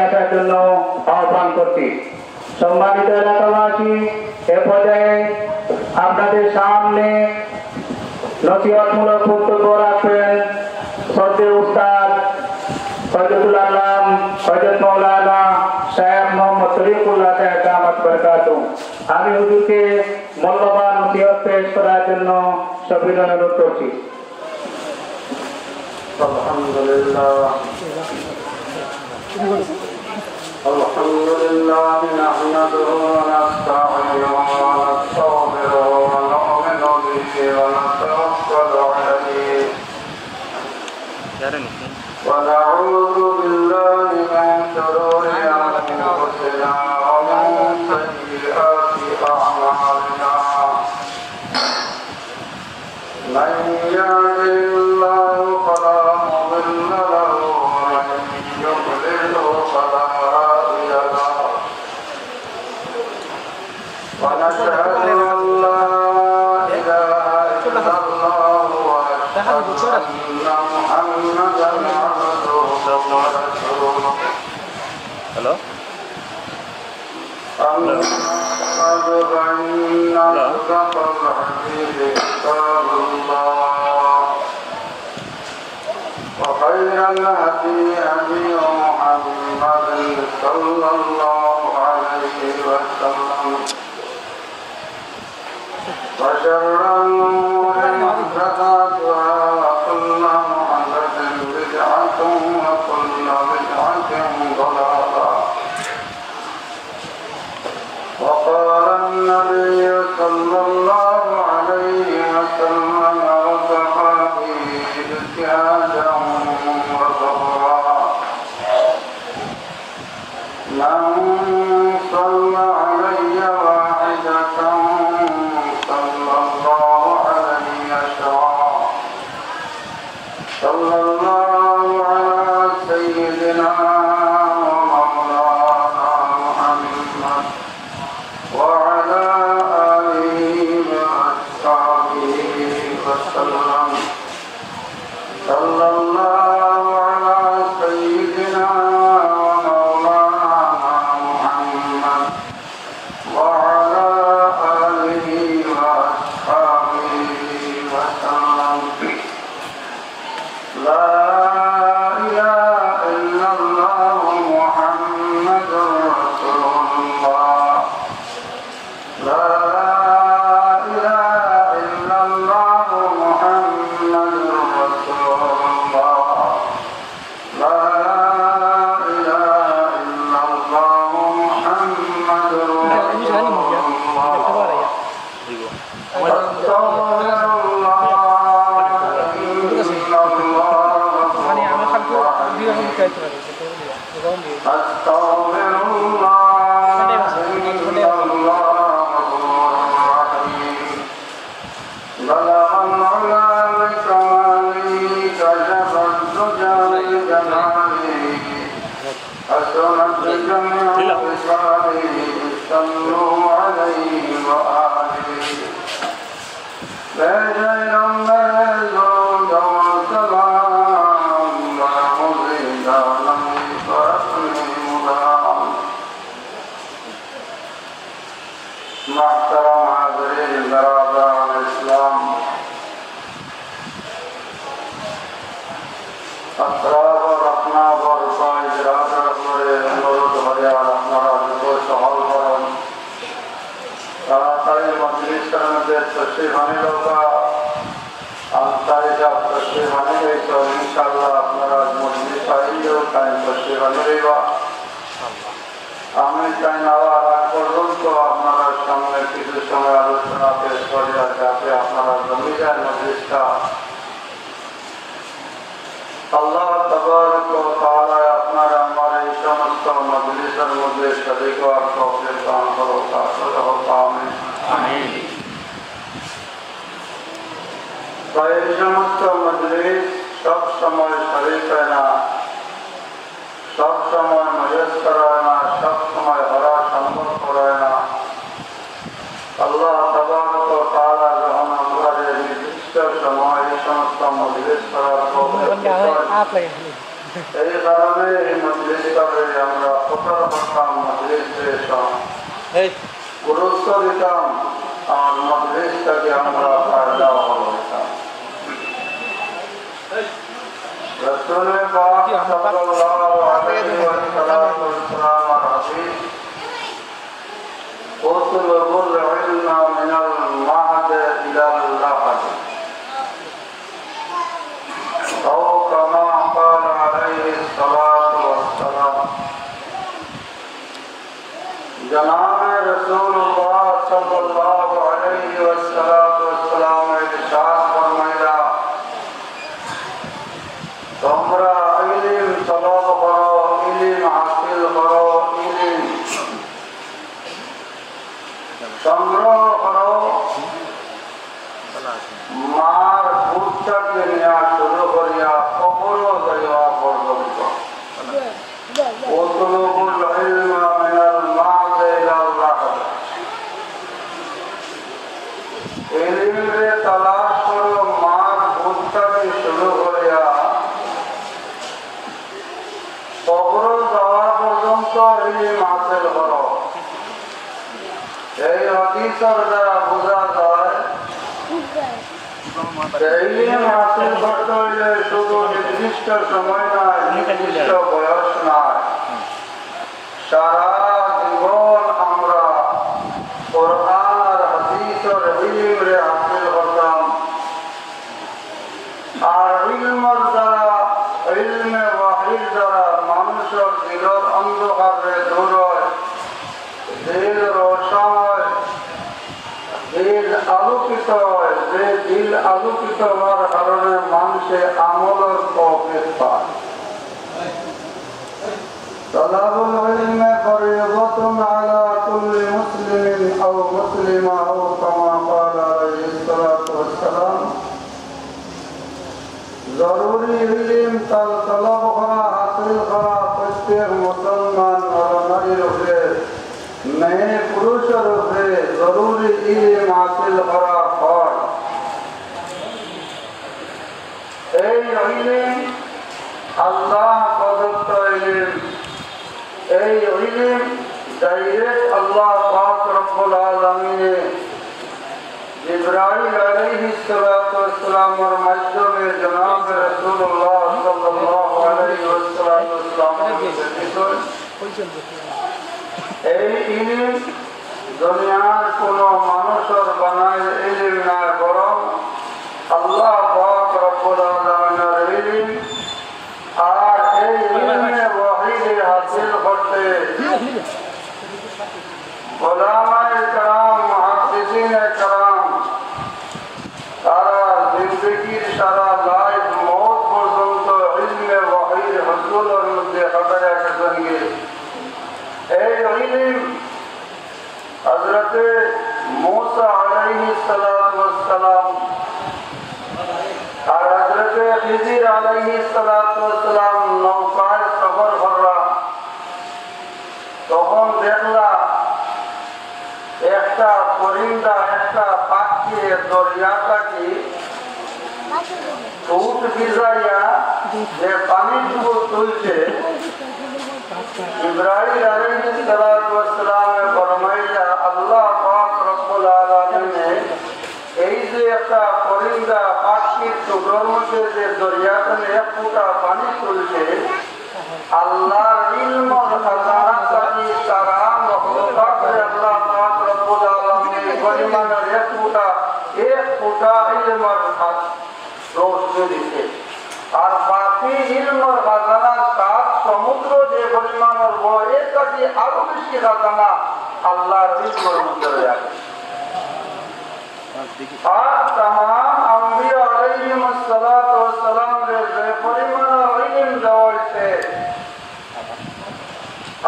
আসার জন্য আহ্বান করছি। সম্মানিত এলাকাবাসী, এ পর্যায়ে আপনাদের সামনে নসিহতমূলক বক্তব্য রাখবেন শ্রদ্ধেয় উস্তাদ হযরতুল আল্লাম হযরত মাওলানা শায়খ মোহাম্মদ শরীফুল্লাহ সাহেব দামাত বরকাতুহু। আমি হুজুরকে মূল্যবান নসিহত পেশ করার জন্য সবিনয় অনুরোধ করছি। আলহামদুলিল্লাহ নাহমাদুহু ওয়া নাস্তাঈনুহু ওয়া নাস্তাগফিরুহু ওয়া নু'মিনু বিহি ওয়া নাতাওয়াক্কালু আলাইহি ওয়া না'উযু বিল্লাহি মিন শুরুরি আনফুসিনা ওয়া মিন সাইয়্যাতি আ'মালিনা মান ইয়াহদিহিল্লাহু ফালা মুদিল্লা লাহু ওয়া মান يضلل فلا هادي له ونشهد أن لا إله إلا الله وأشهد أن محمدا عبده ورسوله أما بعد فإن أصدق الحديث كتاب الله وخير الهدي هدي محمد صلى الله عليه وسلم وشر الأمور محدثاتها وكل محدثة بدعة وكل بدعة ضلالة وقال النبي صلى الله عليه وسلم وكفى به اجتهادا وصبرا من صلى علي واحدة صلى الله عليه عشرا صلى الله على سيدنا ومولانا محمد وعلى آله وأصحابه وسلم صلى الله على سيدنا ومولانا محمد وعلى آله وأصحابه وسلم لا إله إلا الله محمد رسول الله لا إله إلا الله محمد رسول الله لا إله إلا الله محمد رسول الله أستغفر الله إن الله غفور رحيم بلغ العلا بكماله كشف الدجى بجماله حسنت جميع خصاله صلوا عليه وآله بجيل مهزوج والسلام ومزيد لم فرقني مدام محترم حاضرین برادران اسلام اطراف और अपना और इरादा করে অনুরোধ করে আর আপনারা যুব সহল করেন তাড়াতাড়ি মজলিসের মধ্যে তশরিফ আনিল বা আনসারি সাহেব তশরিফ আনিলে তো ইনশাআল্লাহ আপনারা মজলিস আইলেও টাইম তশরিফ আনিলেবা আমি চাই নেওয়ার আগ পর্যন্ত আপনারা সামনে কিছু সময় আলোচনা পেশ করে যাতে আপনারা জমি যায় মজলিসটা আল্লাহ তাবারক ওয়া তাআলা আপনারা আমার এই সমস্ত মজলিসের মধ্যে শরীক হওয়ার তৌফিক দান করুন আমিন। এই সমস্ত মজলিস সব সময় শরীক হয় না, সব সময় মুয়স্সর হয় না, সব সময় হওয়া সম্ভব হয় না। আল্লাহ তাবারক ওয়া তাআলা যখন আমাদের নির্দিষ্ট সময় এই সমস্ত মজলিস করার তৌফিক এই কারণে এই মজলিসটাকে আমরা প্রচার করতাম, মজলিসে গুরুত্ব দিতাম আর মজলিসটাকে আমরা ফায়দা দিতাম। رسول پاک صلی اللہ علیہ وسلم حدیث اطلب العلم من المهد الى اللحد او كما قال عليه الصلاة والسلام۔ جناب رسول اللہ صلی اللہ علیہ وسلم ارشاد فرمایا তোমরা ইলম তলব করো, ইলম হাসিল করো, ইলম সংগ্রহ করো, মার বুকটাকে নেওয়া শুরু করিয়া কবর যাইয়া পর্যন্ত। ওতুলুবুল ইলমা মিনাল মা'দি ইলাল লাহদ। ইলমে তালাশ করো মার বুকটাকে শুরু করিয়া কবর যাওয়া পর্যন্ত ইলম হাসিল করো। এই হাদিসের দ্বারা বোঝা যায় ইলম হাসিল করতে হইলে শুধু নির্দিষ্ট সময় নয়, নির্দিষ্ট বয়স নয়, সারা জীবন আমরা কোরআন আর হাদিসের ইলম রে হাসিল করতাম। আর ইলমের দ্বারা, ইলমে ওয়াহির দ্বারা মানুষের দিলের অন্ধকারে দূর হয়, দিল রোশন হয়, দিল আলোকিত হয়। যে দিল আলোকিত হওয়ার কারণে মানুষের আমলের তৌফিক পায়। তলাবুল ইলমে ফরিয়দাতুন আলা কুল্লি মুসলিমিন আও মুসলিমা আও কামা ক্বালা আলাইহিস সালাতু ওয়াস সালাম। জরুরি ইলম তলব করা, হাসিল করা প্রত্যেক মুসলমান নারীর উপরে, মেয়ে পুরুষের উপরে জরুরি ইলম হাসিল করা হয়। এই ইলম আল্লাহ প্রদত্ত ইলম। এই ইলম ডাইরেক্ট আল্লাহ পাক রব্বুল আলামিন জিবরাইল আলাইহিস সালাতু ওয়াস সালামের মাধ্যমে জনাব রাসূলুল্লাহ সাল্লাল্লাহু আলাইহি ওয়াসাল্লাম এই ইলম দুনিয়ার কোন মানুষের বানায় ইলম না, বরং আল্লাহ পাক রব্বুল আলামিনের ইলম। আর এই ইলমে ওয়াহিদ হাসিল করতে উলামায়ে কেরাম, মুহাদ্দিসিনে কেরাম তারা জিন্দেগির সারা লাইফ মওত পর্যন্ত ইলমে ওয়াহিদ হাসিলের মধ্যে কাটায়া গেছেন। এই ইলম হযরত মূসা আলাইহিস সালাতু ওয়াস সালাম আর হযরত খিজির আলাইহিস সালাতু ওয়াস সালাম নৌকায় সফর করলা, তখন দেখলা একটা পরিন্দা, একটা পাখি দরিয়াটাকে উঠ ভিজাইয়া যে পানির উপর তুলছে। ইব্রাহিম আলাইহিস সালাতু ওয়াস সালামে ফরমাইলা আল্লাহ পাক রব্বুল আলামিন এই যে একটা পরিন্দা পাখির টুকরোর মধ্যে যে দরিয়াতে এক ফুটা পানি তুলছে, আল্লাহর ইলমের খাজানা থেকে তারা মখলুকাতে আল্লাহ পাক রব্বুল আলামিন পরিমাণের এক ফুটা ইলমের রোশনি দিতে। আর বাকি ইলমের খাজানা সাত সমুদ্র যে পরিমাণের বড়, এর কাছে আরো বেশি খাজানা আল্লাহর ইলমের মধ্যে রয়েছে। আর तमाम আম্বিয়া আলাইহিস সালাতু ওয়াস সালাম যে পরিমাণের ইলম দেওয়া হয়েছে,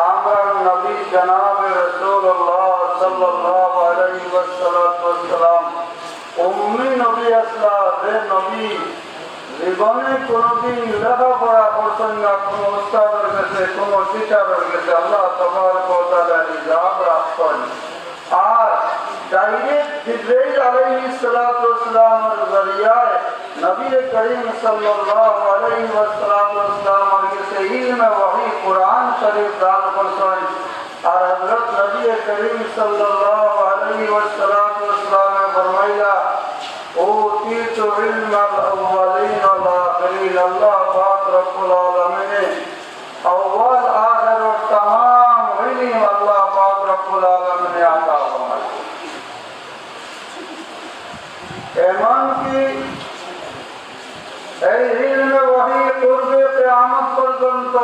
আমরা নবী জনাব রাসূলুল্লাহ সাল্লাল্লাহু আলাইহি ওয়াসাল্লাম উম্মি নবী আসলাম, যে নবী জীবনে কোনদিন লেখাপড়া করতেন না, কোন উস্তাদের কাছে, কোন টিচারের কাছে। আল্লাহ তাবারক ওয়া তাআলা হিজাব রাখতেন। আর ডাইরেক্ট জিবরাইল আলাইহিস সালাতু ওয়াস সালামের জরিয়ায় নবী করিম সাল্লাল্লাহু আলাইহি ওয়াসাল্লামের इल्म वही कुरान शरीफ दान करছেন और हजरत नबी करीम सल्लल्लाहु अलैहि वसल्लम ने फरमाया ओतीतु इल्म अल-अव्वलीन वल-आखिरीन अल्लाह पाक रब्बुल आलमीन ने अव्वल आखिर और तमाम इल्म अल्लाह पाक रब्बुल आलमीन ने अता फरमाया एमान की এই ইলমে ওহী করবে কিয়ামত পর্যন্ত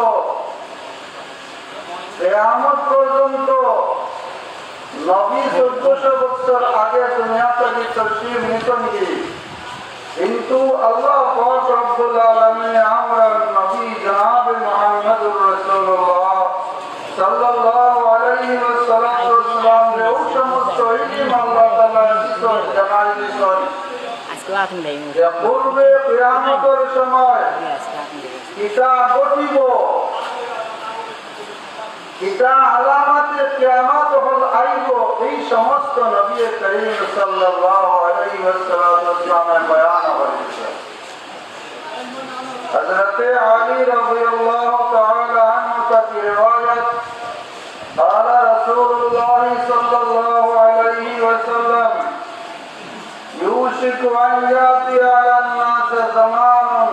নবী 1400 বছর আগে দুনিয়া থেকে তশরীফ নিতেন কিন্তু আল্লাহ পাক রব্বুল আলামিন আমরা নবী জনাব মুহাম্মদুর রাসূলুল্লাহ সাল্লাল্লাহু আলাইহি ওয়াসাল্লাম এর সমস্ত ইলম আল্লাহ তাআলা জানাই দিয়েছেন পূর্বে কিয়ামতের সময় কিতা ঘটিব কিতা আলামতে কিয়ামত হল আইব এই সমস্ত নবী করিম সাল্লাল্লাহু আলাইহি ওয়াসাল্লামের বয়ান হয়েছে হযরত আলী রাদিয়াল্লাহু তাআলা আনহু থেকে riwayat قال رسول الله صلى الله عليه وسلم يوشك أن يأتي على الناس زمان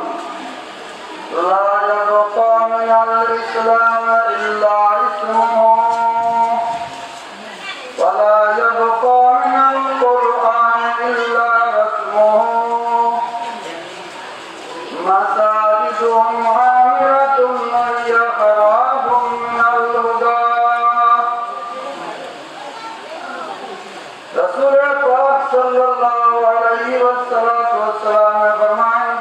لا يبقى من الإسلام إلا اسمه ولا يبقى من القرآن إلا رسمه مساجدهم عامرة وهي خراب من الهدى رسول پاک صلی اللہ علیہ وسلم نے فرمایا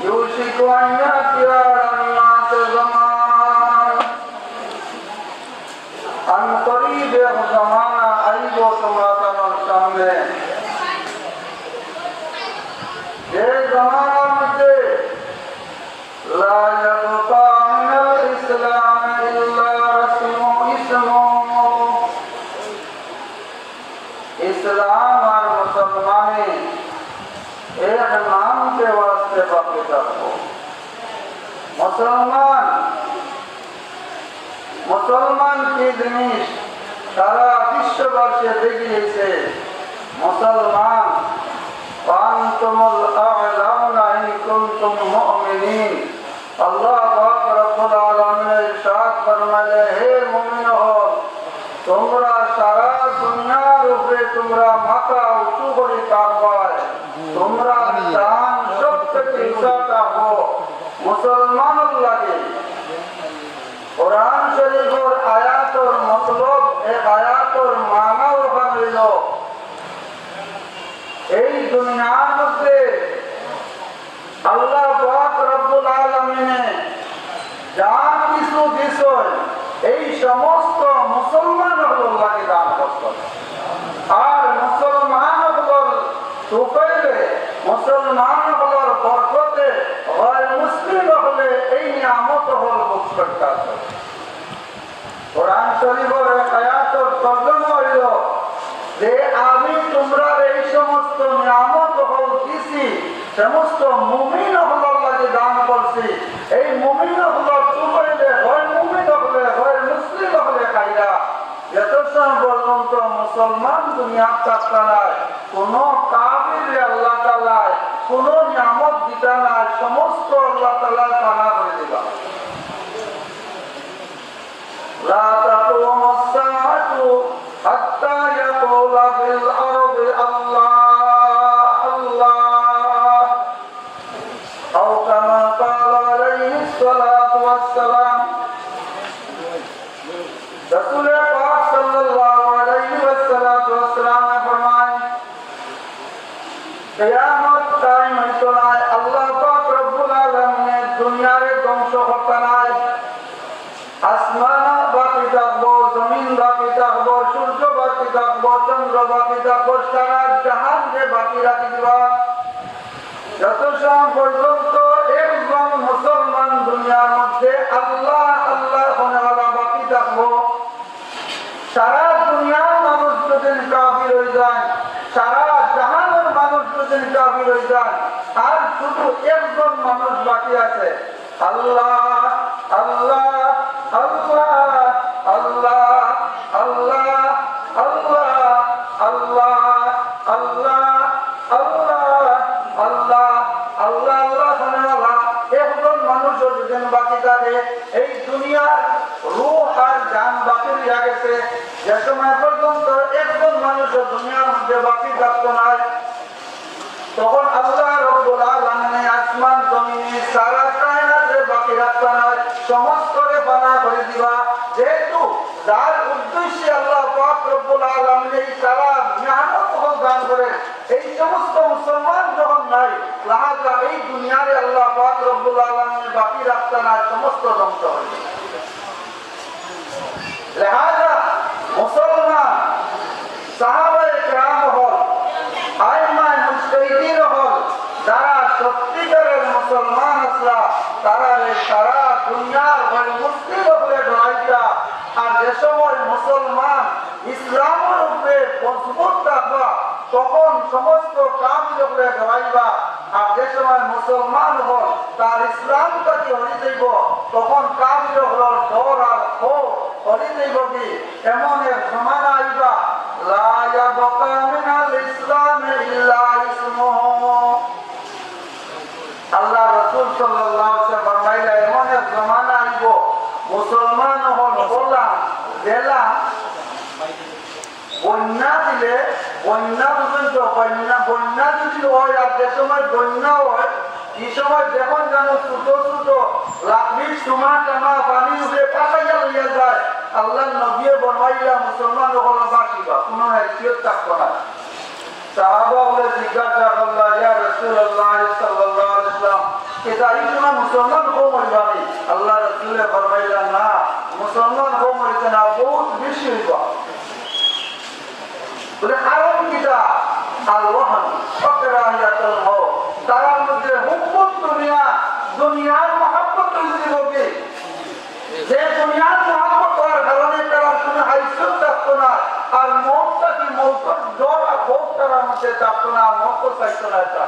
یوشک ان یاتی علی الناس زمان ان قریب زمانہ آئیب و تمہارا سامنے یہ زمانہ مجھے لا یبقى من الاسلام الا رسمه اسمه इस्लाम और मुसलमानी एक नाम के वास्ते बाकी रखो मुसलमान की जिनिस सारा विश्ववासी देखिए मुसलमान वांतुमुल अअलाउना इन कुंतुम मुमिनीन अल्लाह पाक रब्बुल आलमीन ने इरशाद फरमाया हे मुमिन हो তোমরা সারা দুনিয়ার উপরে তোমরা মাথা উঁচু করে কাঁপবায় তোমরা জান সবথেকে ইজ্জতটা হো মুসলমান লাগে কোরআন শরীফের আয়াতের মতলব এক আয়াতের মানা ওখানে হইল এই দুনিয়ার মধ্যে আল্লাহ পাক রব্বুল আলামিন যা কিছু দিয়েছেন এই সমস্ত মুসলমান হলকে দান করতেন আর মুসলমান হল সুফাইলে মুসলমান হলর বরকতে গয়র মুসলিম হলে এই নিয়ামত হল মুখ করতে কোরআন শরীফের এক আয়াতের তর্জমা হইল যে আমি তোমরা এই সমস্ত নিয়ামত হল দিছি সমস্ত মুমিন হলর লাগে দান করছি এই মুমিন হলর সুফাইলে গয়র মুমিন হলে গয়র মুসলিম হলে খাইরা যতক্ষণ পর্যন্ত মুসলমান দুনিয়া থাকতে নাই কোন কাফির আল্লাহ তাআলা কোন নিয়ামত দিতে নাই সমস্ত আল্লাহ তাআলা মানা করে দিবা লা তাকুমুস সাআতু হাত্তা ইয়াকুলা ফিল আরদি আল্লাহ আল্লাহ আও কামা ক্বালা আলাইহিস সালাতু ওয়াস সালাম रसूल पाक सल्लल्लाहु अलैहि वसल्लम ने फरमाया क़यामत कायम होइतो ना अल्लाह पाक रब्बुल आलमीन ने दुनिया रे ধ্বংস করতে নাই আসমান বাকি থাকবো জমিন বাকি থাকবো সূর্য বাকি থাকবো চন্দ্র বাকি থাকবো সারা জাহান রে বাকি রাখি দিবা যতক্ষণ পর্যন্ত একজন মুসলমান দুনিয়ার মধ্যে আল্লাহ আল্লাহ হনেওয়ালা বাকি থাকবো সারা দুনিয়ার মানুষ যদি কাফির হয়ে যায় সারা জাহানের মানুষ যদি কাফির হয়ে যান আর শুধু একজন মানুষ বাকি আছে আল্লাহ আল্লাহ আল্লাহ আল্লাহ আল্লাহ আল্লাহ আল্লাহ আল্লাহ আল্লাহ আল্লাহ আল্লাহ আল্লাহ একজন মানুষও যেদিন বাকি থাকে এই দুনিয়ার রূহ আর জান বাকি রয়ে গেছে যে সময় পর্যন্ত একজন মানুষও দুনিয়ার মধ্যে বাকি থাকতো না তখন আল্লাহ রাব্বুল আলামিন আসমান জমিনে সারা কায়নাতে বাকি রাখতো না সমস্তরে বানা করে দিবা যেহেতু যার উদ্দেশ্যে আল্লাহ পাক রব্বুল আলামিন এই সারা নিয়ামত দান করে এই সমস্ত মুসলমান যখন নাই লাহাজা এই দুনিয়ারে আল্লাহ পাক রব্বুল আলামিন বাকি রাখতো না সমস্ত ধ্বংস হয়ে লাহাজা মুসলমান সাহাবায়ে কেরাম হল আইমায়ে মুজতাহিদিন হল যারা সত্যিকারের মুসলমান আসলা তারা সারা দুনিয়ার ওই মুসলিম উপরে ঢাইতা আর যে সময় মুসলমান ইসলামের উপরে মজবুত থাকবা তখন সমস্ত কাফির উপরে ঢাইবা আর যে সময় মুসলমান হল তার ইসলামটাকে হরি যাইব তখন কাফির হল ডর আর ক্ষোভ হরি যাইব কি এমন এক জমানা আইবা লা ইয়াবকা মিনাল ইসলাম ইল্লা ইসমুহু আল্লাহ রাসূল সাল্লাল্লাহু আলাইহি ওয়াসাল্লাম ফরমাইলেন এমন এক জমানা আইব মুসলমান হল বললাম জেলা বন্যা দিলে বন্যা পর্যন্ত বন্যা যদি হয় আর যে সময় বন্যা হয় এই সময় যখন যেন ছোট ছোট লাকড়ির সুমা টানা পানি উঠে পাকাইয়া লইয়া যায় আল্লাহ নবী বনমাইয়া মুসলমান হল বাসিবা কোনো হাইসিয়ত থাকতো না সাহাবা বলে জিজ্ঞাসা করল ইয়া রাসূলুল্লাহ সাল্লাল্লাহু আলাইহি ওয়াসাল্লাম এটা এই সময় মুসলমান কম হইবানি আল্লাহ রাসূল ফরমাইলেন না মুসলমান কম হইছে না বহুত বেশি হইবা বলে কারণ কিটা আল ওয়াহন ফাকরাহিয়াতুল মাউত তার মধ্যে হুব্বুত দুনিয়া দুনিয়ার মহব্বত তৈরি হবে যে দুনিয়ার মহব্বত করার কারণে তারা কোনো হাইসত থাকতো না আর মৌতটা কি মৌত ডর আর ক্ষোভ তার মধ্যে থাকতো না মৌত চাইতো না এটা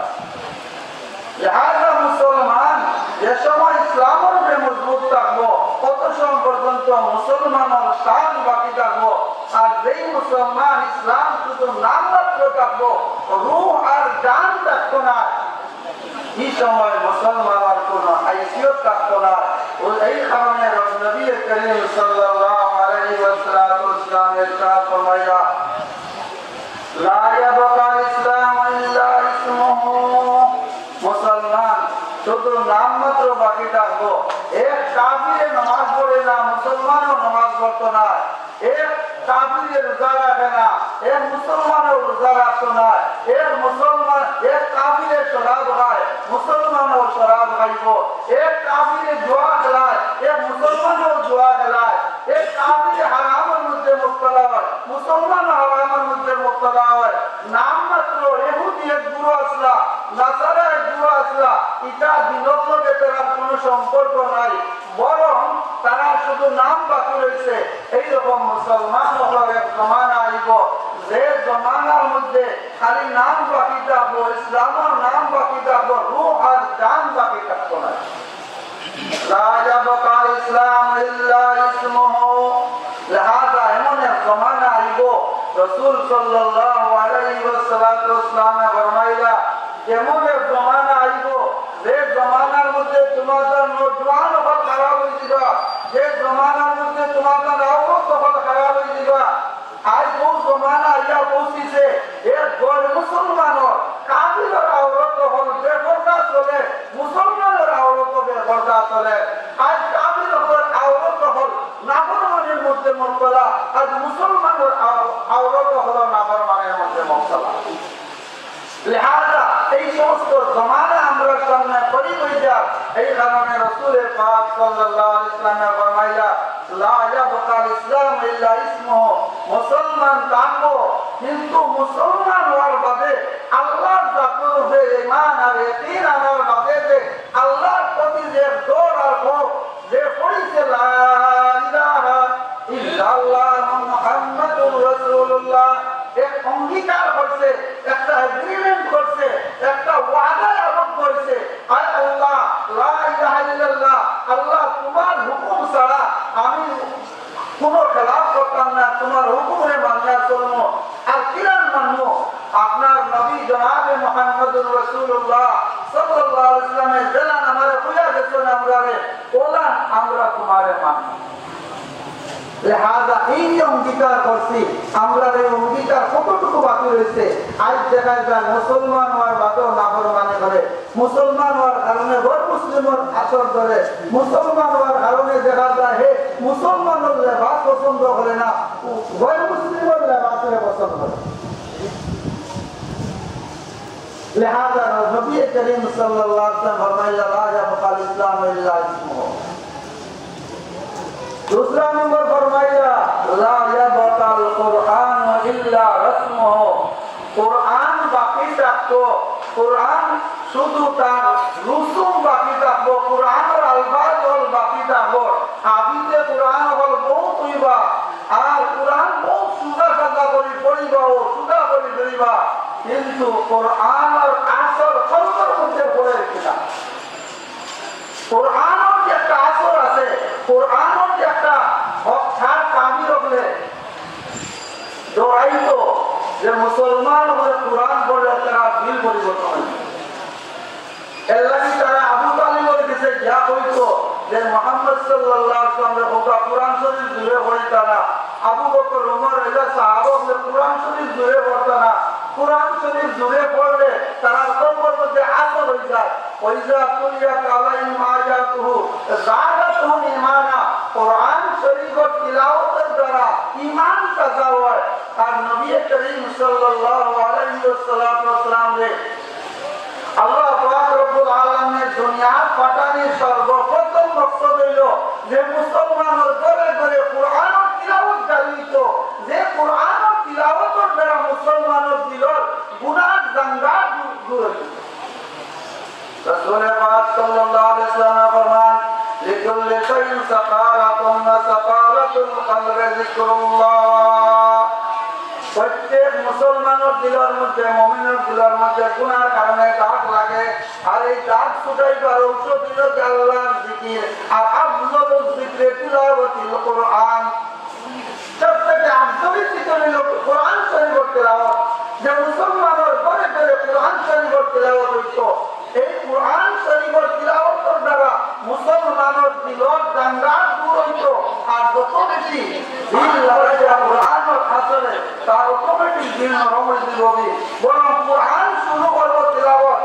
লিহাজা মুসলমান যে সময় ইসলামের উপরে মজবুত থাকবো কত সময় পর্যন্ত মুসলমানের শান বাকি থাকবো আর যেই মুসলমান ইসলাম শুধু নাম মাত্র থাকবো রূহ আর জান থাকতো না এই সময় মুসলমানের কোনো হাইসিয়ত থাকতো না এই কারণে নবী করিম সাল্লাল্লাহু আলাইহি ওয়াসাল্লাম ইরশাদ ফরমায়া লা ইয়াবকা ইসলাম ইল্লা ইসমুহু মুসলমান শুধু নাম মাত্র বাকি থাকবো এক কাফিরে নামাজ পড়ে না মুসলমানও নামাজ পড়তো না এক কাফিরে রোজা রাখে না এক মুসলমানও রোজা রাখতো না এক মুসলমান এক কাফিরে শরাব খায় মুসলমানও শরাব খাইব এক কাফিরে জুয়া খেলায় এক মুসলমানও জুয়া খেলায় এক কাফিরে হারামের মধ্যে মুবতলা হয় মুসলমান হারামের মধ্যে মুবতলা হয় নাম মাত্র ইহুদি এক গুরু আসলা নাসারা এক গুরু আসলা এটা দিনত লগে তার কোনো সম্পর্ক নাই বরং তারা শুধু নাম বাকি রয়েছে এইরকম মুসলমান হওয়ার এক জমানা আইব যে জমানার মধ্যে খালি নাম বাকি থাকবো ইসলামের নাম বাকি থাকবো রূহ আর জান বাকি থাকতো না লা ইয়াবকা ইসলাম ইল্লা ইসমুহু লিহাজা এমন এক জমানা আইব রাসূল সাল্লাল্লাহু আলাইহি ওয়াসাল্লাম ফরমাইলা এমন এক জমানা আইব যে জমানার মধ্যে তোমাদের নওজওয়ান হল খারাপ হয়ে যাবা যে জমানার মধ্যে তোমাদের আওরত হল খারাপ হয়ে যাবা আজ বহু জমানা আইয়া পৌঁছিছে এক গড় মুসলমানের কাফিরের আওরত হল বেপরদা চলে মুসলমানের আওরত বেপরদা চলে আজ কাফির হল আওরত হল নাফরমানের মধ্যে মুবতলা আজ মুসলমানের আওরত হল নাফরমানের মধ্যে মুবতলা লিহাজা এই সমস্ত জমানা আমরা সামনে পড়ি হইয়া এই কারণে রাসূল পাক সাল্লাল্লাহু আলাইহি ওয়াসাল্লাম ফরমাইলা লা ইয়াবকা ইসলাম ইল্লা ইসমুহু মুসলমান থাকবো কিন্তু মুসলমান হওয়ার বাদে আল্লাহর জাতের উপরে ঈমান আর ইয়াকিন আনার বাদে যে আল্লাহর প্রতি যে ডর আর ক্ষোভ যে পড়িছে লা ইলাহা ইল্লাল্লাহ মুহাম্মাদুর রাসূলুল্লাহ এক অঙ্গীকার করছে একটা এগ্রিমেন্ট করছে এক রাসূলুল্লাহ সাল্লাল্লাহু আলাইহি ওয়াসাল্লামের জানান আমারে কইয়া গেছেন আমরারে ওলা আমরা তোমারে মানি লিহাযা এই অঙ্গীকার করছি আমরা এই অঙ্গীকার কতটুকু বাকি রয়েছে আজ দেখা যায় মুসলমান হওয়ার বাদেও নাফরমানি করে মুসলমান হওয়ার কারণে গর মুসলিমের আচরণ করে মুসলমান হওয়ার কারণে দেখা যায় হে মুসলমানের লেবাস পছন্দ করে না গর মুসলিমের লেবাসের পছন্দ করে लिहाजा नबी करीम सल्लल्लाहु अलैहि वसल्लम फरमाया ला यबका इस्लाम इल्ला इस्मुहु दूसरा नंबर फरमाया ला यबका कुरान इल्ला रस्मुहु कुरान बाकी থাকতো कुरान শুধু তার রসুম বাকি থাকবো কুরআনের আলফাজ হল বাকি থাকবো আবিদে কুরআন হল বহুত হইবা আর কুরআন বহুত সুদা সাদা করে পড়িবা ও সুদা করে ধরিবা কিন্তু কোরআনের আসল খবরের মধ্যে পড়ে কিনা কোরআনের যে একটা আসর আছে কোরআনের যে একটা হকঠাক কামি রাখলে দৌড়াইতো যে মুসলমান হয়ে কোরআন পড়লে তারা দিল পরিবর্তন হয় এল্লাহি তারা আবু তালিবের কাছে যা কইতো যে মুহাম্মদ সাল্লাল্লাহু আলাইহি ওয়াসাল্লামের কথা কোরআন শরীফ জুড়ে পড়িতা না আবু বকর ওমর এলা সাহাবাকে কোরআন শরীফ জুড়ে পড়তা না কোরআন শরীফ জুড়ে পড়লে তারা কবরের মধ্যে আসর হয়ে যায় ওইজা তুলিয়া আলাইহিম আয়াতুহু যাদাতুহুম ঈমানা কোরআন শরীফের তিলাওয়াতের দ্বারা ঈমান তাজা হয় আর নবী করিম সাল্লাল্লাহু আলাইহি ওয়াসাল্লাম রে আল্লাহ পাক রব্বুল আলামিন দুনিয়ার পাঠানির সর্বপ্রথম মকসদ হইল যে মুসলমানের ঘরে ঘরে কোরআনের তিলাওয়াত জানিত যে কোরআনের তিলাওয়াতের দ্বারা মুসলমানের দিলের গুনাহ জাঙ্গা দূর হইল রাসূল পাক সাল্লাল্লাহু আলাইহি ওয়াসাল্লাম ফরমান লিকুল্লি শাইইন সাকারাতুন ওয়া সাকারাতুল কলবি যিকরুল্লাহ প্রত্যেক মুসলমানের দিলের মধ্যে মুমিনের দিলের মধ্যে গুনাহর কারণে দাগ লাগে আর এই দাগ ছুটাইবার ঔষধ হলো আল্লাহর জিকির আর আফযলুল যিকরি তিলাওয়াতুল কুরআন সবথেকে আফযল জিকির হলো কোরআন শরীফের তিলাওয়াত যে মুসলমানের ঘরে ঘরে কোরআন শরীফের তিলাওয়াত হইতো এই কোরআন শরীফের তিলাওয়াতের দ্বারা মুসলমানের দিলের দাঙ্গা দূর হইতো আর যত বেশি দিল লাগাইয়া কোরআনের আসরে তার অটোমেটিক দিল নরম হয়ে যাবে বরং কোরআন শুরু করব তিলাওয়াত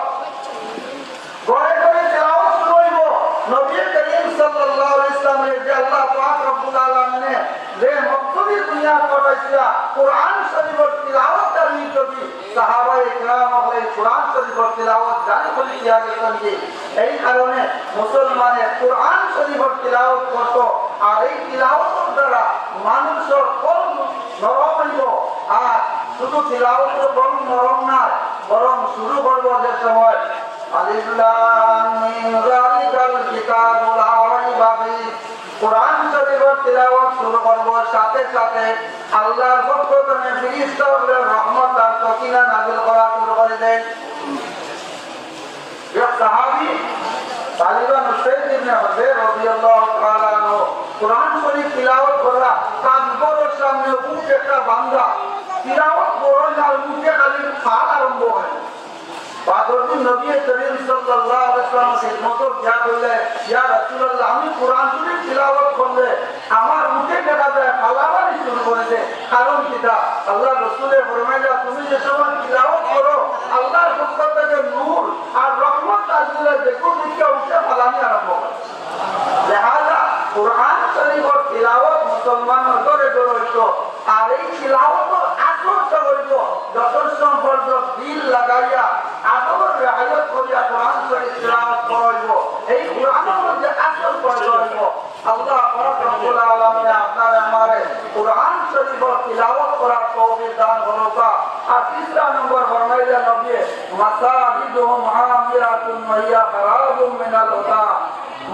ঘরে ঘরে তিলাওয়াত শুরু হইব নবী করিম সাল্লাল্লাহু আলাইহি ওয়াসাল্লামের যে আল্লাহ পাক রব্বুল আলামিন যে মকসদে দুনিয়া পাঠাইছিলা কোরআন শরীফের তিলাওয়াত জানি কবি সাহাবায়ে কেরাম হলে কোরআন শরীফের তিলাওয়াত জানি বলি কিয়া গেছেন যে এই কারণে মুসলমানে কোরআন শরীফের তিলাওয়াত করত আর এই তিলাওয়াতের দ্বারা মানুষের কলব নরম হইব আর শুধু তিলাওয়াতের কলব নরম না বরং শুরু করব যে সময় আলিফ লাম মিম যালিকাল কিতাবু লা রাইবা ফিহি কোরআন শরীফের তিলাওয়াত শুরু করব সাথে সাথে আল্লাহর পক্ষ থেকে ফেরেশতাদের রহমত আর সাকিনা নাযিল করা শুরু করে দেন এক সাহাবী তালিবান হুসাইন ইবনে হুসাইন রাদিয়াল্লাহু তাআলা আনহু কোরআন শরীফ তিলাওয়াত করা কানবরের সামনে উঠে একটা বান্দা তিলাওয়াত করে আর মুখে খালি ফাল আরম্ভ হয় বাদরদিন নবী করিম সাল্লাল্লাহু আলাইহি ওয়াসাল্লাম খিদমতর যা কইলে ইয়া রাসূলুল্লাহ আমি কোরআন শরীফ তিলাওয়াত করলে আমার মুখে দেখা যায় ফালাবানি শুরু করে দেয় কারণ কিটা আল্লাহ রাসূলের ফরমাইলা তুমি যে সময় তিলাওয়াত করো আল্লাহর পক্ষ থেকে নূর আর রহমত নাযিল হয় দেখো মুখে উঠে ফালানি আরম্ভ করে লিহাযা কোরআন শরীফের তিলাওয়াত মুসলমানের ঘরে ঘরে হইতো আর এই তিলাওয়াতের আসরটা হইতো যথেষ্ট পর্যন্ত দিল লাগাইয়া আদবের রিআয়াত করিয়া কোরআন শরীফ তিলাওয়াত করাইব এই কোরআনের মধ্যে আসল প্রয়োজন হইব আল্লাহ পাক রব্বুল আলামিন আপনারে আমারে কোরআন শরীফের তিলাওয়াত করার তৌফিক দান করুক আর তিসরা নম্বর ফরমাইলেন নবী মাসাজিদুহুম আমিরাতুন ওয়া হিয়া খারাবুম মিনাল হুদা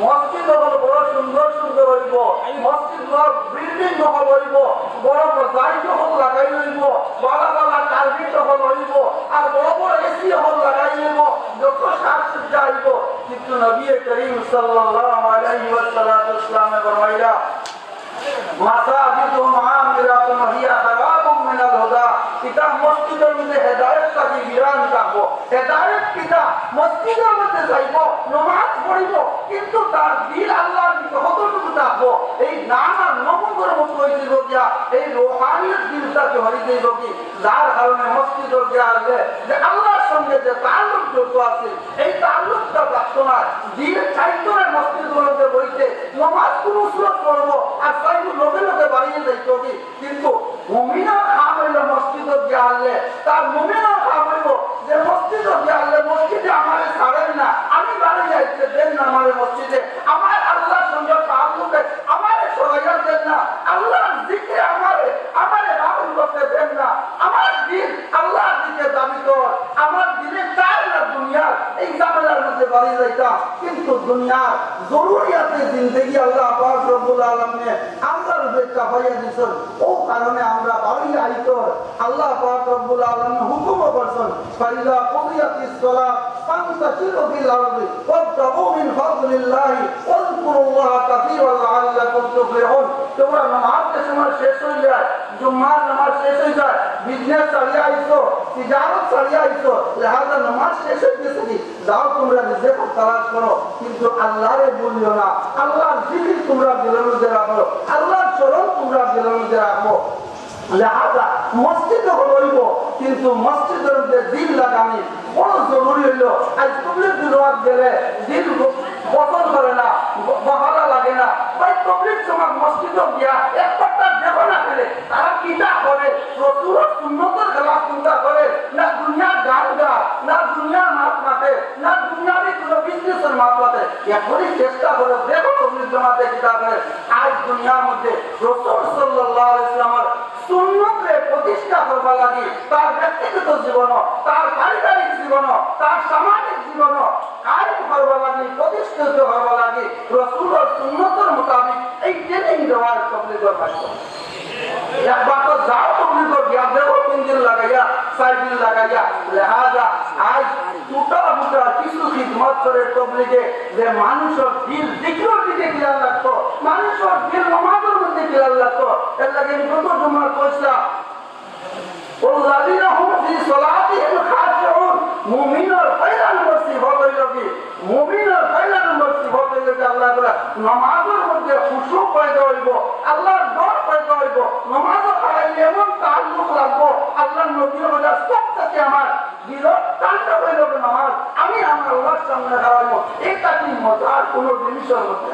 মসজিদ হল বড় সুন্দর সুন্দর হইব মসজিদ বিল্ডিং হল হইব বড় জায়গ হল লাগাই হইব বালা বালা কার্পেট হল হইব আর বড় বড় এসি হল লাগাই হইব যত সাজসজ্জা হইব কিন্তু নবী করিম সাল্লাল্লাহু আলাইহি ওয়াসাল্লাম ফরমাইলা মাসাজিদুহুম আমিরাতুন ওয়া হিয়া খারাবুম মিনাল হুদা এটা মসজিদের মধ্যে হেদায়েত থাকি বিরান থাকবো হেদায়েত কিনা মসজিদের মধ্যে যাইব নামাজ পড়িব কিন্তু তার দিল আল্লাহর দিকে কতটুকু থাকবো এই নাম আর নবুর মতো হয়েছিল গিয়া এই রোহানিয়ত দিলটাকে হয়ে যাইব কি যার কারণে মসজিদের গিয়া আসবে যে আল্লাহর সঙ্গে যে তাল্লুক যুক্ত আছে এই তাল্লুকটা থাকতো না দিল চাইতো না মসজিদগুলোতে বইতে নামাজ কোনো সুরত করবো আর চাইবো লোকে লোকে বাড়িয়ে যাইতো কি কিন্তু মুমিনের কাম হইল মসজিদে গিয়া আসলে তার মুমিনের কাম হইল যে মসজিদে গিয়া আসলে মসজিদে আমারে ছাড়েন না আমি বাড়ি যাইতে দেন না আমারে মসজিদে আমার আল্লাহর সঙ্গে তাল্লুকে আমারে সরাইয়া দেন না আল্লাহর জিকিরে আমারে রাহুল করতে দেন না আমার দিল আল্লাহর দিকে দাবি কর আমার দিলে চাই না দুনিয়ার এই ঝামেলার মধ্যে বাড়ি যাইতাম কিন্তু দুনিয়ার জরুরিয়াতে জিন্দগি আল্লাহ পাক রব্বুল আলামিন আমরার উপরে চাপাইয়া দিছেন ও কারণে আমরা বাড়ি আইতো আল্লাহ পাক রব্বুল আলামিন হুকুম করছেন ফাইদা কুদিয়াতিস সালাত ফান্তাশিরু ফিল আরদি ওয়াবতাগু মিন ফাদলিল্লাহ ওয়াজকুরুল্লাহ কাসীরান লাআল্লাকুম তুফলিহুন তোমরা নামাজের সময় শেষ হয়ে যায় জুম্মার নামাজ শেষ হয়ে যায় বিজনেস চালিয়ে আইছো তিজারত চালিয়ে আইছো লিহাজা নামাজ শেষ হয়ে গেছে কি যাও তোমরা রিজিক তালাশ করো কিন্তু আল্লাহরে ভুলিও না আল্লাহর জিকির তোমরা দিলের মধ্যে রাখো আল্লাহর চরণ তোমরা দিলের মধ্যে রাখো লিহাজা মসজিদে হইব কিন্তু মসজিদের মধ্যে দিল লাগানি বড় জরুরি হইল আজ তবলিগ দিলওয়াত গেলে দিল বদল করে না ভালো লাগে না ভাই তবলিগ জমাত মসজিদে গিয়া একটা দেখো না করে তারা কিটা করে রাসূলের সুন্নতের খেলাফ চিন্তা করে না দুনিয়ার গান গায় না দুনিয়ার মাত মাতে না দুনিয়ারই কোনো বিজনেসের মাত মাতে এখনই চেষ্টা করে দেখো তবলিগ জমাতে কিটা করে আজ দুনিয়ার মধ্যে রাসূল সাল্লাল্লাহু আলাইহি ওয়াসাল্লামের সুন্নতকে প্রতিষ্ঠা করবার লাগি তার ব্যক্তিগত জীবন তার পারিবারিক জীবন তার সামাজিক জীবন কায়েম করবার লাগি প্রতিষ্ঠিত করবার লাগি রাসূলের সুন্নতের মোতাবেক এই ট্রেনিং দেওয়ার তবলিগের মাধ্যমে একবার তো যাও তবলিগের গিয়া দেখো 3 দিন লাগাইয়া 4 দিন লাগাইয়া লিহাজা আজ টুটা কিছু খিদমত করে তবলিগে যে মানুষের দিল জিকিরের দিকে খেয়াল রাখতো মানুষের দিল নামাজের মধ্যে খেয়াল রাখতো এর লাগে কত জমার পয়সা والذين هم في صلاتهم خاشعون মুমিনের পয়লা নম্বর সিফত হইল কি মুমিনের পয়লা নম্বর সিফত হইল কি আল্লাহ বলে নামাজের মধ্যে খুশু পয়দা হইব আল্লাহর ডর পয়দা হইব নামাজে পড়াইলে এমন তাল্লুক লাগবো আল্লাহর নবীর বলে সবটাকে আমার দিল টানতে হইল নামাজ আমি আমার আল্লাহর সামনে দাঁড়াবো এটা কি মজার কোনো জিনিসের মধ্যে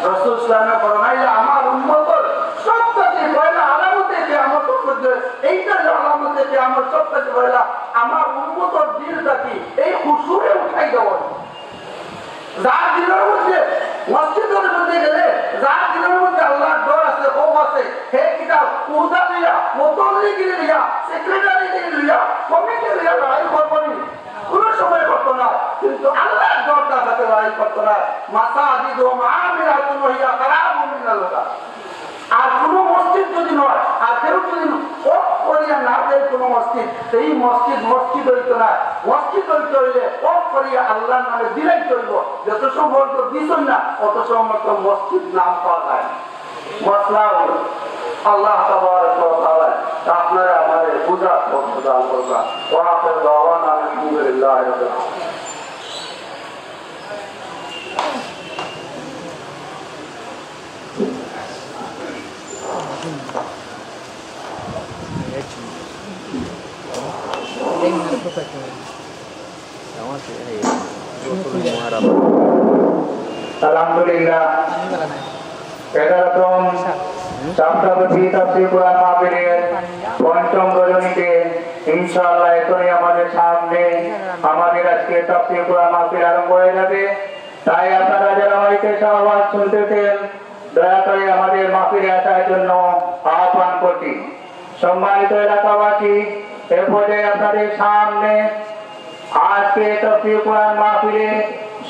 রাসূল সাল্লাল্লাহু আলাইহি ওয়াসাল্লাম ফরমাইলে আমার উম্মতের সবটাকে পয়লা আলামতে কিয়ামত মধ্যে এইটা আলামতে কিয়ামত সবটাকে পয়লা আমার উম্মতের দিলটা কি এই খুশুরে উঠাই দেওয়া যার দিলের মধ্যে মসজিদের মধ্যে গেলে যার দিলের মধ্যে আল্লাহর ডর আছে খৌফ আছে হে কিতাব পূজা লিয়া মুতল্লিগিরি লিয়া সেক্রেটারিগিরি লিয়া কমিটি লিয়া লড়াই করবনি কোন সময় করতো না কিন্তু আল্লাহর ডরটা সাথে লড়াই করতো না মাসাজিদ ও মাআমিরাতুন ওয়া খারাবুন মিনাল্লাহ আর কোন মসজিদ যদি নয় আর কেউ যদি অফ করিয়া না দেয় কোন মসজিদ সেই মসজিদ হইতো না মসজিদ হইতে হইলে অফ করিয়া আল্লাহর নামে দিলেই চলব যত সময় তো দিছেন না অত সময় তো মসজিদ নাম পাওয়া যায় মসলা হল আল্লাহ তাবারক ওয়া তাআলা আপনারা আমাদের পূজা প্রদান করবা ওয়া আখির দাওয়ানা আলহামদুলিল্লাহি রাব্বিল আলামিন আলহামদুলিল্লাহ এরকম সপ্তাহব্যাপী তাফসীর কোরআন মাহফিলের পঞ্চম রজনীতে ইনশাআল্লাহ এখনই আমাদের সামনে আমাদের আজকে তাফসীর কোরআন মাহফিল আরম্ভ হয়ে যাবে তাই আপনারা যারা মাইকে আওয়াজ শুনতেছেন দয়া করে আমাদের মাহফিলে আসার জন্য আহ্বান করছি সম্মানিত এলাকাবাসী এ পর্যায়ে আপনাদের সামনে আজকে তাফসীর কোরআন মাহফিলে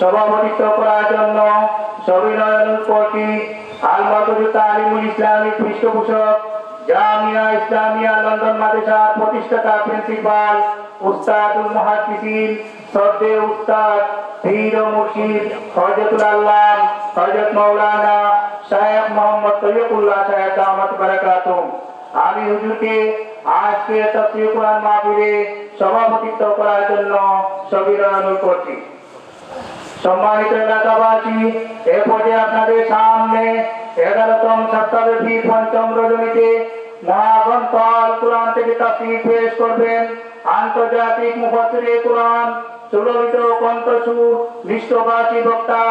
সভাপতিত্ব করার জন্য সবিনয় অনুরোধ করছি আল মাদুরী তালিমুল ইসলামী পৃষ্ঠপোষক জামিয়া ইসলামিয়া লন্ডন মাদ্রাসার প্রতিষ্ঠাতা প্রিন্সিপাল উস্তাদুল মুহাদ্দিসিন শ্রদ্ধেয় উস্তাদ পীর ও মুর্শিদ হযরতুল আল্লাহ হযরত মাওলানা শায়খ মোহাম্মদ তৈয়বুল্লাহ সাহেব দামাত বারাকাতুহু আমি হুজুরকে আজকে তাফসীর কোরআন মাহফিলে সভাপতিত্ব করার জন্য সবিনয় অনুরোধ করছি। সম্মানিত এলাকাবাসী, এ পর্যায়ে আপনাদের সামনে 11তম সপ্তাহব্যাপী পঞ্চম রজনীতে মহাগ্রন্থ আল কোরআন থেকে তাফসীর পেশ করবেন আন্তর্জাতিক মুফাসসিরে কোরআন, সুললিত কণ্ঠসুর, মিষ্টভাষী বক্তা,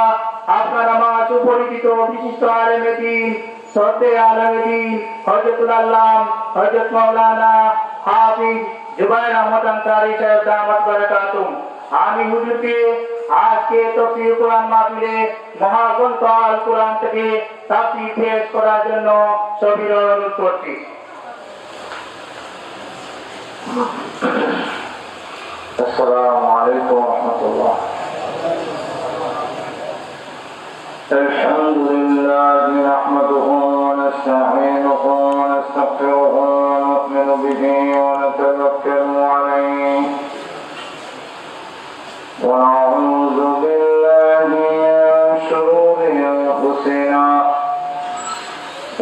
আপনার আমার সুপরিচিত বিশিষ্ট আলেমে দ্বীন, শ্রদ্ধেয় আলেমে দ্বীন হযরতুল আল্লাম হযরত মাওলানা হাফিজ জুবায়ের আহমদ আনসারী সাহেব দামাত বারাকাতুহু। আমি হুজুরকে আজকে তাফসীর কোরআন মাহফিলে মহাগ্রন্থ আল কোরআন থেকে তাফসীর পেশ করার জন্য সবিনয় অনুরোধ করছি। السلام عليكم ورحمة الله. الحمد لله نحمده ونستعينه ونستغفره ونؤمن به ونتوكل عليه ونعوذ بالله من شرور أنفسنا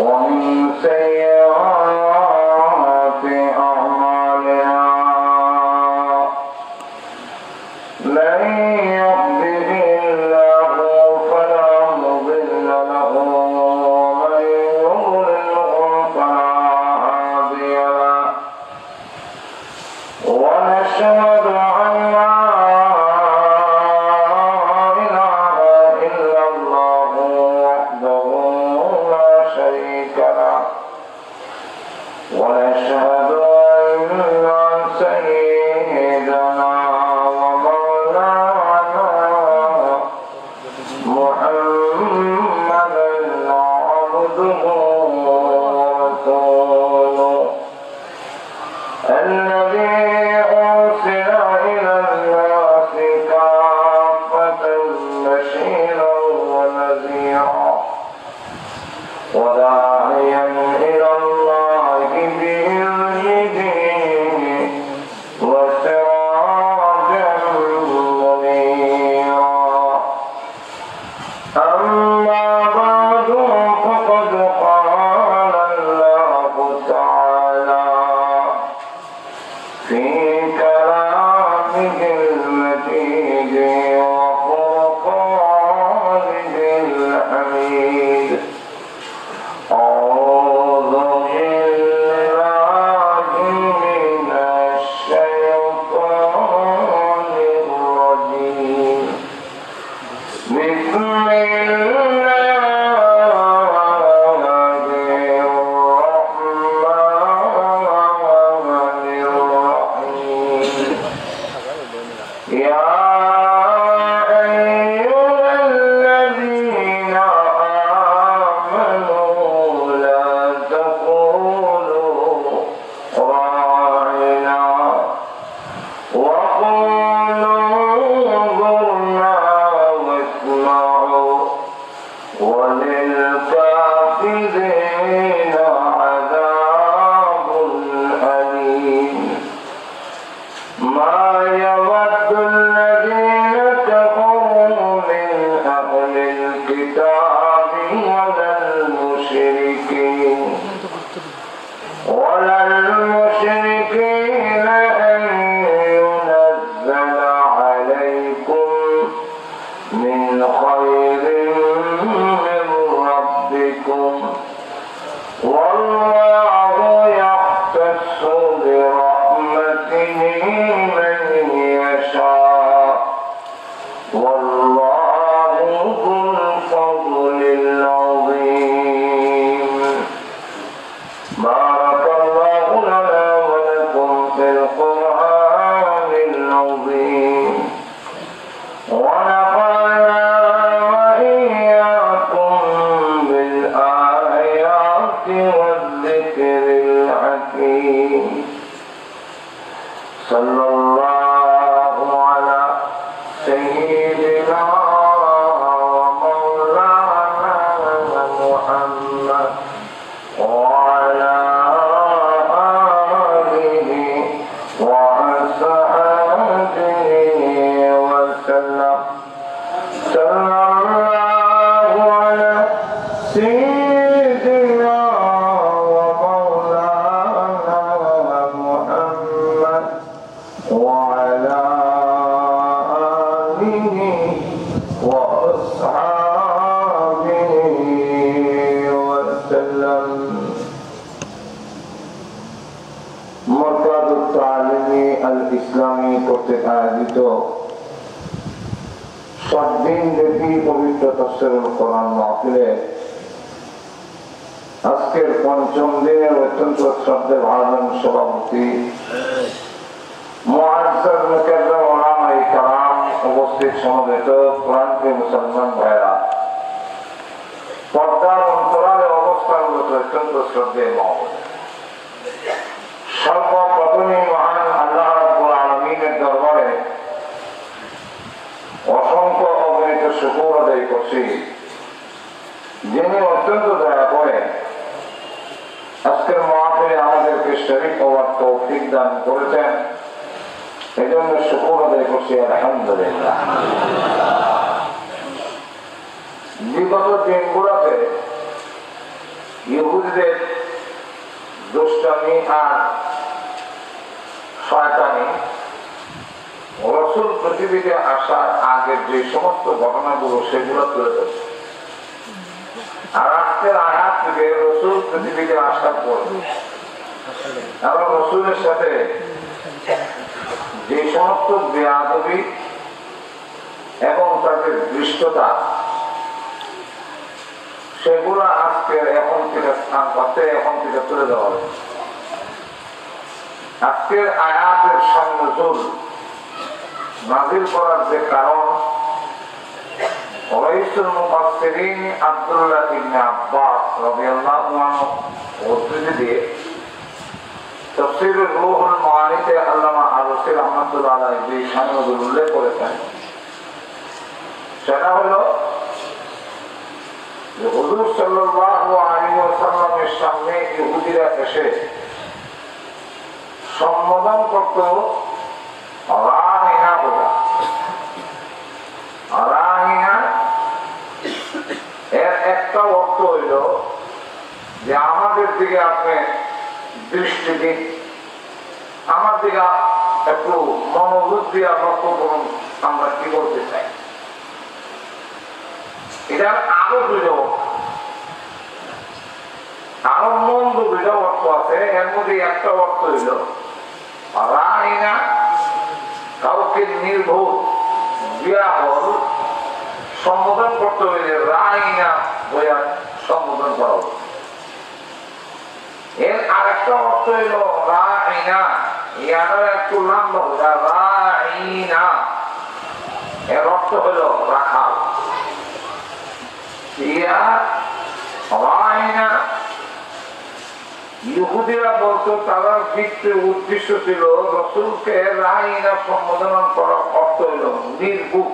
ومن سيئات أعمالنا. من يهده الله فلا مضل له ومن يضلله فلا هادي له. ونشهد أن لا إله إلا الله وحده لا شريك له. ونشهد أن سيدنا محمدا عبده ورسوله الذي أرسل إلى الناس كافة بشيرا ونذيرا وداعيا إلى الله بإذنه وسراجا منيرا. أما بعد فقد قال الله تعالى في كلامه المجيد وفرقانه الحميد. أعوذ بالله من الشيطان الرجيم. بسم وللكافرين عذاب أليم. ما يود الذين كفروا من أهل الكتاب ولا المشركين أن ينزل عليكم من خير من ربكم والله يختص برحمته من يشاء والله ذو الفضل العظيم. بارك الله لنا ولكم في القرآن العظيم ونفعنا وإياكم بالآيات والذكر الحكيم. صلى الله على سيدنا ومولانا محمد وعلى آله وأصحابه وسلم. صلى الله على سيدنا ومولانا آله وأصحابه وسلم مركز التعليم الإسلامي কর্তৃক আয়োজিত 7 দিন ব্যাপী পবিত্র তাফসীরুল কোরআন মাহফিলে আজকের 5ম দিনের অত্যন্ত শ্রদ্ধেয় ভাজন সভাপতি মুআজ্জাজ মুকাররম উলামায়ে কেরাম উপস্থিত সমবেত প্রান্তীয় মুসলমান ভাইরা, পর্দার অন্তরালে অবস্থানরত অত্যন্ত শ্রদ্ধেয় মহোদয়, সর্বপ্রথমে মহান আল্লাহ রাব্বুল আলামিনের দরবারে অসংখ্য অগণিত শুকর আদায় করছি, যিনি অত্যন্ত দয়া করে আজকের মাহফিলে আমাদেরকে শরীক হওয়ার তৌফিক দান করেছেন। এই জন্য শুকর আদায় করছি আলহামদুলিল্লাহ। বিগত দিনগুলোতে ইহুদিদের দুষ্টামি আর শয়তানি রাসূল পৃথিবীতে আসার আগের যে সমস্ত ঘটনাগুলো সেগুলো তুলে ধরছে। আর আজকের আয়াত থেকে রাসূল পৃথিবীতে আসার পর এবং রাসূলের সাথে যে সমস্ত বেয়াদবি এবং তাদের দৃষ্টতা সেগুলো আজকের এখন থেকে স্থান পাচ্ছে, এখন থেকে তুলে দেওয়া হবে। আজকের আয়াতের সংযোজন নাযিল করার যে কারণ, রাইসুল মুফাসসিরিন আব্দুল্লাহ ইবনে আব্বাস রাদিয়াল্লাহু আনহু উদ্ধৃতি দিয়ে তাফসীরুর রূহুল মাআনিতে আল্লামা আলুসী রাহমাতুল্লাহ আলাইহি যে সনদ উল্লেখ করেছেন, সেটা হলো যে হুজুর সাল্লাল্লাহু আলাইহি ওয়াসাল্লামের সামনে ইহুদিরা এসে সম্বোধন করত রাহিনা বলে। রাহিনা এর একটা অর্থ হইল যে আমাদের দিকে আপনি দৃষ্টি দিন, আমার দিকে একটু মনোযোগ দিয়ে লক্ষ্য করুন, আমরা কি করতে চাই। এটার আরো দুটো আরো মন্দ দুটো অর্থ আছে। এর মধ্যে একটা অর্থ হইল রাহিনা, কাউকে নির্ভুল বিয়াবল সম্বোধন করতে হইলে রাহিনা বইয়া সম্বোধন করা হবে। এর আরেকটা অর্থ হইল রাহিনা, ইয়ার একটু লম্বা রাহিনা, এর অর্থ হইল রাখাল। ইহুদিরা বলতো তারা বিক্রির উদ্দেশ্য ছিল রাসূলকে রাহিনা সম্বোধন করার অর্থ হইল নির্ভুল।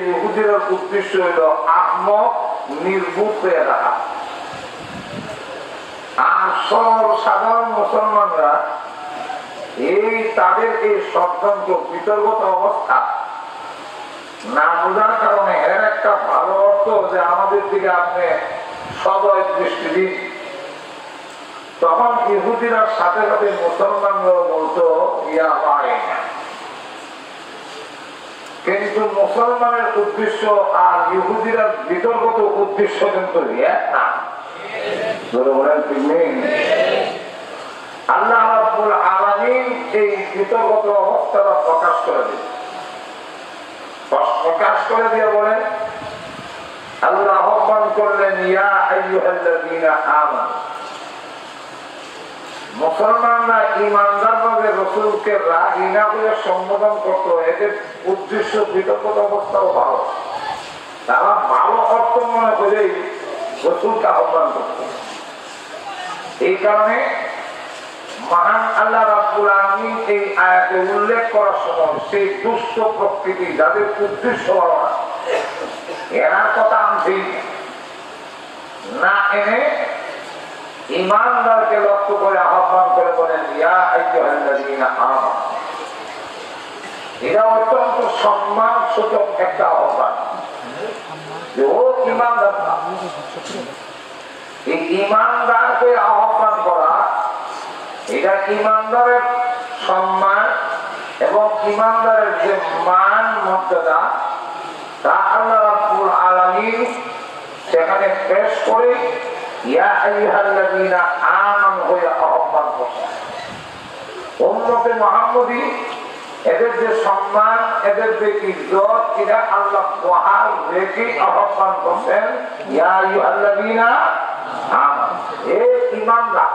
ইহুদিরার উদ্দেশ্য হইল আহমক নির্ভুল হয়ে রাখা। আর সাধারণ মুসলমানরা তাদের এই স্বতন্ত্র বিতর্কত অবস্থা না বোঝার কারণে এর একটা ভালো অর্থ যে আমাদের দিকে আপনি সদয় দৃষ্টি দিন। তখন ইহুদিরা সাথে সাথে মুসলমানরা বলতো ইয়া রাহিনা, কিন্তু মুসলমানের উদ্দেশ্য আর ইহুদিরা বিতর্কত উদ্দেশ্য কিন্তু এক না। আল্লাহ রাব্বুল আলামিন এই বিতর্কত অবস্থাটা প্রকাশ করে দিয়ে বলেন, আল্লাহ আহ্বান করলেন ইয়া আইয়ুহাল্লাযীনা আমানু, মুসলমানরা ঈমানদারভাবে রাসূলকে রাহিনা বলে সম্বোধন করত। এদের উদ্দেশ্য বিতর্কত অবস্থাও ভালো, তারা ভালো অর্থ মনে করেই রাসূলকে আহ্বান করত। এই কারণে মহান আল্লাহ রাব্বুল আলামিন এই আয়াতে উল্লেখ করার সময় সেই দুষ্ট প্রকৃতি যাদের উদ্দেশ্য ভালো না, এনার কথা আনছি না এনে ঈমানদারকে লক্ষ্য করে আহ্বান করে বলেন ইয়া আইয়ুহাল্লাযীনা আমানু। এটা অত্যন্ত সম্মান সূচক একটা আহ্বান যে ও ঈমানদার, এই ইমানদারকে আহ্বান করা, এটা ইমানদারের সম্মান এবং ইমানদারের যে মান মর্যাদা তা আল্লাহ রাব্বুল আলামিন সেখানে পেশ করে ইয়া আইয়ুহাল্লাযীনা আমানু হয়ে আহ্বান করছেন। উম্মতে মুহাম্মদী এদের যে সম্মান, এদের যে ইজ্জত, এটা আল্লাহ বহাল রেখে আহ্বান করছেন ইয়া আইয়ুহাল্লাযীনা আমানু, হে ঈমানদার।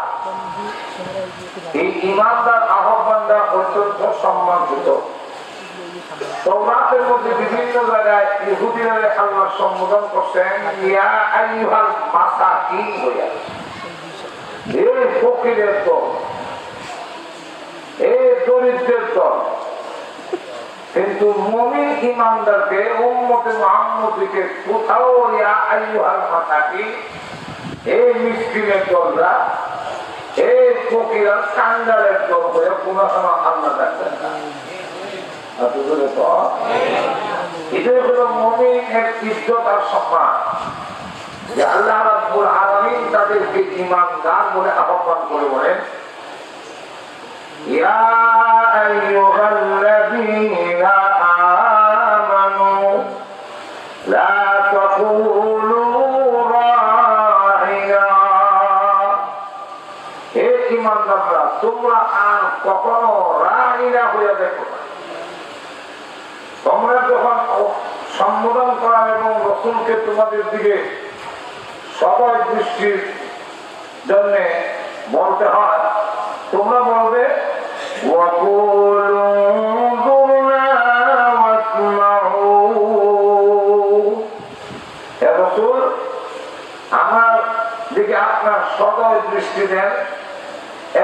এই ঈমানদার আহ্বানটা অত্যন্ত সম্মানিত। তাওরাতের মধ্যে বিভিন্ন জায়গায় ইহুদিরা আল্লাহ সম্বোধন করছেন ইয়া আইয়ুহাল মাসাকিন বলে, হে ফকিরের দল, হে দরিদ্রের দল। কিন্তু মুমিন ঈমানদারকে উম্মতে মুহাম্মদীকে কোথাও ইয়া আইয়ুহাল মাসাকিন, হে মিসকিনের দলরা, হে ফকিরা, কাঙ্গালের দল হয়ে কোনো সময় আল্লাহ ডাকতেন না। এটাই হলো মুমিনের ইজ্জত আর সম্মান, যে আল্লাহ রাব্বুল আলামিন তাদেরকে ঈমানদার বলে আহ্বান করে বলেন ইয়া আইয়ুহাল্লাযীনা আমানু লা তাকুলু রাঈনা, হে ঈমানদাররা তোমরা আর কখনো রাঈনা হয়ে দেখো না। তোমরা যখন সম্বোধন করা এবং রাসূলকে তোমাদের দিকে সবাই দৃষ্টির জন্য বলতে হয়, তোমরা বলবে হে রাসূল আমার দিকে আপনার সদয় দৃষ্টি দেন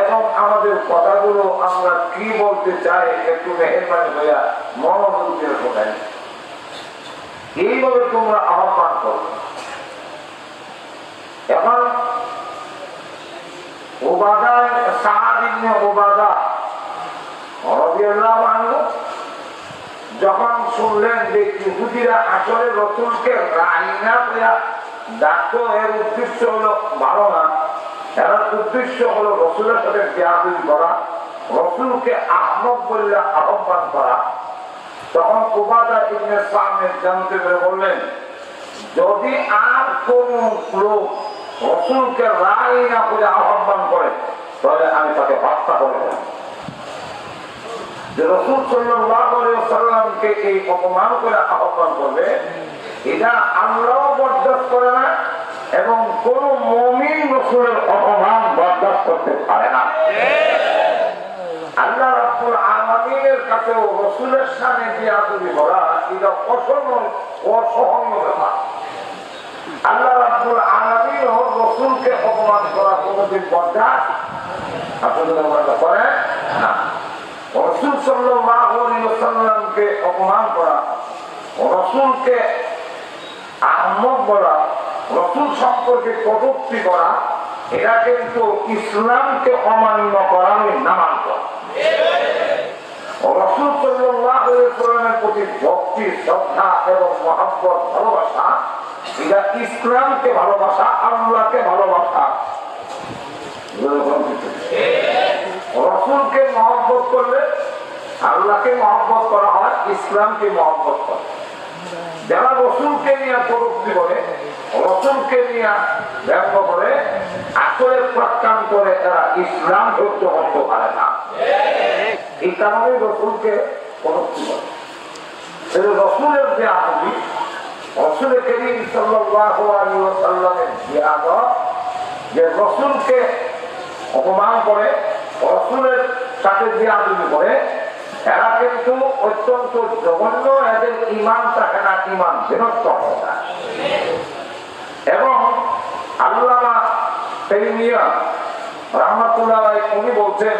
এবং আমাদের কথাগুলো আমরা কি বলতে চাই একটু মেহেরবানি হইয়া মনোযোগ দিয়ে শোনেন। এইভাবে তোমরা আহ্বান করো। এখন যখন শুনলেন যে ইহুদিরা আসলে রাসূলকে রাঈনা কইয়া ডাকতো, এর উদ্দেশ্য হলো ভালো না, এর উদ্দেশ্য হলো রাসূলের সাথে বেয়াদবি করা, রাসূলকে আহমক বলে আহ্বান করা। তখন উবাদা ইবনে সামিত জানতে পেরে বললেন, যদি আর কোন লোক রাসূলকে রাঈনা করে আহ্বান করে তাহলে আমি তাকে হত্যা করে দেব। যে রাসূল সাল্লাল্লাহু আলাইহি ওয়াসাল্লামকে এই অপমান করে আহ্বান করবে, এটা আল্লাহ বরদাস্ত করে না এবং কোন মুমিন রাসূলের অপমান বরদাস্ত করতে পারে না। আল্লাহ রাব্বুল আলামিনের কাছে রাসূলের শানে বেয়াদবি করা এটা অসহনীয় ব্যাপার। আল্লাহ রাব্বুল আলামিন রাসূলকে অপমান করা কোনদিন বরদাস্ত আপনাদের করে না। রাসূল সাল্লাল্লাহু আলাইহি ওয়াসাল্লামকে অপমান করা, রাসূলকে আহমক বলা, রাসূল সম্পর্কে কটূক্তি করা, এটা কিন্তু ইসলামকে অমান্য করারই নামাঙ্ক। রাসূল সাল্লাল্লাহু আলাইহি ওয়াসাল্লামের প্রতি ভক্তি, শ্রদ্ধা এবং মহব্বত, ভালোবাসা, এটা ইসলামকে ভালোবাসা, আল্লাহকে ভালোবাসা। রাসূলকে মহব্বত করলে আল্লাহকে মহব্বত করা হয়, ইসলামকে মহব্বত করে। যারা রাসূলকে নিয়ে কটূক্তি করে, রাসূলকে নিয়ে ব্যঙ্গ করে, আসলে প্রত্যাখ্যান করে, তারা ইসলাম সহ্য করতে পারে না। এই কারণে রাসূলকে কটূক্তি করে। রাসূলের যে আদবি, রাসূল করিম সাল্লাল্লাহু আলাইহি ওয়াসাল্লামের যে আদব, যে রাসূলকে অপমান করে, রাসূলের সাথে যে আদবি করে, এরা কিন্তু অত্যন্ত জঘন্য, এদের ঈমান থাকে না, ঈমান বিনষ্ট হয়ে যায়। এবং আল্লামা তাইমিয়া রাহমাতুল্লাহ আলাইহি উনি বলছেন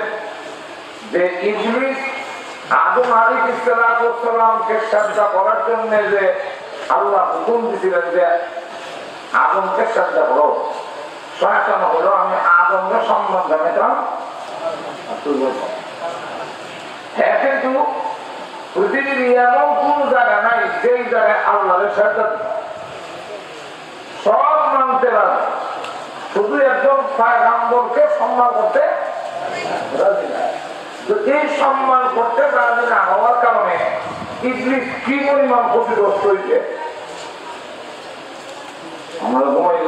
যে ইবলিস আদম আলাইহিস সালামকে সাজদা করার জন্য যে আল্লাহ হুকুম দিয়েছিলেন যে আদমকে সাজদা করো, শয়তান হলো আমি আদমকে সম্মান জানাতাম। হ্যাঁ, কিন্তু পৃথিবীর এমন কোন জায়গা নাই যেই জায়গায় আল্লাহর সাজদা সব মানতে পারে, শুধু একজন পয়গম্বরকে সম্মান করতে রাজি না। তো এই সম্মান করতে রাজি না হওয়ার কারণে ইবলিস কি পরিমাণ ক্ষতিগ্রস্ত হয়েছে আমরা ঘুমাই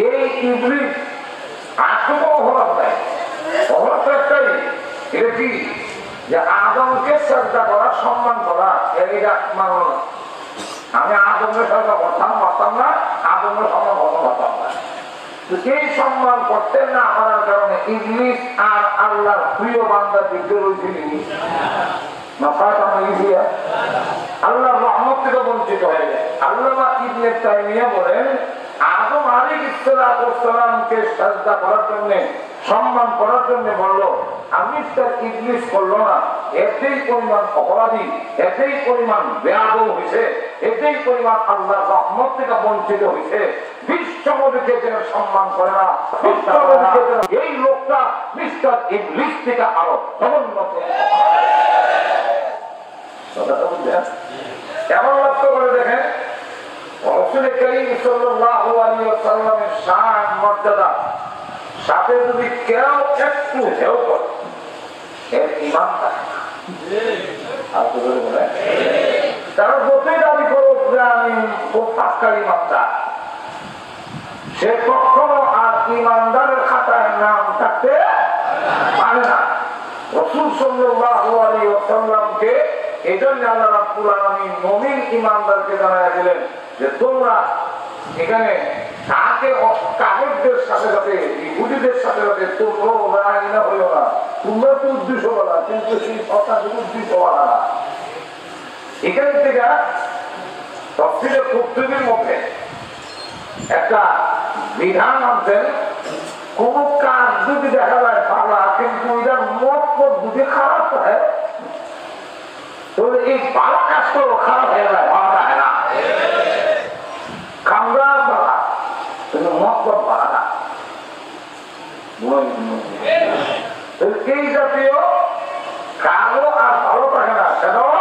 এই ইবলিস আর কোনো অপরাধ নাই, অপরাধ একটাই, এটা কি যে আদমকে শ্রদ্ধা করা সম্মান করা এটা মানব না। আমি আদমের শ্রদ্ধা করতাম পারতাম না, আদমের সম্মান করতে পারতাম না। এই সম্মান করতে না পারার কারণে ইবলিস আর আল্লাহর প্রিয় বান্দার দিকে রয়েছিলেন আল্লাহর রহমত থেকে বঞ্চিত হয়ে যায়। আল্লামা ইবনে তাইমিয়া বলেন আদম আলাইহিস সালামকে সাজদা করার জন্য সম্মান করার জন্য বলল, আমি তার ইবলিস করলো না, এতেই পরিমাণ অপরাধী, এতেই পরিমাণ বেয়াদব হয়েছে, এতেই পরিমাণ আল্লাহর রহমত থেকে বঞ্চিত হয়েছে। বিশ্বনবীকে যেন সম্মান করে না, বিশ্বনবীকে এই লোকটা মিস্টার ইবলিস থেকে আরো সমুন্নত। এমন লক্ষ্য করে দেখেন রাসূল কারীম সাল্লাল্লাহু আলাইহি ওয়াসাল্লামের শান মর্যাদা সাথে যদি কেউ একটু হেও করে এর ঈমান থাকে না। আর তো বলে তারা যতই দাবি করুক যে আমি খুব পাক্কার ইমানদার, সে কখনো আর ইমানদারের খাতায় নাম থাকতে পারে না। রাসূল সাল্লাল্লাহু আলাইহি ওয়াসাল্লামকে এজন্য আল্লাহ রাব্বুল আলামিন মুমিন ইমানদারকে জানায়া দিলেন যে তোমরা এখানে কাফেরদের সাথে সাথে ইহুদিদের সাথে সাথে তোমরা না হইও না, তোমরা তো উদ্দেশ্য বলা, কিন্তু সেই কথা উদ্দেশ্য বলা না। এখানে থেকে তফসিলের কুতুবের মধ্যে একটা বিধান আনছেন, কোন কাজ যদি দেখা যায় ভালো কিন্তু এটার মত যদি খারাপ হয় তাহলে এই ভালো কাজটাও খারাপ হয়ে যায়, ভালো হয় না। খামরা ভাড়া কিন্তু মত ভাড়া না। এই জাতীয় কালো আর ভালো থাকে না, সেটাও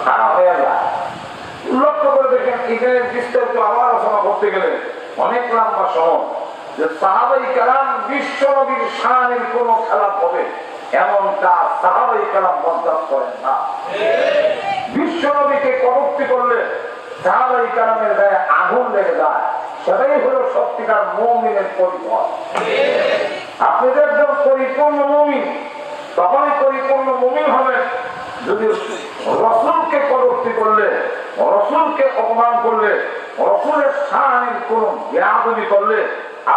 খারাপ হয়ে যায়। লক্ষ্য করে দেখেন এখানে বিস্তারিত আবার আলোচনা করতে গেলে অনেক লম্বা সময় যে সাহাবাই কেরাম বিশ্ব নবীর শানের কোন খেলাপ হবে এমন কাজ সাহাবাই কেরাম বরদাস্ত করেন না। বিশ্ব নবীকে কটূক্তি করলে সাহাবাই কেরামের গায়ে আগুন লেগে যায়, সেটাই হলো সত্যিকার মুমিনের পরিচয়। আপনি যে একজন পরিপূর্ণ মুমিন তখনই পরিপূর্ণ মুমিন হবেন যদি রাসূলকে কটূক্তি করলে, রাসূলকে অপমান করলে, রাসূলের শানের কোন বেয়াদবি করলে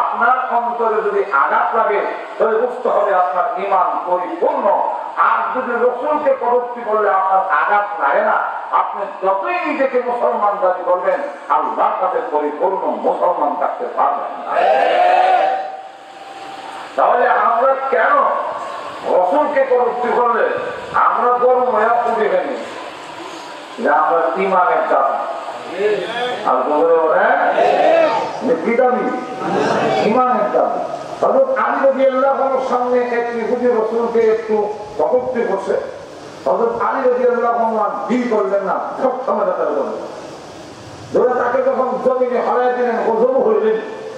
আপনার অন্তরে যদি আঘাত লাগে তাহলে বুঝতে হবে আপনার ঈমান পরিপূর্ণ। আর যদি রাসূলকে কটূক্তি করলে আপনার আঘাত লাগে না, আপনি যতই নিজেকে মুসলমান দাবি করবেন আল্লাহর কাছে পরিপূর্ণ মুসলমান থাকতে পারবেন না। তাহলে আমরা কেন রাসূলকে কটূক্তি করলে আমরা গরম হয়ে উঠে ফেলি যে আমরা ঈমানের দাবি, আর বলে কি দাবি? ঈমানের দাবি। হযরত আলী রাদিয়াল্লাহু আনহুর সামনে এক ইহুদি রাসূলকে একটু কটূক্তি করছে, হযরত আলী রাদিয়াল্লাহু আনহু দিল করলেন না, সব সময় কথা বললেন। ধরে তাকে যখন জমিনে হারাই দিলেন, গজব হইলেন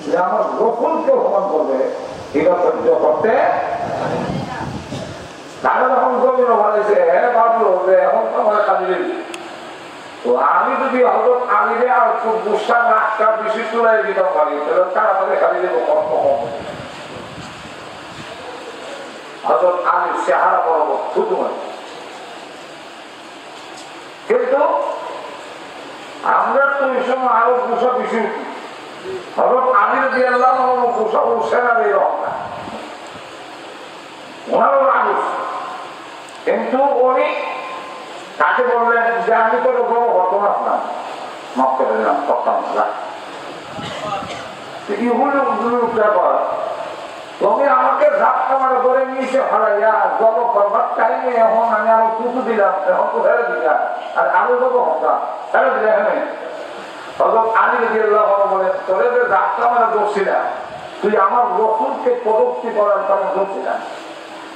যে আমার রাসূলকে অপমান করবে, এটা সহ্য করতে। তারা যখন জমিনে হারাইছে, হ্যাঁ ভাবলো যে এখন তো আমার কাজে তো আমি যদি হযরত আলীরে আর খুব গুসা নাকটা বেশি চুলাই দিতাম পারি তাহলে তাড়াতাড়ি খালি দেবো কষ্ট কম। হযরত আলীর চেহারা বরাবর থুতু মারি, কিন্তু আমরা তো এই সময় আরো গুসা বেশি উঠি। হযরত আলী রাদিয়াল্লাহু আনহু গুসা উঠছে না এরকম না, ওনারও রাগ উঠছে, কিন্তু উনি তাকে বললেন যে আমি তো কোনো ঘটনা না মাফ করে দিলাম, করতাম না। তুমি আমাকে ধাক্কা মারা করে নিচে ফেলাইয়া জব করবার টাইমে এখন আমি আরো টুকু দিলাম, এখন তো ফেলে দিলাম, আর আরো জব হতাম ফেলে দিলে এখানে। হযরত আলী রাদিয়াল্লাহু আনহু বলেন তোরে যে ধাক্কা মারা দোষিলাম, তুই আমার রাসূলকে কটূক্তি করার কারণে দোষিলাম,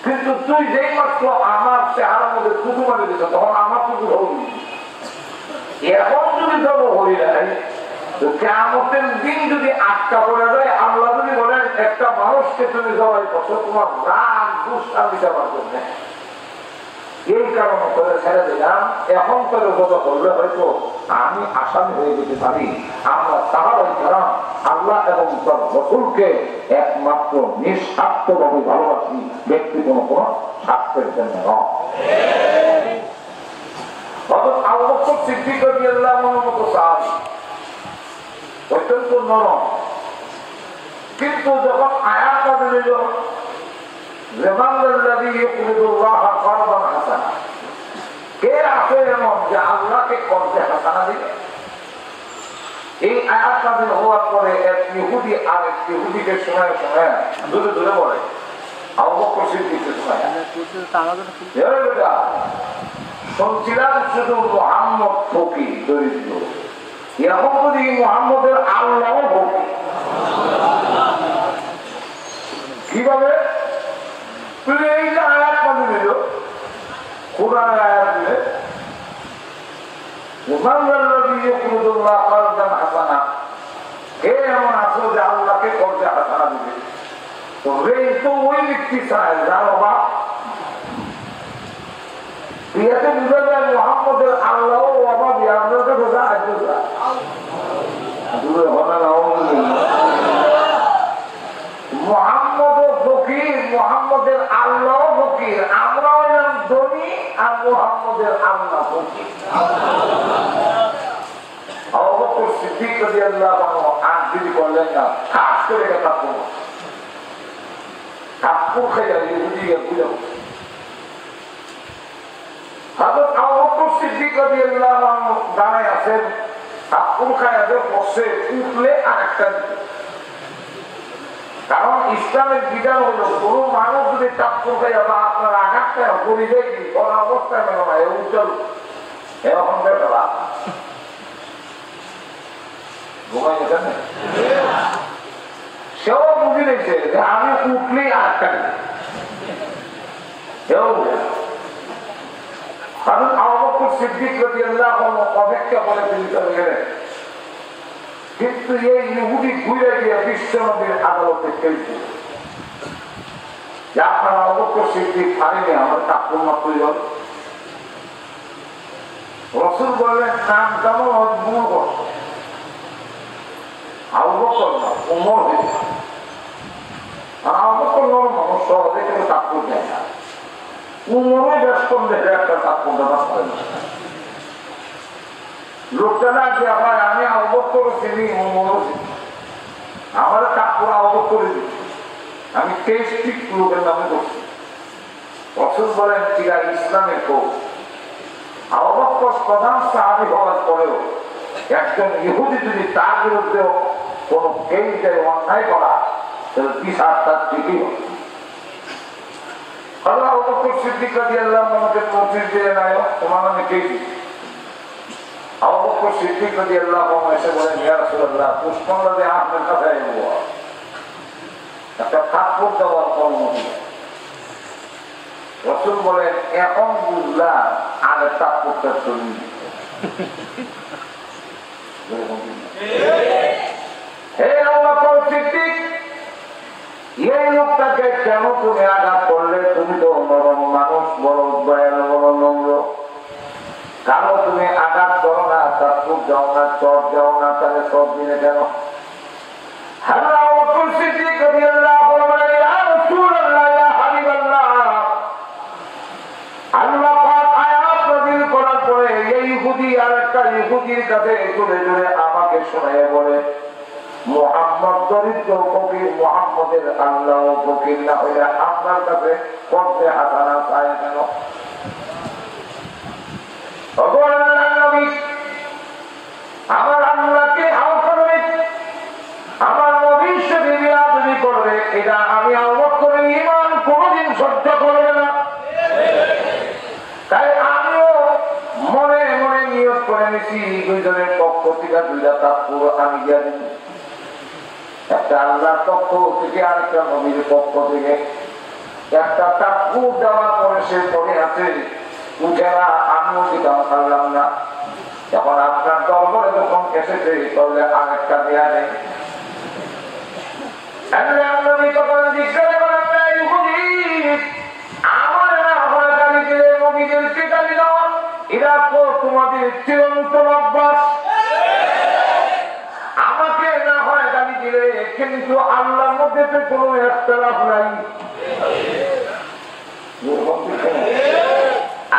কিন্তু তুই যেই মাত্র আমার চেহারার মধ্যে টুকু মারি দিত তখন আমার টুকু হল। এখন যদি জব হই নাই কিয়ামতের দিন যদি আটকা পড়ে যায়, আল্লাহ যদি বলেন একটা মানুষকে তুমি জবাই করছো তোমার রাগ দুষ্টা দিতে পারবেন না, এই কারণে করে ছেড়ে দিলাম, এখন করে যত করলে হয়তো আমি আসামি হয়ে যেতে পারি। আমরা সাহাবায়ে কেরাম আল্লাহ এবং তার রাসূলকে একমাত্র নিঃস্বার্থভাবে ভালোবাসি, ব্যক্তি কোনো স্বার্থের জন্য নয়। হযরত আবু বকর সিদ্দিক রাদিয়াল্লাহু আনহুর মতো সাহাবী অত্যন্ত নরম, কিন্তু যখন আয়াত নাযিল হলো লিমাল্লাযী ইউকরিদুল্লাহ কারদান হাসানা, কে আছে এমন যে আল্লাহকে কর্জে হাসানা দিবে, এই আয়াত নাযিল হওয়ার পরে এক ইহুদি আর এক ইহুদিকে শোনায় শোনায় দূরে দূরে বলে আবু বকর সিদ্দিককে শোনায়, শুনছিলাম শুধু মুহাম্মদ ফকির দরিদ্র, এখন যদি মুহাম্মদের আল্লাহ ফকির, কিভাবে তুমি এই যে আয়াত নাযিল হলো কোরআনের আয়াত দিলে লিমাল্লাযী ইউকরিদুল্লাহ কারদান হাসানা, কে এমন আছো যে আল্লাহকে কর্জে হাসানা দিবে, তো এই তো ওই ব্যক্তি চায় যার অভাব। ইয়াতে বুঝা যায় মুহাম্মদের আল্লাহ অভাবী, আপনাদের বোঝা আছে মুহাম্মদ ফকির, মুহাম্মদের আল্লাহ ফকির, আমরা হইলাম ধনী আর মুহাম্মদের আল্লাহ ফকির। আবু বকর সিদ্দিক রাদিয়াল্লাহু আনহু আদিদি করলেন না, খাস করে কথা বলবো কাপুর খাইয়া ইহুদিকে বুঝে হযরত আবু বকর সিদ্দিক রাদিয়াল্লাহু আনহু দাঁড়ায় আছেন, কাপুর খাইয়া বসে উঠলে আরেকটা দিতে, কারণ ইসলামের বিধান হলো কোন মানুষ যদি কাপুর খাইয়া বা আপনার আঘাতটা করি যায় কি কোন অবস্থায় মেনে না উজ্জ্বল এরকম বেলা ঘুমাই গেছেন না, সেও বুঝে নিয়েছে যে আমি উঠলেই আরেকটা দিতে, সেও কারণ আবু বকর সিদ্দিক রাদিয়াল্লাহু আনহু অপেক্ষা করে তিনি চলে গেলেন, কিন্তু এই ইহুদি ঘুরে গিয়ে বিশ্বনবীর আদালতে খেলছে যে আপনার আবু বকর সিদ্দিক পারেনি, আমার কাপড় মাত্র জল। রাসূল বললেন নাম যেমন মূল করছে আবু বকর না ওমর হয়েছে, আর আবু বকর নরম মানুষ সহজে কেউ কাপড় দেয় না, উমরে বেশ করলে একটা কাপড় দেওয়া হয় না। লোকটা না দিয়া ভাই আমি আবু বকর চিনি উমরও চিনি, আমার কাপড় আবু বকর দিচ্ছি, আমি টেস্টিক লোকের নামে করছি। রাসূল বলেন এরা ইসলামের কৌম। আবু বকর প্রধান সাহাবী হওয়ার পরেও একজন ইহুদি যদি তার বিরুদ্ধে কোন কেসে অন্যায় করা তাহলে বিচার তার ঠিকই হবে। আবু বকর সিদ্দিক রাদিয়াল্লাহু আনহু নোটিশ দিলেন আয়ো তোমার নামে কেস দিচ্ছি। আবু বকর সিদ্দিক রাদিয়াল্লাহু আনহু এসে বলেন ইয়া রাসূলুল্লাহ পুষ্পন্নদে আপনার কাছে এলো একটা কাপড় দেওয়ার অনুমতি। রাসূল বলেন এখন বুঝলাম আগে কাপড়টা চলি হে আবু বকর সিদ্দিক এই লোকটাকে কেন তুমি আঘাত করলে? তুমি তো নরম মানুষ, বড় দয়ালু, বড় নম্র, কারো তুমি আঘাত করো না, তার খুব যাও না, চট যাও না, তাহলে সব দিনে কেন? আল্লাহ পাক আয়াত নাযিল করার পরে এই ইহুদি আর একটা ইহুদির কাছে জোরে জোরে আমাকে শোনায় বলে মুহাম্মদ দরিদ্র ফকির, মুহাম্মদের আল্লাহ ফকির না হইলে আপনার কাছে কর্জে হাসানা চায় কেন? আমার আল্লাহকে আওকারে আমার নবীর সাথে বিয়াদবি করবে, এটা আমি আবু বকরের ঈমান কোনদিন সহ্য করবে না। তাই আমিও মনে মনে নিয়ত করে নিছি দুইজনের পক্ষ থেকে দুইটা কাপড় আমি দিয়ে দিব, একটা আল্লাহর পক্ষ থেকে আরেকটা নবীর পক্ষ থেকে। একটা কাপড় দেওয়ার পরে সে পরে আছে উঠে না, আমিও দিতাম পারলাম না। এখন আপনার দরবারে যখন এসেছে তাহলে আরেকটা দেয়া নেই। তখন জিজ্ঞাসা করেন আমার না হয় গালি দিলে নবীদেরকে গালি দাও, এরা তো তোমাদের চিরন্তন অভ্যাস। আমাকে না হয় গালি দিলে, কিন্তু আল্লাহর মধ্যে তো কোনো ইখতিলাফ নাই।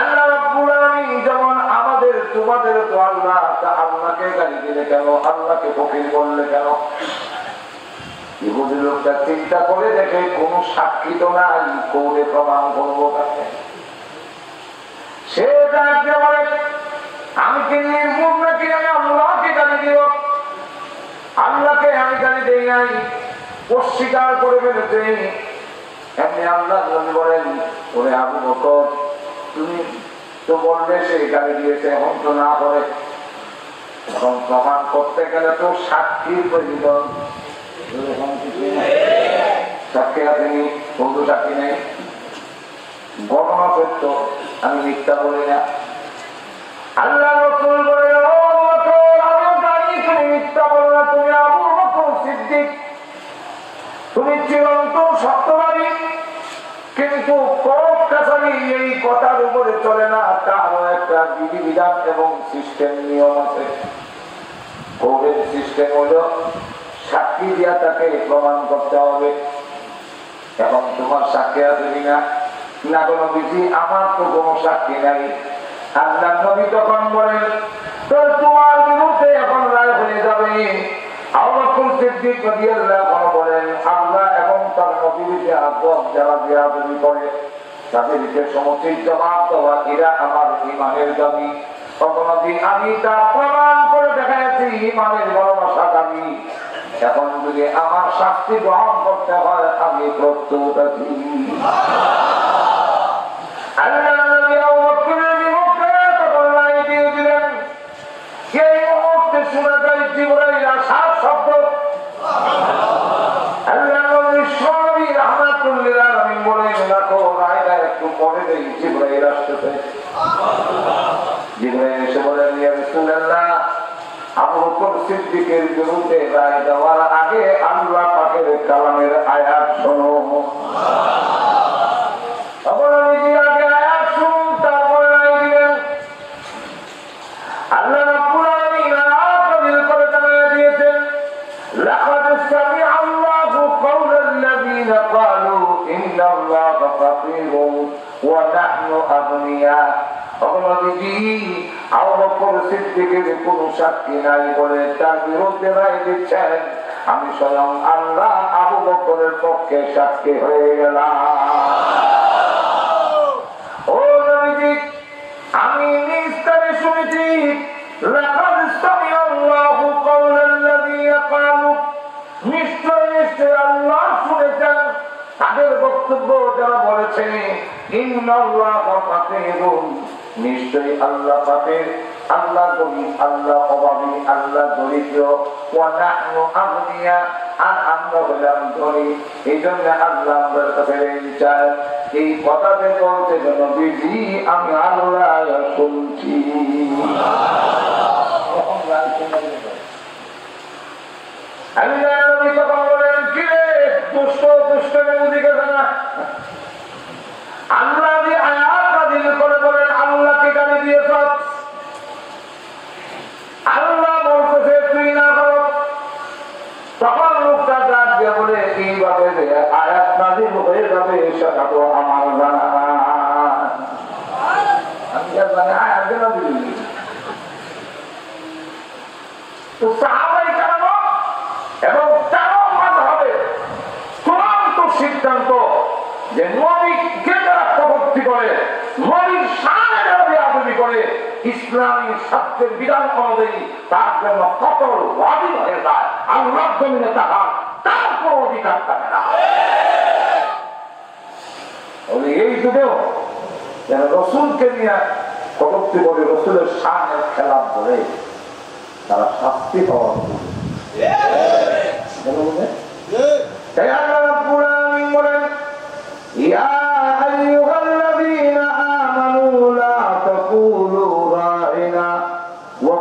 আল্লাহ রাব্বুল আলামিন যেমন আমাদের তোমাদের তো আল্লাহ, তা আল্লাহকে গালি দিলে কেন, আল্লাহকে ফকির বললে কেন? ইহুদি লোকটা চিন্তা করে দেখে কোন সাক্ষী তো নাই, কোরে প্রমাণ করবো কাছে। সে বলে আমি কি নির্মূল নাকি আমি আল্লাহকে গালি দিব? আল্লাহকে আমি গালি দেই নাই, অস্বীকার করে ফেলেছে। এমনি আল্লাহ বলেন ওরে আবু বকর, তুমি তো বললে সে গালি দিয়েছে, এখন তো না করে, এখন প্রমাণ করতে গেলে তো সাক্ষীর প্রয়োজন। সাক্ষী আসেনি, বন্ধু সাক্ষী নেই, ঘটনা সত্য, আমি মিথ্যা বলি না। আল্লাহ রাসূল বলে তুমি মিথ্যা বলো না, তুমি আবু বকর সিদ্দিক, তুমি চিরন্তন সত্যবাদী। কিন্তু কোর্ট কাছারি এই কথার উপরে চলে না, তারও একটা বিধিবিধান এবং সিস্টেম নিয়ম আছে। কোর্টের সিস্টেম হলো সাক্ষী দিয়া তাকে প্রমাণ করতে হবে। এখন তোমার সাক্ষী আছে কিনা? না কোনো বিধি, আমার তো কোনো সাক্ষী নাই। আল্লাহ নবী তখন বলেন তো তোমার বিরুদ্ধে এখন রায় হয়ে যাবে। আবু বকর সিদ্দিক রাদিয়াল্লাহু আনহু বলেন আল্লাহ এবং তার নবীকে আদব যারা বেয়াদবি করে তাদেরকে সমুচিত জবাব দেওয়া, এরা আমার ঈমানের দাবি। কখনোদিন আমি তা প্রমাণ করে দেখাচ্ছি ঈমানের ভালোবাসা দাবি। এখন যদি আমার শাস্তি গ্রহণ করতে হয় আমি প্রস্তুত আছি। আল্লাহ নবী আবু বকরের বিরুদ্ধে তখন রায় দিয়ে দিলেন। এই মুহূর্তে শোনা যায় জিবরাইল আসার শব্দ। আল্লাহ নবী সবই রাহমাতুল্লিল আলামিন বলেন রাখো, রায়টা একটু পরে দেই, জিবরাইল আসতেছে। জিবরাইল এসে বলেন ইয়া রাসূলুল্লাহ, আবু বকর সিদ্দিকের বিরুদ্ধে রায় দেওয়ার আগে আল্লাহ পাকের কালামের আয়াত শোনো। কোন সাক্ষী নাই বলে তার বিরুদ্ধে রায় দিচ্ছেন, আমি স্বয়ং আল্লাহ আবু বকরের পক্ষে সাক্ষী হয়ে গেলাম। ও নবীজি, আমি নিস্তারে শুনেছি নিশ্চয় নিশ্চয় আল্লাহ শুনেছেন তাদের বক্তব্য যারা বলেছে নিশ্চয় আল্লাহ পাকের, আল্লাহ গরিব, আল্লাহ অভাবী, আল্লাহ দরিদ্র, আর আমরা হলাম ধনী। এই জন্য আল্লাহ আমাদের কাছে চায়। এই কথাতে বলতে যেন বিধি আমি আল্লাহ শুনছি। আল্লাহ নবী তখন বলেন কি রে দুষ্ট দুষ্ট নবীকে জানা, আল্লাহ যে আয়াত নাযিল করে বলেন আল্লাহকে গালি দিয়েছ, আল্লাহ বলতেছে তুই না করো। তখন লোকটা ডাক দিয়ে বলে এইভাবে যে আয়াত নাযিল হয়ে যাবে সেটা তো আমার জানা না। আমি জানি আয়াত নাযিল তো সাহাবায়ে কেরাম এবং তার মাযহাবে চূড়ান্ত সিদ্ধান্ত যে নবীকে যারা কটূক্তি করে, নবীর শানে যারা বেয়াদবি করে, ইসলামী শাস্ত্রের বিধান অনুযায়ী তার জন্য কতল ওয়াজিব হয়ে যায়। আল্লাহর জমিনে থাকা তার কোনো অধিকার থাকে না। এই যুগেও যারা রসুলকে নিয়ে কটূক্তি করে, রসুলের শানের খেলাপ করে, তারা শাস্তি পাওয়া উচিত। বলেন ইয়া আইয়ুহাল্লাযীনা আমানু লা তাকুলু রাইনা ওয়া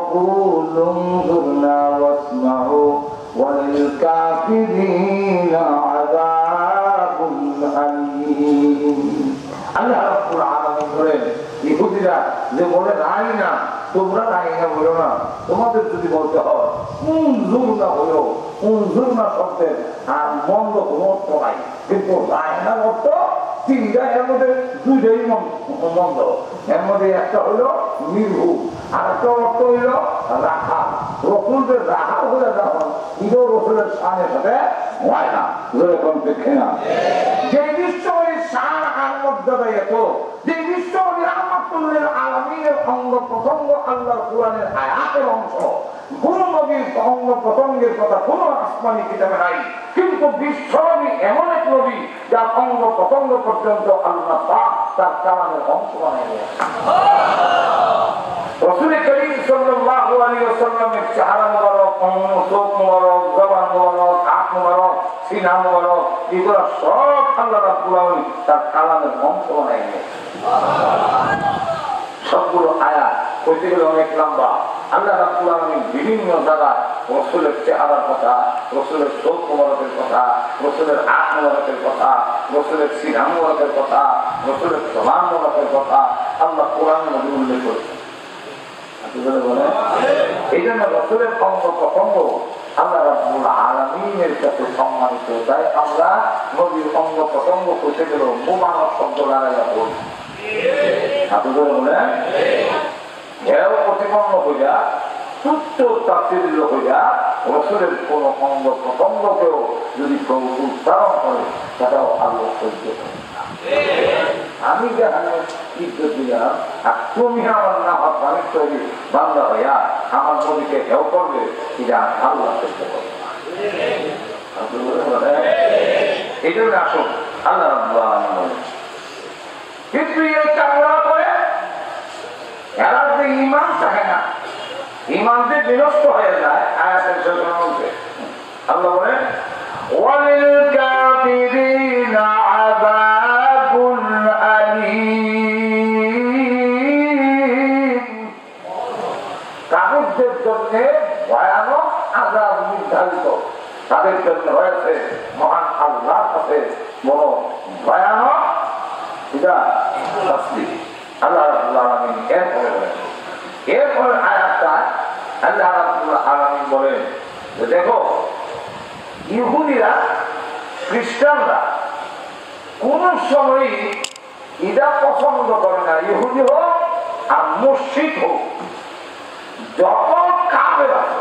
যে বলে রাই না, তোমরা রাই না বলো না, তোমাদের যদি বলতে হয় উনজুর না হলেও উনজুর না শব্দের আর মন্দ কোনো অর্থ নাই, কিন্তু রায় না অর্থ তিনটা, এর মধ্যে দুইটাই মন্দ। এর মধ্যে একটা হইল নির্ভু, আর একটা অর্থ হইল রাখা। রসুলদের রাখা হলে যখন ঈদও রসুলের সানের সাথে হয় না, যেরকম দেখে না। যে বিশ্ববাড়ির সার আর মর্যাদা এত, যে বিশ্ববাড়ির রহমাতুল্লিল আলামিনের অঙ্গ প্রসঙ্গ আল্লাহর কোরআনের আয়াতের অংশ, কোন নবীর অঙ্গ প্রসঙ্গের কথা কোন আসমানি কিতাবে নাই, কিন্তু বিশ্বনবী এমন এক নবী যার অঙ্গ প্রসঙ্গ পর্যন্ত আল্লাহ পাক তার কালামের অংশ বানিয়ে দিয়েছেন। রাসূল করিম সাল্লাল্লাহু আলাইহি ওয়াসাল্লামের চেহারা মুবারক, চোখ মুবারক, জবান মুবারক, হাত মুবারক, সিনা মুবারক, এগুলো সব আল্লাহ রাব্বুল আলামিন তার কালামের অংশ বানিয়ে দিয়েছেন। সবগুলো আয়াত কইতে গেলে অনেক লম্বা। আল্লাহ রাব্বুল আলামিন বিভিন্ন জায়গায় রাসূলের চেহারার কথা, রাসূলের চোখ মুবারকের কথা, রাসূলের হাত মুবারকের কথা, রাসূলের সিনা মুবারকের কথা, রাসূলের জবান মুবারকের কথা আল্লাহ কোরআনের মধ্যে উল্লেখ করেছেন। এই জন্য রাসূলের অঙ্গ প্রত্যঙ্গ আল্লাহ রাব্বুল আলামিনের কাছে সম্মানিত। তাই আমরা নবীর অঙ্গ প্রত্যঙ্গ কইতে গেলে মুবারক শব্দ লাগাইয়া বলি। আপনাদের বলে এও প্রতিপন্ন হইয়া তুচ্ছ তাফসীর হইয়া রাসূলের কোন অঙ্গ প্রত্যঙ্গকেও যদি প্রভু উচ্চারণ করে সেটাও আল্লাহ সহ্য করে না। আমি যেখানে ইজ্জত দিলাম আর তুমি আমার নাম আপনার তৈরি বাংলা হইয়া আমার নবীকে হেও করবে, এটা আল্লাহ সহ্য করবে না। এই জন্য আসুন আল্লাহ রাব্বুল আলামিন বলেন, কিন্তু এই কামরা করে এরা যে ঈমান থাকে না, ঈমান যে বিনষ্ট হয়ে যায়। আয়াতের শেষে আল্লাহ বলেন ওয়ালিল কাফিরিনা আযাবুন আলীম, কাফিরদের জন্য ভয়ানক আযাব নির্ধারিত, তাদের জন্য রয়েছে মহান আল্লাহর কাছে বড় ভয়ানক শাস্তি। আল্লাহ রাব্বুল আলামিন এরপরে আয়াতটা আল্লাহ রাব্বুল আলামিন বলেন যে দেখো, ইহুদিরা খ্রিস্টানরা কোন সময়ই এটা পছন্দ করে না, ইহুদি হোক আর মুশরিক হোক, যত কাফের আছে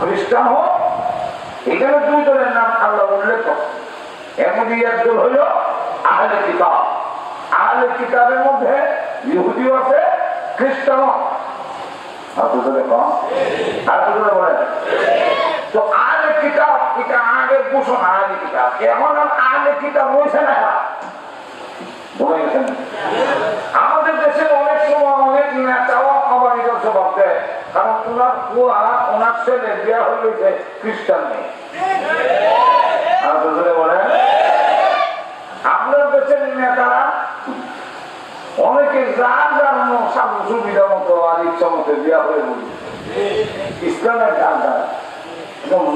খ্রিস্টান হোক, এখানে দুই দলের নাম আল্লাহ উল্লেখ করে। এর মধ্যে একদল হইল আহলে কিতাব। আহলে কিতাবের মধ্যে ইহুদিও আছে, খ্রিস্টানও। তো আহলে কিতাব এটা আগের ঘোষণা, আহলে কিতাব এখন আর আহলে কিতাব হয়েছে না। আমাদের দেশে অনেক সময় অনেক নেতাও আবার এটা জবাব দেয়, কারণ ওনার কুয়া ওনার ছেলে বিয়া হয়েছে খ্রিস্টান নেই। বলে আপনার দেশের নেতারা অনেকে যার যার সুবিধা মতো আর ইচ্ছা মতো বিয়া হয়ে বলি ইসলামের গানটা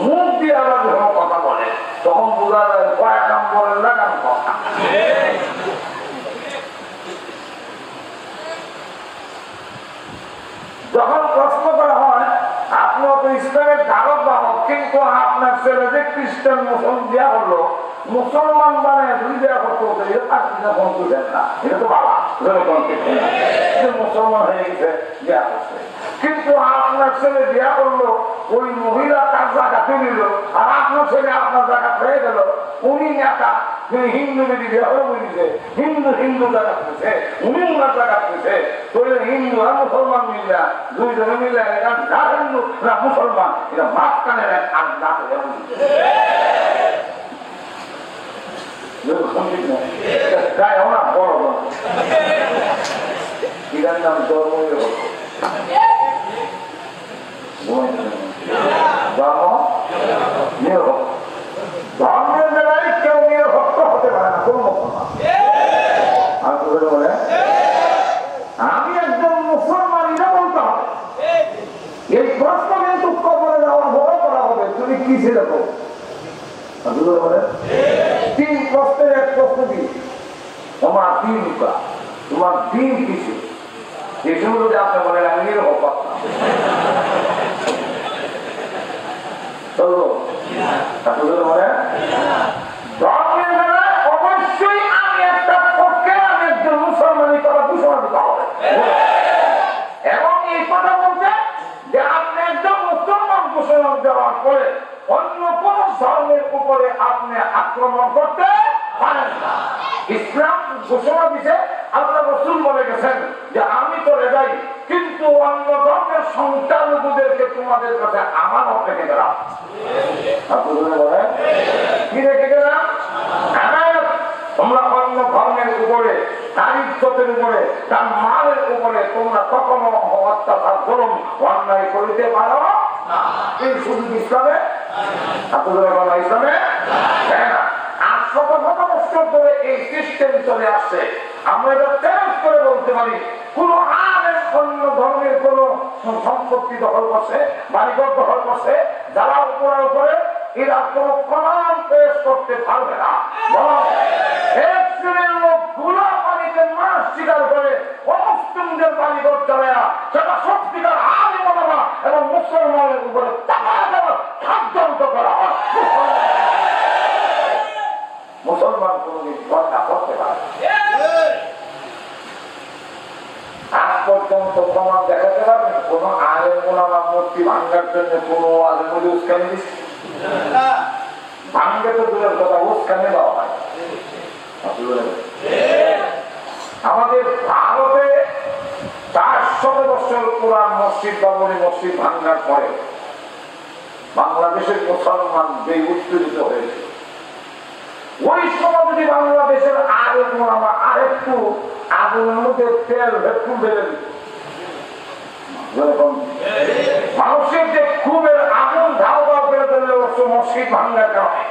মুখ দিয়ে আবার যখন কথা বলে তখন বোঝা যায় কয়েক নাম বলেন না কেন কথা। যখন প্রশ্ন করা হয় আপনার তো ইসলামের ধারক বাহক, কিন্তু আপনার ছেলে যে খ্রিস্টান মুসলমান বিয়া হলো, মুসলমান মানে দুই বিয়া করতে হতো, দেন না, এটা তো বাবা মুসলমান হয়ে গেছে বিয়া করছে। কিন্তু আপনার ছেলে বিয়া করলো, ওই মহিলা তার জায়গা নিল, আর আপনার ছেলে আপনার জায়গা পেয়ে গেল, উনি নেতা, তিনি হিন্দু যদি বিয়া হয়ে বুঝেছে, হিন্দু হিন্দু জায়গা পেয়েছে, উনি উনার জায়গা পেয়েছে, তাহলে হিন্দু আর মুসলমান মিললে দুইজনে মিললে এটা না হিন্দু না মুসলমান, এটা মাঝখানে আর না বড় বড় এটার নাম ধর্ম ধর্মের বেলায় কেউ নিরভক্ত হতে পারে না, কোন মুসলমান। আমি একজন মুসলমান এটা বলতে হবে। এই প্রশ্ন কিন্তু কবরে যাওয়ার বড় করা হবে, তুমি কি ছিল তিন প্রশ্নের এক প্রশ্ন দিই, তোমার দিন কি ছিল? এই সময় যদি আপনি বলেন আমি নিরপেক্ষ চলবো বলে ধর্মের বেলায় অবশ্যই আমি একটা পক্ষে আমি একজন মুসলমানি কথা ঘোষণা দিতে হবে এবং এই কথা বলতে যে আপনি একজন মুসলমান ঘোষণা দেওয়ার পরে অন্য কোন ধর্মের উপরে আপনি আক্রমণ করতে পারেন না। ইসলাম ঘোষণা দিছে আল্লাহ রাসূল বলে গেছেন যে আমি চলে যাই কিন্তু অন্য ধর্মের সংখ্যালঘুদেরকে তোমাদের কাছে আমার রেখে গেলাম। আপনারা বলেন কি রেখে গেলাম? তোমরা অন্য ধর্মের উপরে তার ইজ্জতের উপরে তার মালের উপরে তোমরা কখনো অত্যাচার জুলুম অন্যায় করিতে পারো না। এই শুধু ইসলামে আপনাদের ইসলামে হ্যাঁ না। আর শত শত বছর ধরে এই সিস্টেম চলে আসছে। আমরা এটা চ্যালেঞ্জ করে বলতে পারি কোন আলেম অন্য ধর্মের কোন সম্পত্তি দখল করছে বাড়িঘর দখল করছে যারা উপরে এরা কোন প্রমাণ পেশ করতে পারবে না। বরং এক শ্রেণীর লোক গুলা পানিতে মাছ শিকার করে অমুসলিমদের বাড়িঘর চালায়া সেটা সত্যিকার আলিম ওলামা এবং মুসলমানের উপরে টাকা দেওয়ার ষড়যন্ত্র করা হয়। মুসলমান কোনদিন ঘটনা করতে পারে আজ পর্যন্ত প্রমাণ দেখাতে পারবেন কোন আলেম ওলামা মূর্তি ভাঙ্গার জন্য কোন আলেম উস্কানি দিচ্ছে? ভাঙ্গে তো দূরের কথা উস্কানি দেওয়া হয়। আমাদের ভারতে 400 বছর পুরান মসজিদ বাবরি মসজিদ ভাঙ্গার পরে বাংলাদেশের মুসলমান যে উত্তেজিত হয়েছে ওই সময় যদি বাংলাদেশের আরেকটু আগুনের মধ্যে তেল ভেটকুল ঢেলে দিত মানুষের যে খুবের আগুন ধাও ধাও করে দিলে মসজিদ ভাঙ্গার কারণে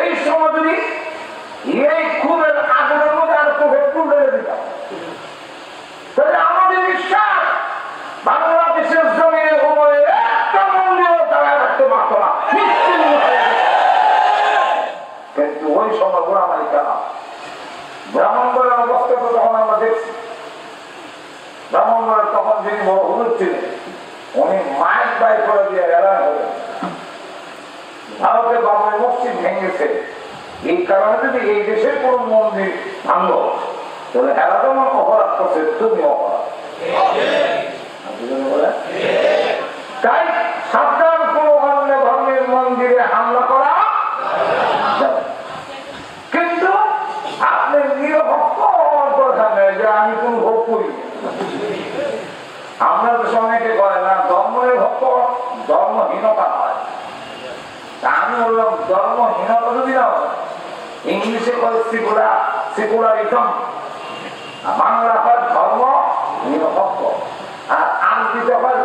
এই সময় যদি এই খুবের আগুনের মধ্যে আর একটু ভেটকুল ঢেলে দিতাম তাহলে আমাদের বিশ্বাস বাংলাদেশের জমিনের উপরে একটা মন্দিরও দাঁড়ায় রাখতে পারত না। কিন্তু ওই সময় গোড়ামারি কেনা ব্রাহ্মণগড়ের অবস্থা তো তখন আমরা দেখছি। ব্রাহ্মণগড়ের তখন যিনি বড় হুজুর ছিলেন উনি মাইক বাই করে দিয়ে এলান করেন ভারতের বাবরি মসজিদ ভেঙেছে এই কারণে যদি এই দেশের কোন মন্দির ভাঙল তাহলে এরা যেমন অপরাধ করছে তুমি অপরাধ। তাই সাবধান কোন অন্য ধর্মের মন্দিরে হামলা করা কিন্তু আপনি নিরপেক্ষ হওয়ার দরকার নেই যে আমি কোন ভোগ করি। আমরা তো অনেকে করে না ধর্মের ভক্ত ধর্মহীনতা হয়। আমি বললাম ধর্মহীনতা যদি না হয় ইংলিশে করে সেকুলারিজম বাংলা হয় ধর্ম নিরপেক্ষ আর আরবিতে হয়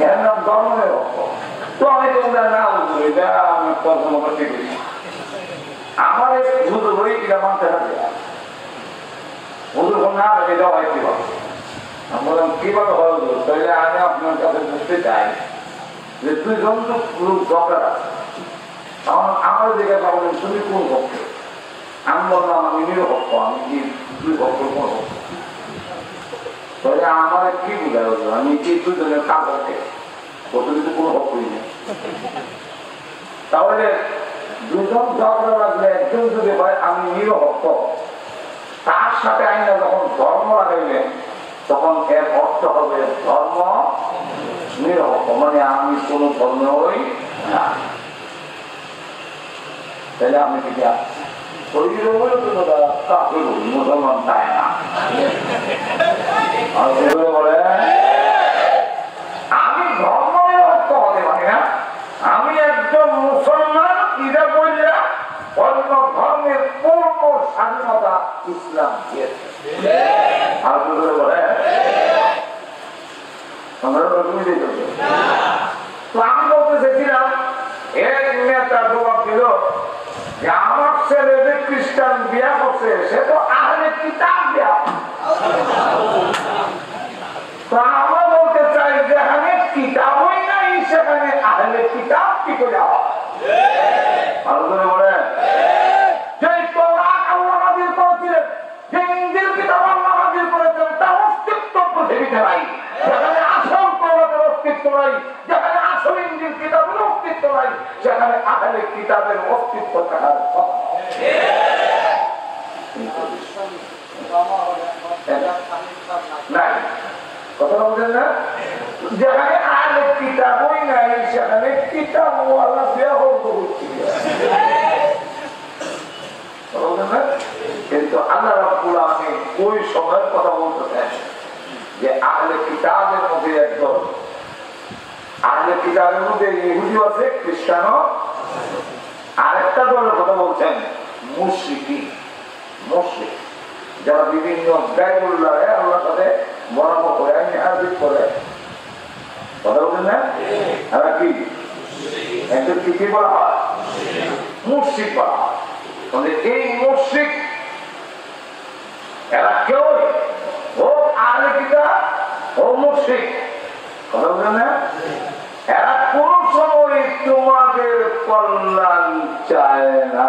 এর নাম ধর্ম নিরপেক্ষ। তো আমি তোমরা না বুঝবো এটা আমি তর্জমা করতে গেছি আমার হুজুর হয়ে কিনা মানতে হবে হুজুর না এটাও হয় কিভাবে আমি বললাম কিভাবে হয় হুজুর তাহলে আমি আপনার কাছে বুঝতে চাই যে তুই যন্ত্র লোক দরকার আছে তখন আমার দিকে বলেন তুমি কোন ভক্ত? আমি বললাম আমি নিরপেক্ষ। আমি কি তুই ভক্ত কোন ভক্ত? তাহলে আমার কি বোঝা হলো আমি কি দুজনের কাগজে ভক্ত কিন্তু কোনো ভক্তই নেই। তাহলে দুজন ঝগড়া লাগলে একজন যদি হয় আমি নিরপেক্ষ তার সাথে আইনা যখন ধর্ম লাগাইলে তখন এর অর্থ হবে ধর্ম নিরপেক্ষ মানে আমি কোন ধর্ম হই না। তাহলে আমি কি মুসলমান চাই না বলে আমি ধর্ম নিরপেক্ষ হতে পারি না। আমি একজন মুসলমান ইটা বললে অন্য ধর্মের পূর্ণ স্বাধীনতা ইসলাম দিয়েছে। আর বলে তো আমি বলতে চেয়েছিলাম এক নেতা জবাব দিল যে আমার ছেলে যে খ্রিস্টান বিয়া করছে সে তো আহলে কিতাব বিয়া। তো আমরা বলতে চাই যেখানে কিতাবই নাই সেখানে আহলে কিতাব কি করে হয়? বলে যে তোরা নাই যেখানে আহলে কিতাবের অস্তিত্ব থাকার কথা নাই। কথা বলছেন না? যেখানে আহলে কিতাবই নাই সেখানে কিতাবওয়ালা বিবাহ হচ্ছে। কিন্তু আল্লাহ রাব্বুল আলামিন ওই সময়ের কথা বলতেছেন যে আহলে কিতাবের মধ্যে একদল, আহলে কিতাবের মধ্যে ইহুদিও আছে, খ্রিস্টানও, আরেকটা দলের কথা বলছেন মুশরিকি, মুশরিক যারা বিভিন্ন গায়বুল্লাহে আল্লাহর সাথে মরামত করে আরবি করে। কথা বলছেন না? এরা কি একজন কি বলা হয়? মুশরিক বলা হয়। এই মুশরিক এরা কেউ ও আহলে কিতাব ও মুশরিক, কথা বলেন না, এরা কোন সময় তোমাদের কল্যাণ চায় না।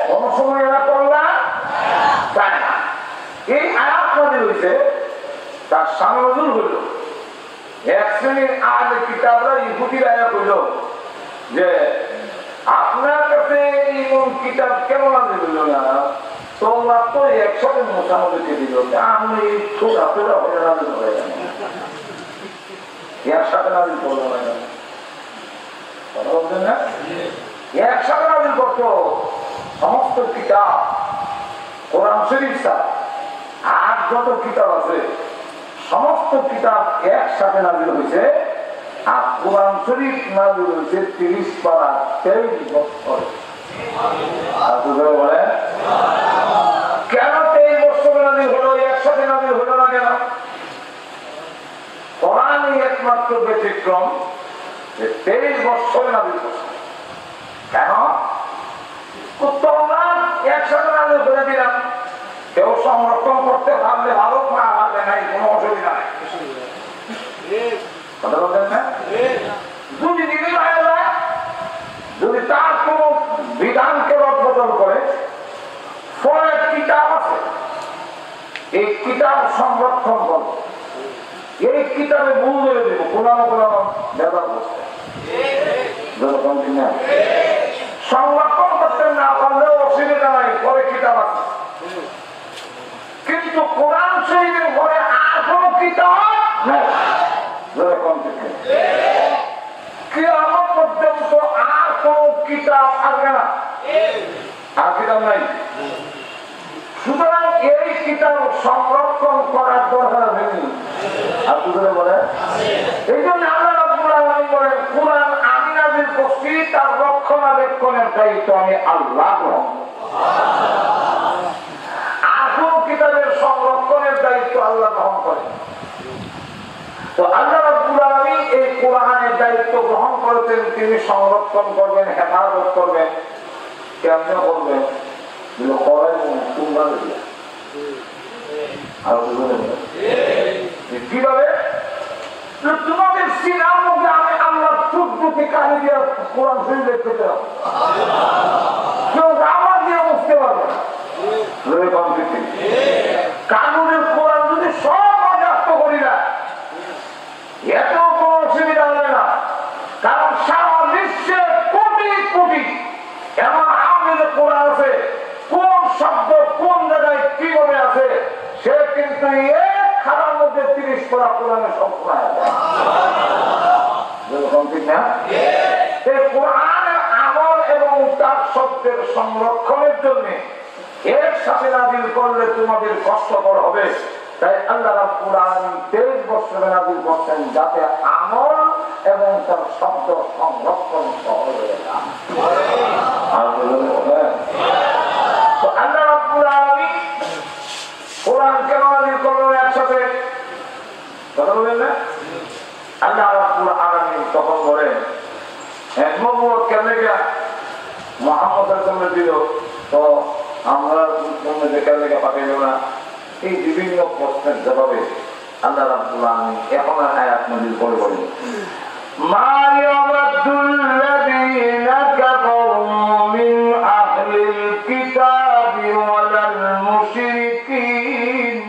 কোন সময় এরা কল্যাণ চায় না। এই আয়াত নাযিল হয়েছে, তার সামনাজুল হইল এক শ্রেণীর আহলে কিতাবরা ইহুদির আয়াত হইল যে আপনার কাছে ইমান কিতাব কেন নাযিল হইল না? তোমরা তো একসাথে মোসামুদিকে দিল, আমি ছোটা ছোটা হয়ে নাযিল হয়ে গেল, একসাথে নাযিল করলো না। কথা বলছেন না? একসাথে নাযিল করতো সমস্ত কিতাব, কোরআন শরীফ ছাড়া আর যত কিতাব আছে সমস্ত কিতাব একসাথে নাযিল হয়েছে। আর কোরআন শরীফ নাযিল হয়েছে 30 পারা 23 বছর। বলে কেন 23 বছর নাযিল হলো, একসাথে নাযিল হলো না কেন? কোরআনই একমাত্র ব্যতিক্রম যে 23 বছর নাযিল করছে। কেন? তোমরা একসাথে নাযিল করে দিলাম, কেউ সংরক্ষণ করতে পারলে ভালো, না পারলে নাই, কোনো অসুবিধা নাই। কথা বলতেন না? যদি দিদি হয়ে যায়, যদি তার কোন বিধানকে রদবদল করে, পরে কিতাব আছে, এই কিতাব সংরক্ষণ করবে, এই কিতাবে ভুল ধরে দেব, কোরআন কোরআন ব্যবহার করতে সংরক্ষণ করতে না পারলেও অসুবিধা নাই, পরে কিতাব আছে। কিন্তু কোরআন শরীফের পরে আর কোন কিতাব নেই। কিয়ামত পর্যন্ত আর কোন কিতাব আসবে না, আর কিতাব নাই। সুতরাং এই কিতাব সংরক্ষণ করার দরকার হয়নি। আর দুজনে বলে এই জন্য আল্লাহ রাব্বুল আলামিন বলেন কুরআন আমি নাযিল করছি, তার রক্ষণাবেক্ষণের দায়িত্ব আমি আল্লাহ গ্রহণ করব। আর কোন কিতাবের সংরক্ষণের দায়িত্ব আল্লাহ গ্রহণ করেন। তো আল্লাহ রাব্বুল আলামিন এই কোরআনের দায়িত্ব গ্রহণ করেছেন, তিনি সংরক্ষণ করবেন, হেফাজত করবেন। কেমনে করবেন? কিভাবে? তোমাদের সিনার মধ্যে আমি আল্লাহ 14টি কাহিনী দিয়ে কোরআন শরীফ দেখতে চাও, কেউ আমার দিয়ে বুঝতে পারবে না। কানুনের কোরআন যদি সব বাজেয়াপ্ত করি না, এত কোনো অসুবিধা হবে না। কারণ সারা বিশ্বে কোটি কোটি এমন আহমেদ কোরআন আছে, কোন শব্দ কোন জায়গায় কিভাবে আছে সে কিন্তু এক খাতার মধ্যে 30 পারা কোরআনের সংখ্যা ঠিক না? এই কোরআনের আমল এবং তার শব্দের সংরক্ষণের জন্য একসাথে নাযিল করলে তোমাদের কষ্টকর হবে। তাই আল্লাহ রাব্বুল আলামিন 23 বছরে নাযিল করতেন যাতে আমল এবং তার শব্দ সংরক্ষণ সহজ হয়ে যায়। তো আল্লাহ রাব্বুল আলামিন কোরআন কেন নাযিল করলেন একসাথে? কথা বলেন না? আল্লাহ রাব্বুল আলামিন তখন বলেন নবুয়ত কেমনে গিয়া মুহাম্মদের জন্য দিল, তো আমরা কেমনে গিয়া পাঠাইল না? এই বিভিন্ন প্রশ্নের জবাবে আল্লাহ রাব্বুল আলামিন এখন আয়াত নাযিল করে বলেন মা ইয়াওয়াদুল্লাযীনা কাফারু মিন আহলিল কিতাবি ওয়ালাল মুশরিকিন।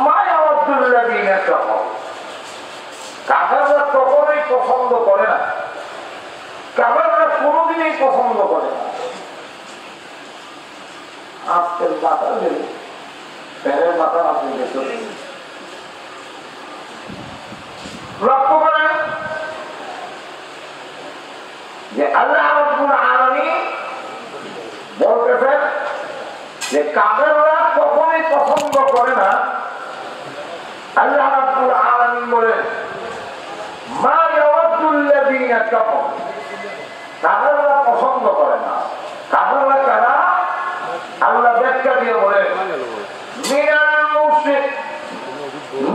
মা ইয়াওয়াদুল্লাযীনা কাফারু, পছন্দ করে না, কাফেররা কোনোদিনই পছন্দ করে না। আজকের মাথা গেলে প্যারের মাথা আপনি গেছে লক্ষ্য করেন যে আল্লাহ রাব্বুল আলামিন বলতেছেন যে কাফেররা কখনোই পছন্দ করে না। আল্লাহ রাব্বুল আলামিন বলেন মা ইয়াওয়াদুল্লাযীনা কাফারু, কাফেররা পছন্দ করে না। কাফেররা কারা? আল্লাহ ব্যাখ্যা দিয়ে বলেন মিনাল মুশরিক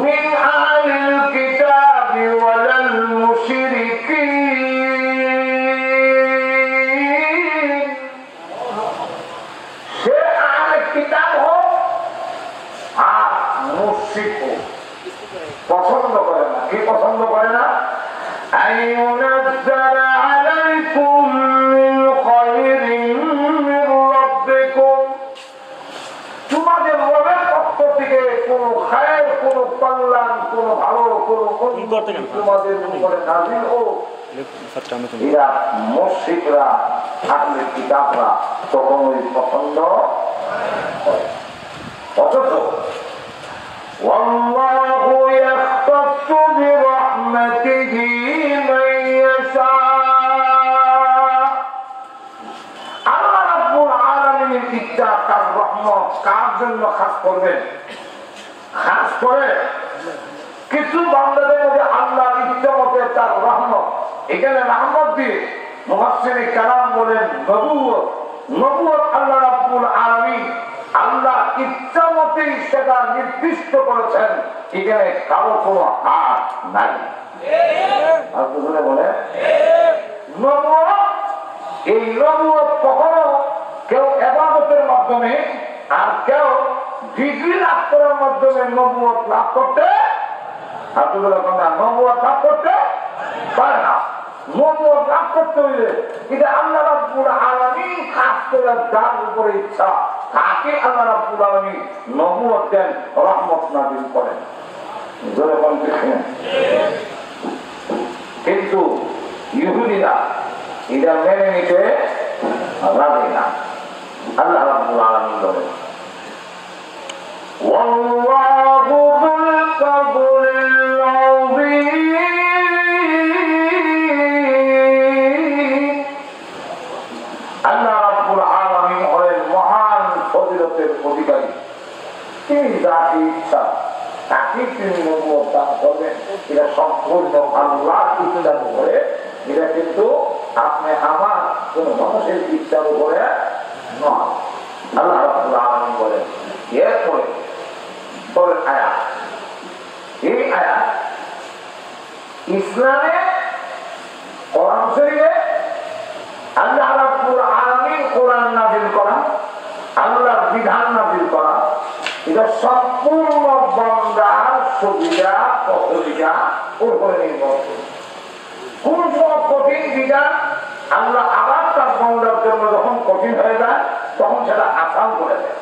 মিন আহলিল কিতাবি ওয়াল মুশরিকিন, সে আহলে কিতাব হোক আর মুশরিক হোক, পছন্দ করে না। কি পছন্দ করে না? আইয়ুনাজ্জালা আলাইকুম মিন খায়রিন মির রাব্বিকুম, তোমাদের রবের পক্ষ থেকে কোন খায়ের, কোন কল্যাণ, কোন ভালো, কোন তোমাদের উপরে নাযিল হোক। এরা মুশরিকরা, আহলে কিতাবরা কখনোই পছন্দ করে। অথচ ওয়াল্লাহু ইয়াখতাসু বিরহমাতিহি মান ইয়াশা, আল্লাহ রাব্বুল আলামিনের ইচ্ছা, তার রহমত কার জন্য খাস করবেন? খাস করে কিছু বান্দাদের মধ্যে আল্লাহর ইচ্ছা মতে তার রহমত, এখানে রহমত দিয়ে মুফাসসিরে কালাম বলেন নবুয়ত। নবুয়ত আল্লাহ রাব্বুল আলামিন আল্লাহ ইচ্ছা মতেই সেটা নির্দিষ্ট করেছেন, এখানে কারো কোনো হাত নাই। আপনারা বলে নবুয়ত, এই নবুয়ত কখনো কেউ ইবাদতের মাধ্যমে আর কেউ ডিগ্রি লাভ করার মাধ্যমে নবুয়ত লাভ করতে, আপনারা নবুয়ত লাভ করতে পারে না। নবুয়ত লাভ করতে হইলে এটা আল্লাহ রাব্বুল আলামিন খাস করে যার উপরে ইচ্ছা তাকে আল্লাহ রাব্বুল আলামিন নবুয়ত দেন, রহমত নাযিল করেন। জোরে বলতেছেন। কিন্তু ইহুদিরা এটা মেনে নিতে রাজি না। আল্লাহ রাব্বুল আলামিন বলেন ওয়াল্লাহু যুল ফাদলিল আযীম, আল্লাহ রাব্বুল আলামিন হলেন মহান ফজিলতের অধিকারী। তিনি যাকে ইচ্ছা তাকে তিনি নবুয়ত দান করবেন। এটা সম্পূর্ণ আল্লাহর ইচ্ছার উপরে, এটা কিন্তু আপনি আমার কোন মানুষের ইচ্ছার উপরে নয়। আল্লাহ রাব্বুল আলামিন বলেন এরপরে পরের আয়াত, এই আয়াত ইসলামে কোরআন শরীফে আল্লাহ রাব্বুল আলামিন কোরআন নাযিল করা, আল্লাহর বিধান নাযিল করা, এটা সম্পূর্ণ বান্দার সুবিধা অসুবিধা উপরে নির্ভর করে। কোন সময় কঠিন বিধান আল্লাহ আবার তার বান্দার জন্য যখন কঠিন হয়ে যায় তখন সেটা আসান করে দেয়।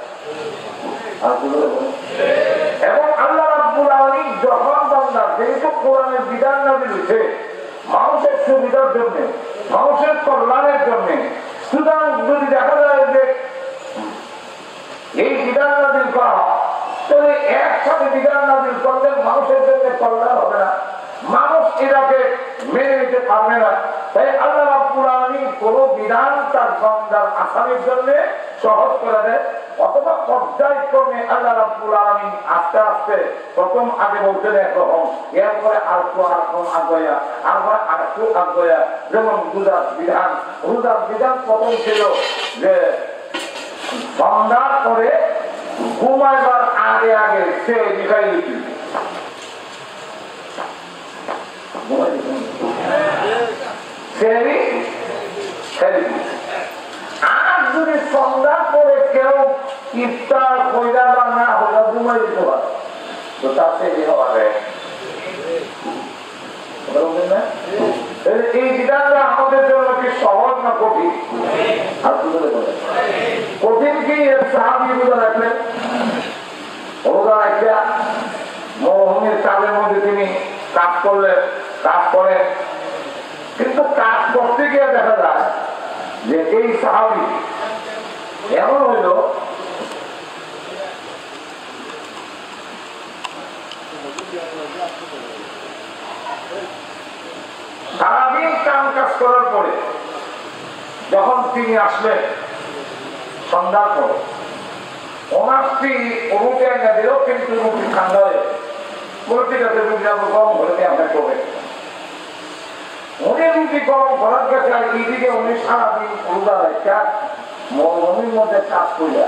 এবং আল্লাহ রাব্বুল আলামিন যখন বান্দা যেহেতু কোরআনের বিধান নাযিল হয়েছে মানুষের সুবিধার জন্য, মানুষের কল্যাণের জন্য, সুতরাং যদি দেখা যায় যে এই বিধান নাযিল করা হয় তাহলে একসাথে বিধান নাযিল করলে মানুষের জন্য কল্যাণ হবে না, মানুষ এটাকে মেনে নিতে পারবে না। তাই আল্লাহ রাব্বুল আলামিন কোন বিধান তার বান্দার আসামির জন্য সহজ করে দেয়, অথবা পর্যায়ক্রমে আল্লাহ রাব্বুল আলামিন আস্তে আস্তে প্রথম আগে বলতেন একরকম, এরপরে আরেকটু আগ্রয়া, আরবার আরেকটু আগ্রয়া। যেমন রোজার বিধান, রোজার বিধান প্রথম ছিল যে বান্দার পরে ঘুমাইবার আগে আগে সে লিখাই লিখি, আর যদি সন্ধ্যা করে কেউ ইফতার কইরা বা না হইলা ঘুমাই দিতে পারে তো তার সেটি হবে। এই বিধানটা আমাদের জন্য কি সহজ না কঠিন? কঠিন কি সাহাবী রোজা রাখলেন, রোজা রাখিয়া মরুভূমির কাজের মধ্যে তিনি কাজ করলেন, কাজ করে কিন্তু কাজ করতে গিয়ে দেখা যায় যে এই সাহাবী এমন হইল সারাদিন কাম কাজ করার পরে যখন তিনি আসলেন সন্ধ্যার পরে ওনার স্ত্রী রুটি এনে দিল, কিন্তু রুটি ঠান্ডা হয়ে ঠিক আছে, রুটি গরম করে দিয়ে আপনার করবে। উনি রুটি গরম করার কাছে আর এইদিকে উনি সারাদিন রোজা রেখা মরুভূমির মধ্যে কাজ করিয়া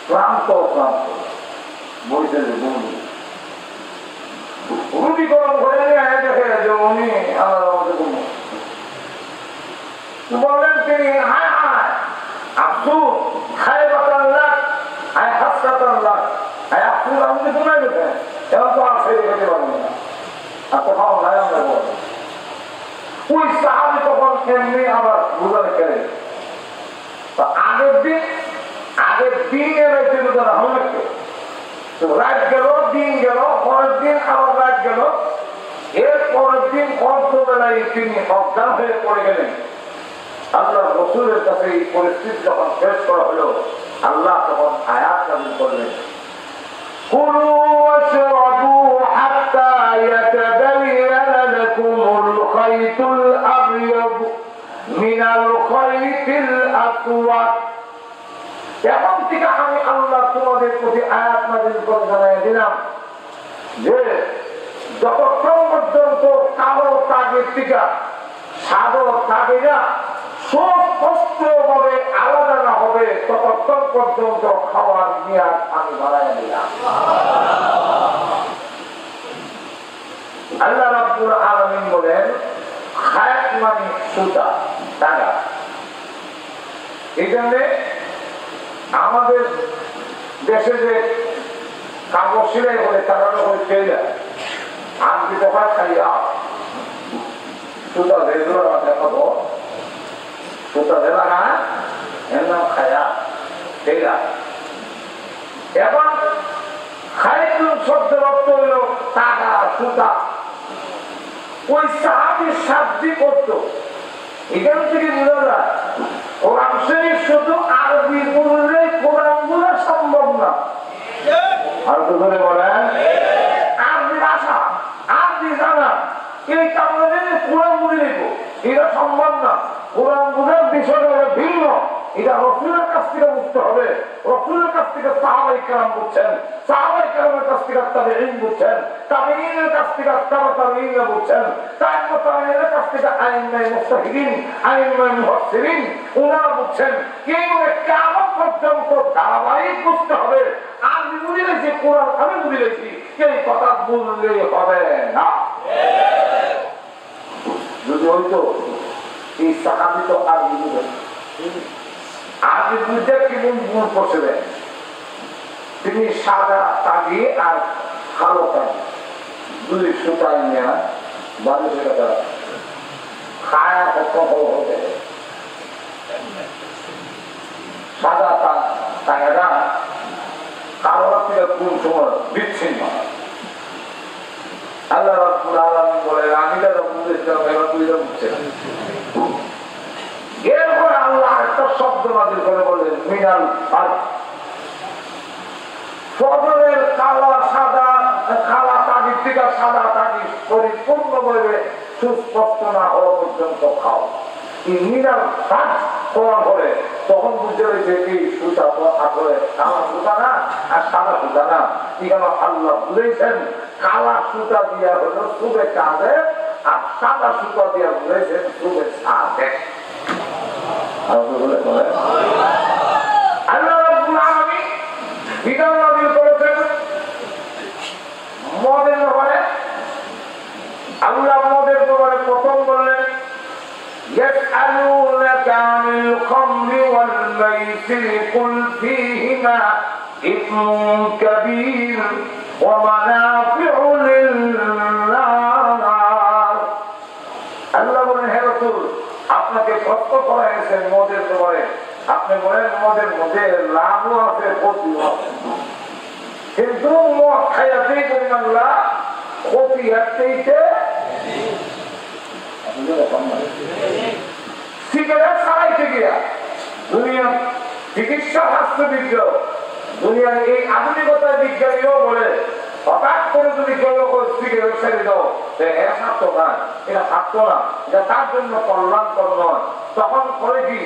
ক্লান্ত বলছে যে রুটি গরম করে নিয়ে দেখে যে উনি আলাদা মধ্যে বললেন তিনি হায় হায় আফসুস খায় বাতান লাখ আয় হাসকাতান লাখ আয় আফসুস আমি তো নাই দেখে এবার তো আর সেই দেখতে পারবেন না আর কোথাও নাই আমরা বল ওই সাহাবি তখন এমনি আবার রোজা রেখে আগের দিন এরাইতে রোজা রাখা লাগতো। রাত গেল, দিন গেল, পরের দিন আবার রাত গেল, এর পরের দিন অর্ধবেলায় তিনি অজ্ঞান হয়ে পড়ে গেলেন। আল্লাহ রাসূলের কাছে এই পরিস্থিতি যখন পেশ করা হলো, আল্লাহ তখন আয়াত নাযিল করলেন, কুলু ওয়াশরাবু হাত্তা ইয়াতাবাyyana লাকুমুল খায়তুল আবয়াদ মিনাল খায়তিল আসওয়াদ। এখন থেকে আমি আল্লাহ তোমাদের প্রতি আয়াত নাযিল করে জানাই দিলাম যে যতক্ষণ পর্যন্ত কালো তাগের থেকে সাদা তাগেরা সুস্পষ্ট ভাবে আলাদা না হবে ততক্ষণ পর্যন্ত খাওয়ার নিয়াত আমি বাড়াই দিলাম। আল্লাহ রাব্বুল আলামিন বলেন খায়াত মানে সুতা তাগা। এই জন্য আমাদের দেশে যে কাগজ সিলাই হলে তারা যখন চেয়ে আমি দোকান খাইয়া সুতা রেগুলার দেখাবো, সুতা দেওয়া না এর নাম খায়া চেয়া। এখন খাইতুন শব্দের অর্থ হইল টাকা সুতা। ওই সাহাবীর শাব্দি করত, এখান থেকে বোঝা যায় কোরআন শরীফ শুধু আরবি বললে কোরআন বোঝা সম্ভব না। আর তো ধরে বলেন আরবি ভাষা আরবি জানা এই কারণে কোরআন বুঝে নিব এটা সম্ভব না। কোরআন বোঝার বিষয়টা ভিন্ন, এটা রাসূলের কাছ থেকে বুঝতে হবে। রাসূলের কাছ থেকে সাহাবায়ে কেরাম বুঝছেন, সাহাবায়ে কেরামের কাছ থেকে তাবেঈন বুঝছেন, তাবেঈনের কাছ থেকে তাবেঈন বুঝছেন, তাবেঈনের কাছ থেকে আইম্মায়ে মুজতাহিদিন, আইম্মায়ে মুফাসসিরিন ওনারা বুঝছেন। এইভাবে কিয়ামত পর্যন্ত ধারাবাহিক বুঝতে হবে। আমি বুঝে নিয়েছি কোরআন আমি বুঝে নিয়েছি, এই কথা বুঝলেই হবে না। যদি হইতো এই সাহাবী তো আরবি বুঝেন, আরবি বুঝে কিন্তু মূল করছিলেন তিনি সাদা তাগি আর কালো তাগি দুই সুতায় নিয়ে বালিশের কাছে খায়া কত হতে সাদা তাগেরা কালো থেকে কোন সময় বিচ্ছিন্ন। আল্লাহ রাব্বুল আলামিন বলে আমি তো বুঝেছিলাম এবার তুই তো বুঝছেন। এরপরে আল্লাহ একটা শব্দ নাযিল করে বললেন মিনাল ফাজ। ফজরের কালা সাদা কালা তাগি থেকে সাদা তাগি পরিপূর্ণভাবে সুস্পষ্ট না হওয়া পর্যন্ত খাও। এই মিনাল ফাজ করার পরে তখন বুঝতে পেরেছে এই সুতা তো আসলে কালা সুতা না আর সাদা সুতা না। এখানে আল্লাহ বুঝেছেন কালা সুতা দিয়া হলো সুবে কাজে আর সাদা সুতা দিয়া বুঝেছেন সুবে সাদে। আল্লাহ রাব্বুল আলামিন বিধান নাযিল করেছেন মদের ব্যাপারে। আল্লাহ মদের ব্যাপারে প্রথম বললেন ইয়াসআলুনাকা আনিল খামরি ওয়াল মাইসির কুল ফীহিমা ইসমুন কাবীর ওয়া মানাফিউ লিন-নাস। আল্লাহ বলেন হে রাসূল আপনাকে প্রশ্ন করা হয়েছে মদের ব্যাপারে, আপনি বলেন মদের মধ্যে লাভও আছে ক্ষতিও আছে, কিন্তু মদ খাইয়াতেই পরিমাণ লাভ ক্ষতি একটাইতে সিগারেট ছাড়াইতে গিয়া দুনিয়া চিকিৎসা শাস্ত্রবিজ্ঞ দুনিয়ার এই আধুনিকতার বিজ্ঞানীও বলে হঠাৎ করে যদি কেউ সিগারেট ছেড়ে দাও এরা স্বার্থ না, এটা স্বার্থ না, এটা তার জন্য কল্যাণকর নয়। তখন করে কি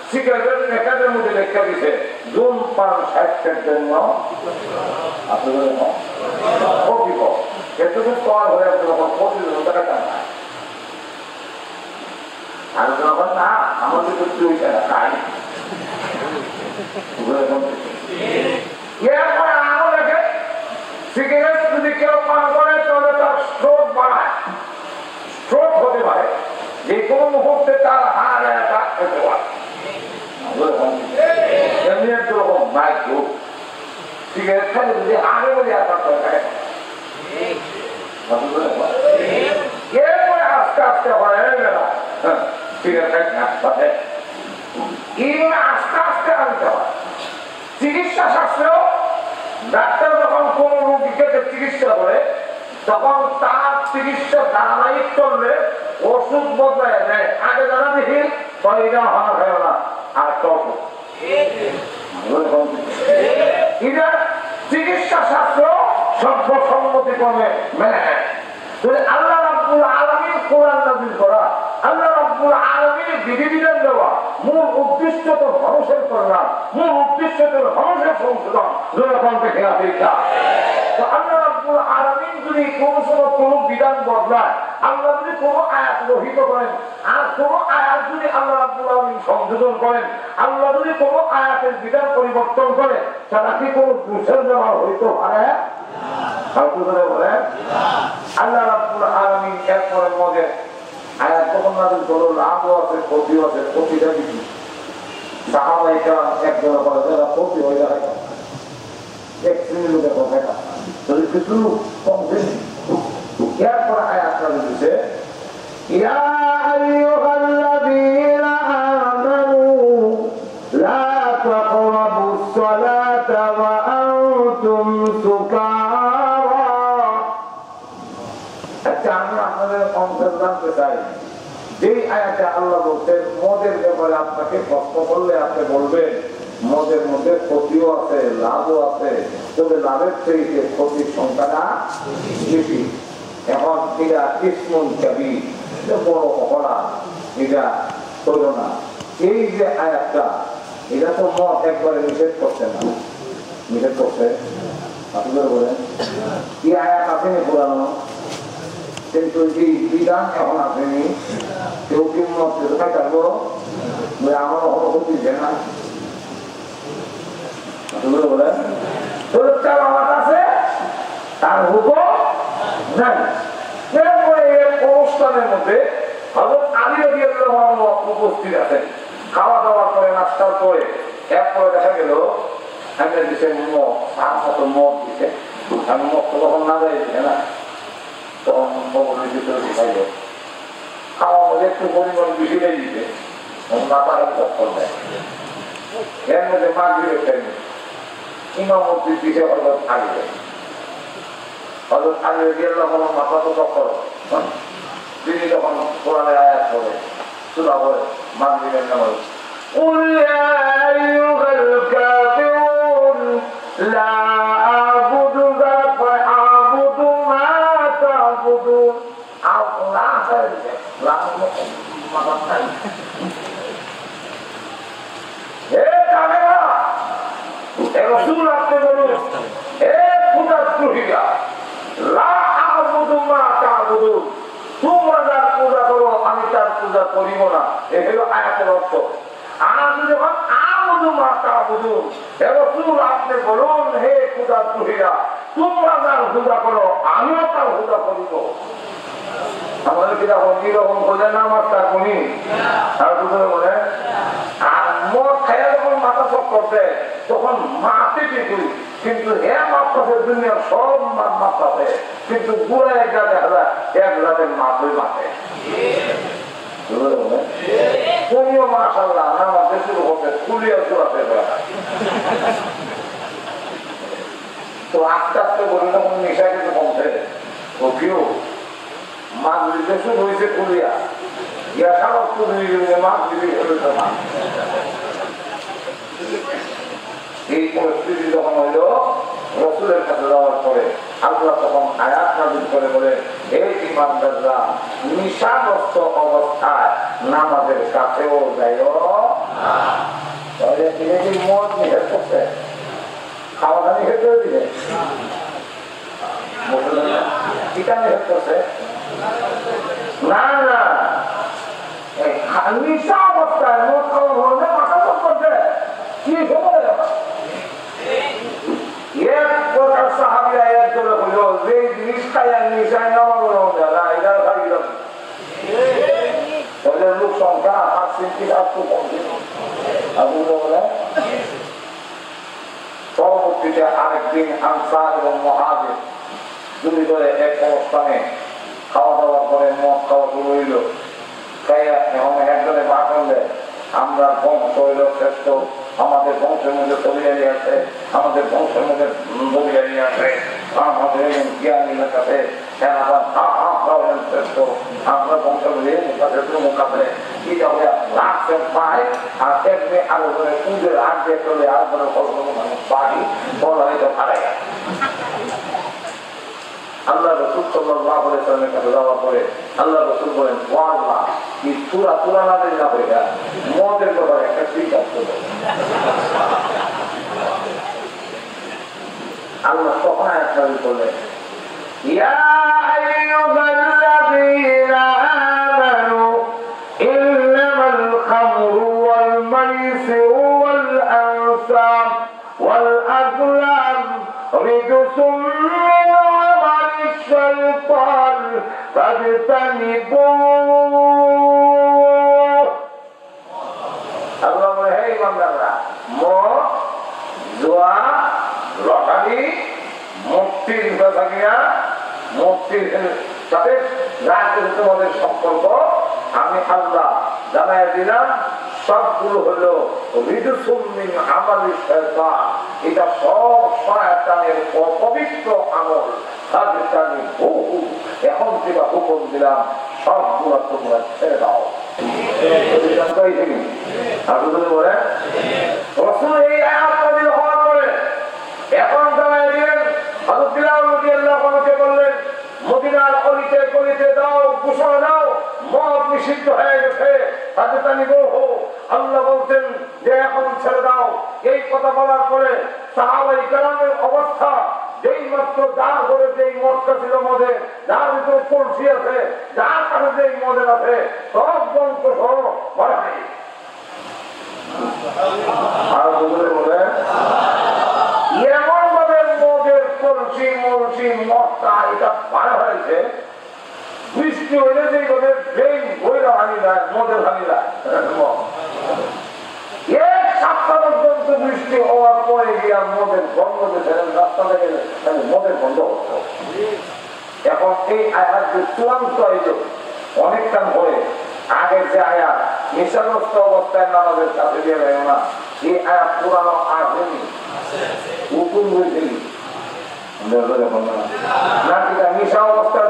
সিগারেটের প্যাকেটের মধ্যে লেখা দিছে ধূমপান স্বাস্থ্যের জন্য ক্ষতিকর। এতটুকু কর হয়ে যখন প্রতিদিন টাকা না আর যখন না আমাদের তো তুই খাই এরপরে আরো দেখে সিগারেট যদি কেউ পান করে তাহলে তার স্ট্রোক বাড়ায়, স্ট্রোক হতে পারে, যে কোনো মুহূর্তে তার হাড় অ্যাটাক হতে পারে। এমনি একরকম মাইক্রো সিগারেট খাইলে যদি হাড়ে বলে অ্যাটাক করে থাকে এরপরে আস্তে আস্তে হয় সিগারেট খাই এইভাবে আস্তে আস্তে আনতে হয়। চিকিৎসা শাস্ত্রেও ডাক্তার যখন কোন রোগীকে চিকিৎসা করে তখন তার চিকিৎসা ধারাবাহিক চললে ওষুধ বদলায় দেয়। আগে যারা দেখি এটা হওয়া হয় না আর এটা চিকিৎসা শাস্ত্র সর্বসম্মতি ক্রমে মেনে নেয়। আল্লাহ রাব্বুল আলামিন কোরআন নাযিল করা, আল্লাহ রাব্বুল আলামিনের বিধিবিধান দেওয়া মূল উদ্দেশ্য তো মানুষের কল্যাণ, মূল উদ্দেশ্য তো মানুষের সংশোধন। যখন থেকে তো আল্লাহ রাব্বুল আলামিন যদি কোনো সময় কোনো বিধান বদলায়, আল্লাহ যদি কোনো আয়াত রহিত করেন আর কোনো আয়াত যদি আল্লাহ রাব্বুল আলামিন সংশোধন করেন, আল্লাহ যদি কোনো আয়াতের বিধান পরিবর্তন করে তারা কি কোনো দোষের দেওয়া হইতে পারে? বলে আল্লাহ রাব্বুল আলামিন এরপরে মধ্যে আয়াত তখন নাযিল করলো লাভও আছে ক্ষতিও আছে। ক্ষতিটা কি সাহাবায়ে কেরাম একজনের পরে যারা ক্ষতি হয়ে যায় এক শ্রেণীর লোকের কথা যদি কিছু কম দিন এরপরে আয়াত নাযিল হয়েছে ইয়া আইয়ুহাল্লাযীনা আমানু লা তাকরাবুস সালাতা ওয়া আনতুম সুকারা। আমি আপনাদের অন্তর জানতে চাই যে আয়াতে আল্লাহ বলছেন মদের ব্যাপারে আপনাকে প্রশ্ন করলে আপনি বলবেন মদের মধ্যে ক্ষতিও আছে লাভও আছে, তবে লাভের থেকে ক্ষতির সংখ্যাটা বেশি। এখন এটা ইসমুন কাবীর, বড় অপরাধ, এটা করো না। এই যে আয়াতটা এটা তো মদ একবারে নিষেধ করছে না, নিষেধ করছে আপনারা বলেন এই আয়াত আসেনি পুরানো, কিন্তু এই বিধান এখন আসেনি। কেউ কি মদ খেতে থাকবো আমার কখনো ক্ষতি যায় না বলেন আমার কাছে তার হুকুম নাই। অনুষ্ঠানের মধ্যে হযরত আলী রাদিয়াল্লাহু আনহু উপস্থিত আছেন। খাওয়া দাওয়ার পরে নাস্তার পরে এরপরে দেখা গেল আমাদের দেশে মদ তার মতো মদ দিচ্ছে। আমি মদ তো তখন না যাই না, তখন ভবনের ভিতরে ঢুকাইল খাওয়ার মধ্যে একটু পরিমাণ বেশি লেগে দিতে মাথার চক্কর দেয়। এর মধ্যে মাগরিবের টাইমে ইমামতির দিকে হযরত আলী রাদিয়াল্লাহু আনহু মাথা তো চক্কর, তিনি যখন কোরআনের আয়াত পড়ে সূরা পড়ে মাগরিবের নামাজ قل يا أيها الكافرون لا أعبد ما تعبدون রাসূল আপনি বলুন হে খোদাদ্রোহীরা লা আ'বুদু মা তা'বুদুন, তোমরা যার পূজা করো আমি তার পূজা করিব না। এই হলো আয়াতের অর্থ। আর যখন আ'বুদু মা তা'বুদুন, হে রাসূল আপনি বলুন হে খোদাদ্রোহীরা তোমরা যার পূজা করো আমিও তার পূজা করিব। আমাদের কিরকম খোঁজে না মাস্টার কোনি আর দুপুরে বলে আর মদ খাইয়া যখন মাথা চক্কর দেয় তখন মাতে ঠিকই, কিন্তু হ্যাঁ মাপে দুনিয়ার সব মাপে, কিন্তু পুরো একটা দেখা যায় এক রাতের মাপে মাপে। তুমিও মাশাআল্লাহ আমার দেশের উপরে কুলিয়া চুরাতে তো আস্তে আস্তে বলি যখন নেশা কিন্তু কমছে ও কেউ মাগরিবে শুরু হয়েছে কুলিয়া ইয়া সারাত কুলিয়া মাগরিবে হলো না। এই পরিস্থিতি যখন হইল রসুলের কাছে যাওয়ার পরে আল্লাহ তখন আয়াত নাযিল করে বলে, হে ঈমানদাররা, নিশাগ্রস্ত অবস্থায় নামাজের কাছেও যাইও না। তাহলে তিনি কি মদ নিষেধ করছে? খাওয়া দাওয়া নিষেধ করে দিলে? এটা নিষেধ করছে না, না। নিশা অবস্থায় মদ খাওয়া হলে মাথা করছে কি খবর? এক প্রকার সাহাবীরা এক দলে হইল যে জিনিস খাইয়া নিশায় নামাজ না এটা খাই তাহলে লোক সংখ্যা 8 পরবর্তীতে আরেকদিন আনসার এবং মুহাজির দুই দলে এক অবস্থানে খাওয়া দাওয়ার পরে মদ খাওয়া শুরু হইল। খাইয়া এখন একজনে বাটন দেয়, আমরা বংশ হইল শ্রেষ্ঠ, আমাদের বংশের মধ্যে তবিয়ারি আছে, আমাদের বংশের মধ্যে ববিয়ারি আছে, আমাদের জ্ঞানী আছে, শ্রেষ্ঠ, আমরা বংশের মধ্যে মুখ আছে। এটা হলে লাস্টের পায় আর এমনি আরো করে পুজোর আগ দিয়ে চলে আর করে বাড়ি বলা হয়তো হারাই। আল্লাহ রসুল সাল্লাল্লাহু আলাইহি ওয়াসাল্লামের কাছে যাওয়ার পরে আল্লাহ রসুল বলেন, ও আল্লাহ, কি সূরা নাযিল না হইয়া মদের ব্যাপারে একটা চিন্তা করল। আল্লাহ তখন আয়াত নাযিল করলেন, ইয়া আইয়ুহাল্লাযীনা আমানু ইন্নামাল খামরু ওয়াল মাইসিরু ওয়াল আনসাব ওয়াল আযলাম রিজসুম মিন আমালি শাইতান ফাজতানিবুহ। আল্লাহ বলে, হে বান্দারা, মদ, জুয়া, লটারি, মুক্তির বেচাকেনা, মুক্তির সাথে যা কিছু তোমাদের সম্পর্ক আমি আল্লাহ জানাই দিলাম, সবগুলো হলো রিজসুম মিন আমালি শাইতান। এটা সব শয়তানের অপবিত্র আমল। এখন যেটা হুকুম দিলাম সবগুলো তোমরা ছেড়ে দাও। এখন জানাই দিলেন, হযরত বিলাল রাদিয়াল্লাহু আনহু বললেন, মদিনার অলিতে গলিতে দাও, ঘোষণা দাও, মদ নিষিদ্ধ হয়ে গেছে। আল্লাহ বলতেন যে এখন ছেড়ে দাও। এই কথা বলার পরে সাহাবায়ে কেরামের অবস্থা, যেই মাত্র যার ঘরে যেই মদটা ছিল মদের, যার ভিতরে কলসি আছে, যার কাছে যেই মদের আছে, সব বংশ সহ ভরা নেই। আর বলে এমন ভাবে মদের কলসি মলসি মদটা এটা পার হয়েছে, বৃষ্টি হইলে যেভাবে ড্রেন বইরা হানি যায়, মদের হানি যায়। এক সপ্তাহ পর্যন্ত বৃষ্টি হওয়ার পরে গিয়ে মদের বন্ধ দিয়েছিলেন, রাস্তা থেকে মদের বন্ধ হতো। এখন এই আয়াত যে চূড়ান্ত হইল অনেকক্ষণ পরে, আগের যে আয়াত নিশাগ্রস্ত অবস্থায় নামাজের কাছে দিয়ে গেল না, এই আয়াত পুরানো আসেনি, হুকুম হয়েছিল না। নিশা অবস্থায়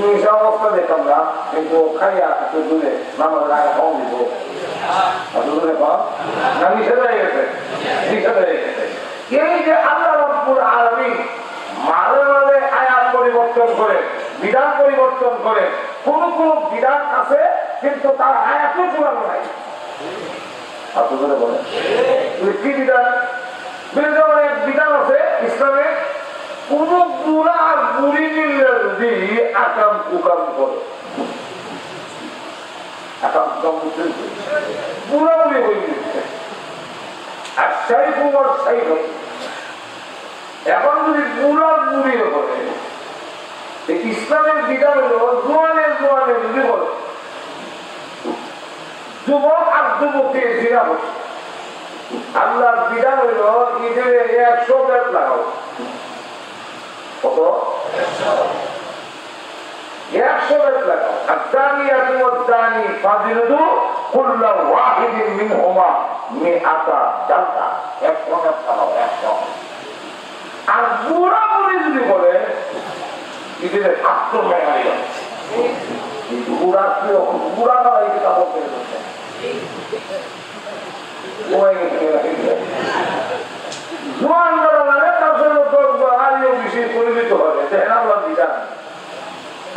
নিশা অবস্থা দেখতাম না, কিন্তু খাইয়া একটু দূরে নামাজের আগে কম দিব না, নিষেধ হয়ে গেছে, নিষেধ হয়ে গেছে। এই যে আল্লাহ রাব্বুল আলামিন মাঝে মাঝে আয়াত পরিবর্তন করে, বিধান পরিবর্তন করে, কোন কোন বিধান আছে কিন্তু তার আয়াতও পুরানো নাই। আপনাদের বলেন কি বিধান? এক বিধান আছে ইসলামে, কোন বুড়া আর বুড়ি মিললে যদি আকাম কুকাম করে, আকাম কুকাম বুড়া বুড়ি হয়ে গেছে আর সেই কুমার সেই হচ্ছে। এখন যদি বুড়া বুড়ি করে, ইসলামের বিধান হলো জোয়ানে জোয়ানে যদি বলে, যুবক আর যুবতী জিনা হচ্ছে। আল্লাহর বিধান হইল ঈদের 100 বেত লাগাও। কত? 100 বেত লাগাও। আর জানিয়াতু ওয়াজ-জানি ফাজিলু কুল্লু ওয়াহিদিন মিনহুমা মিআতা জালদা। 100 বেত লাগাও, 100। আর বুড়া বুড়ি যদি বলে ঈদের 700 মেরে বুড়া কি বুড়া না এই কাপড় করে বলছে জোয়ান যারা মানে তার জন্য আরও বেশি পরিণত হবে তেহরাবলা বিধান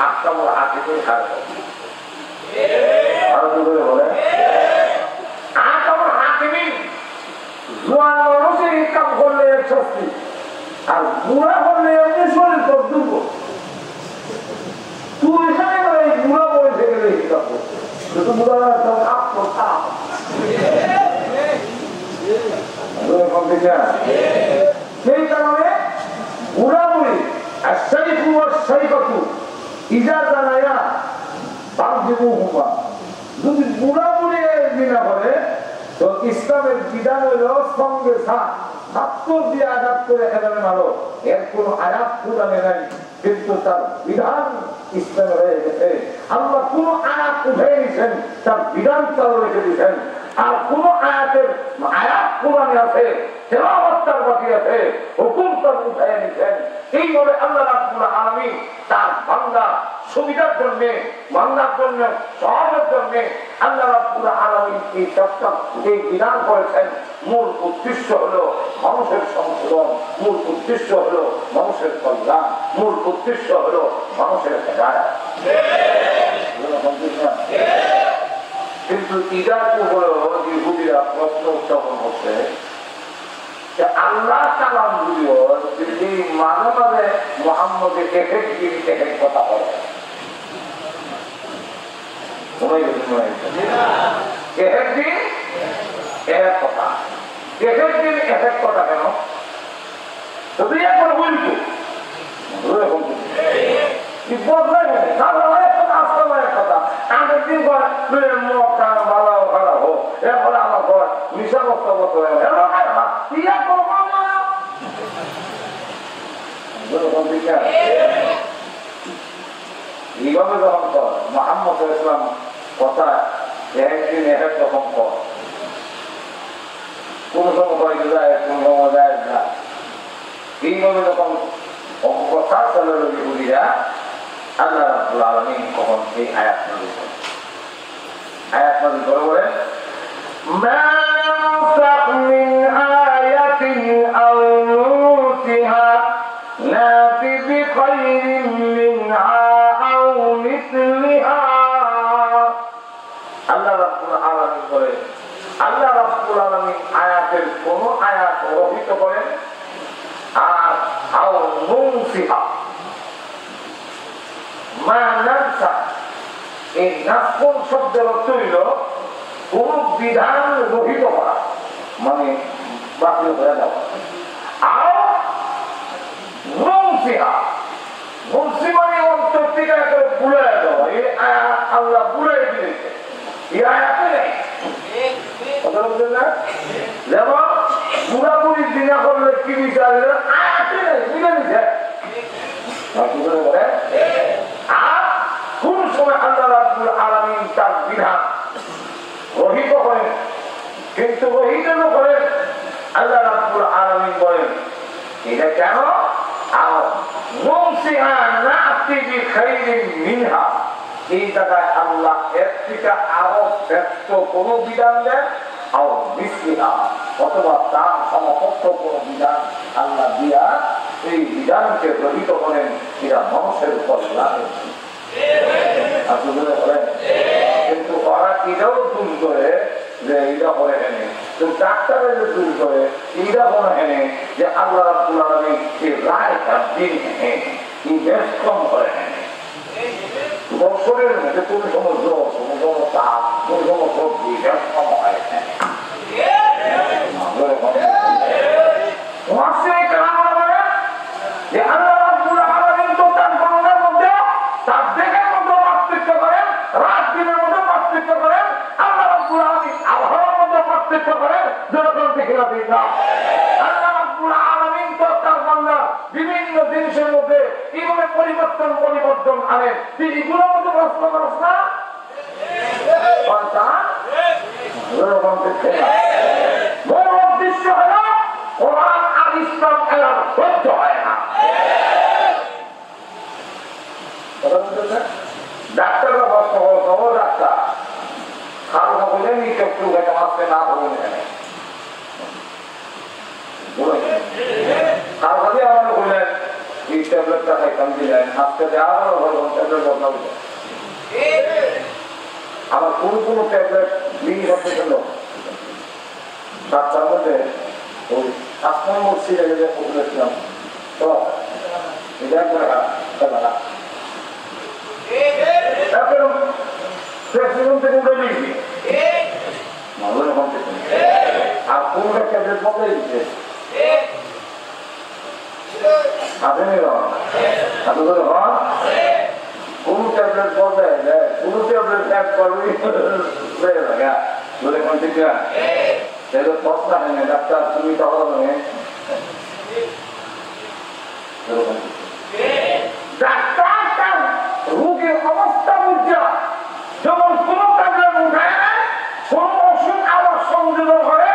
আটটা বড় হাতে করে খাবে আরো দুপুরে বলে আট আমার হাকিমি জোয়ান মানুষের কাম করলে এক শাস্তি আর বুড়া করলে এমনি শরীর তোর দুর্বল তুই এখানে এই বুড়া বয়সে গেলে হিসাব করছে শুধু বুড়া সেই কারণে বুড়া বুড়ি আর শরীফু আর শরীফাতু ইজা জানায়া বাগজিবু হুমা যদি বুড়া বুড়ি বিনা করে তো ইসলামের বিধান হইল সঙ্গে ছাত্র দিয়ে আঘাত করে এখানে মারো এর কোন আয়াত কোরআনে নাই কিন্তু তার বিধান ইসলামে রয়ে গেছে আল্লাহ কোন আয়াত উঠে নিছেন তার বিধান চালু রেখে দিয়েছেন আর কোন আয়াতের আয়াত কোরআনে আছে তেলাওয়াত তার বাকি আছে হুকুম তার উঠে নিছেন এইভাবে আল্লাহ রাব্বুল আলামিন তার বান্দা সুবিধার জন্য বান্দার জন্য সহজের জন্য আল্লাহ রাব্বুল আলামিন এই বিধান করেছেন মূল উদ্দেশ্য হলো মানুষের সংশোধন মূল উদ্দেশ্য হলো মানুষের কল্যাণ মূল উদ্দেশ্য হলো মানুষের হেদায়েত কিন্তু ইদার উপরে ইহুদিরা প্রশ্ন উত্থাপন করছে যে আল্লাহ কালাম যদিও যদি মাঝে মাঝে মুহাম্মদের এক দিন এক কথা বলে একদিন এক কথা একদিন এক কথা কেন যদি একবার বলতো আগের দিন ভালো খারাপ হোক এরপরে আমার ঘর মিশা বস্তবত এইভাবে যখন কর মোহাম্মদ ইসলাম কথা একদিন এক রকম কর কোন সময় যায় কোন সময় যায় না এইভাবে যখন কথা চলে ইহুদিরা আল্লাহ রাব্বুল আলামিন কখন এই আয়াত নাযিল করেন আয়াত নাযিল করে বলেন মা নানসাখ মিন আয়াতিন আও নুসিহা নাতি বিখাইরিন মিনহা আও মিসলিহা আল্লাহ রাব্বুল আলামিন বলেন আল্লাহ রাব্বুল আলামিন আয়াতের কোন আয়াত রহিত করেন আর আও নুসিহা এই নাসকুন শব্দের অর্থ হইল কোন বিধান রহিত করা মানে বাতিল হয়ে যাওয়া আর মুনসিহা মুনসি মানে অন্তর থেকে ভুলে যাওয়া এই আয়াত আল্লাহ ভুলে দিয়েছে এই আয়াতে নেই কথা বলছেন না যেমন পুরাপুরি দিনা করলে কি বিচার আয়াতে নেই বুঝে নিছে আর কোন সময় আল্লাহ রাব্বুল আলামিন তার বিধান রহিত করেন কিন্তু রহিত করেন আল্লাহ রাব্বুল আলামিন বলেন এটা কেন এই জায়গায় আল্লাহ এর থেকে আরো শ্রেষ্ঠ কোন বিধান দেন অথবা তার সমকক্ষ কোন বিধান আল্লাহ দিয়া এই বিধানকে গ্রহীত করেন এরা মানুষের উপর লাগে কিন্তু ওরা এটাও ভুল করে যে এইটা করে এনে ডাক্তারের যে ভুল করে এইটা করে এনে যে আল্লাহ রাব্বুল আলামিন এই রায় তার দিন এনে এই বেশ কম করে এনে বছরের মধ্যে কোন সমস্ত কোন কোনো তাপ কোন কোনো সবজি বেশ কম হয় যে আল্লাহ রাব্বুল আলামিন তো তার বান্দার মধ্যে তার দেহের মধ্যে পার্থক্য করেন রাত দিনের মধ্যে পার্থক্য করেন আল্লাহ রাব্বুল আলামিন আবহাওয়ার মধ্যে পার্থক্য করেন জনগণ থেকে না আল্লাহ রাব্বুল আলামিন তো তার বান্দা বিভিন্ন জিনিসের মধ্যে কিভাবে পরিবর্তন আনেন এগুলোর মধ্যে প্রশ্ন করেন না বড় উদ্দেশ্য হল কোরআন আর ইসলাম এলার সহ্য হয় না ডাক্তাররা প্রশ্ন করতো ডাক্তার খাল বললেন একটু মাসতে না বলুন এখানে খাল খাতে আমাদের বললেন এই ট্যাবলেটটা খাইতাম দিলেন আজকে আরো ট্যাবলেট বদলাম আমার কোন কোন ট্যাবলেট বিক্রি করতে গেল ডাক্তার মধ্যে ওই 7 নম্বর সিরিয়ালে বলেছিলাম তো এটা না আর কোনটা ট্যাবলেট বদলাই দিচ্ছে কোন ট্যাবলেট বদলাই দেয় কোন ট্যাবলেট এক করবি বলে কন্টিনিউ প্রশ্ন হয়নি ডাক্তার তুমি তখন ডাক্তার রোগীর অবস্থা বুঝা যেমন কোন ট্যাবলেট উঠায় না কোন ওষুধ আবার সংযোজন করে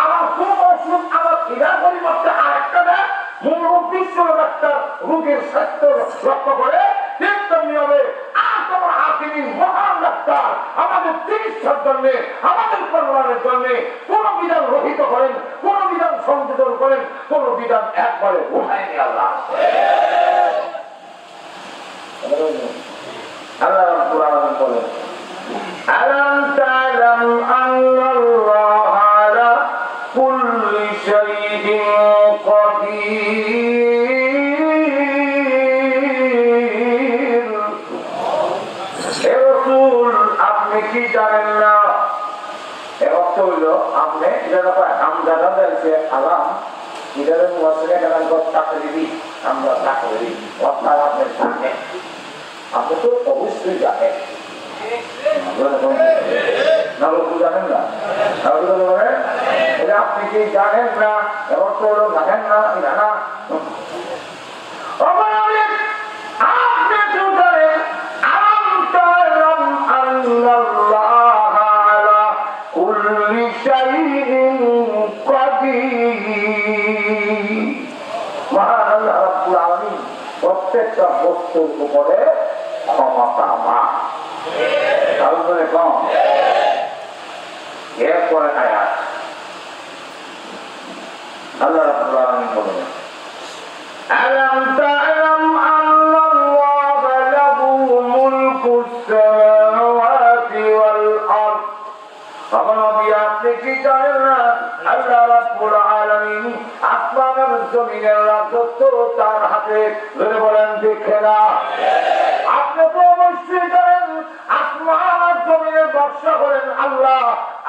আবার কোন ওষুধ আবার ইহার পরিবর্তে আরেকটা দেয় মূল উদ্দেশ্য ডাক্তার রোগীর স্বাস্থ্য রক্ষা করে ঠিক তেমনি হবে আর তোমার হাকিমিন মহান ডাক্তার আমাদের চিকিৎসার জন্য আমাদের কল্যাণের জন্য কোন বিধান রহিত করেন কোন বিধান সংযোজন করেন কোন বিধান একবারে উঠায়নি আল্লাহ আল্লাহ রাব্বুল আলামিন বলেন আলাম তা'লাম আল্লাল্লাহা আলা কুল্লি শাইইন কাদির হে রাসূল আপনি কি জানেন না এর অর্থ হইল আপনি যারা আমদাদা যাইছে আলাম ইদারে মুয়াসসিরা কালাম করতে দিবি আমরা তাকরি অর্থাৎ আপনি জানেন আপনি তো অবশ্যই জানেন জানেন না আপনি কি জানেন না এবার তো জানেন না জানা আপনি তো জানেন মহান আল্লাহ রাব্বুল আলামিন প্রত্যেকটা বস্তুর উপরে ক্ষমতাবান তারপরে কম এরপরে আয়াত আল্লাহ রাব্বুল আলামিন বলেন আলাম তা'লাম আল্লাল্লাহা লাহু মুলকুস সামাওয়াতি ওয়াল আরদ আপনি কি জানেন না আল্লাহ রাব্বুল আলামিন আসমানের জমিনের রাজত্ব তার হাতে ধরে বলেন দেখে না আপনি তো অবশ্যই জানেন আসমান আর জমিনের বর্ষা করেন আল্লাহ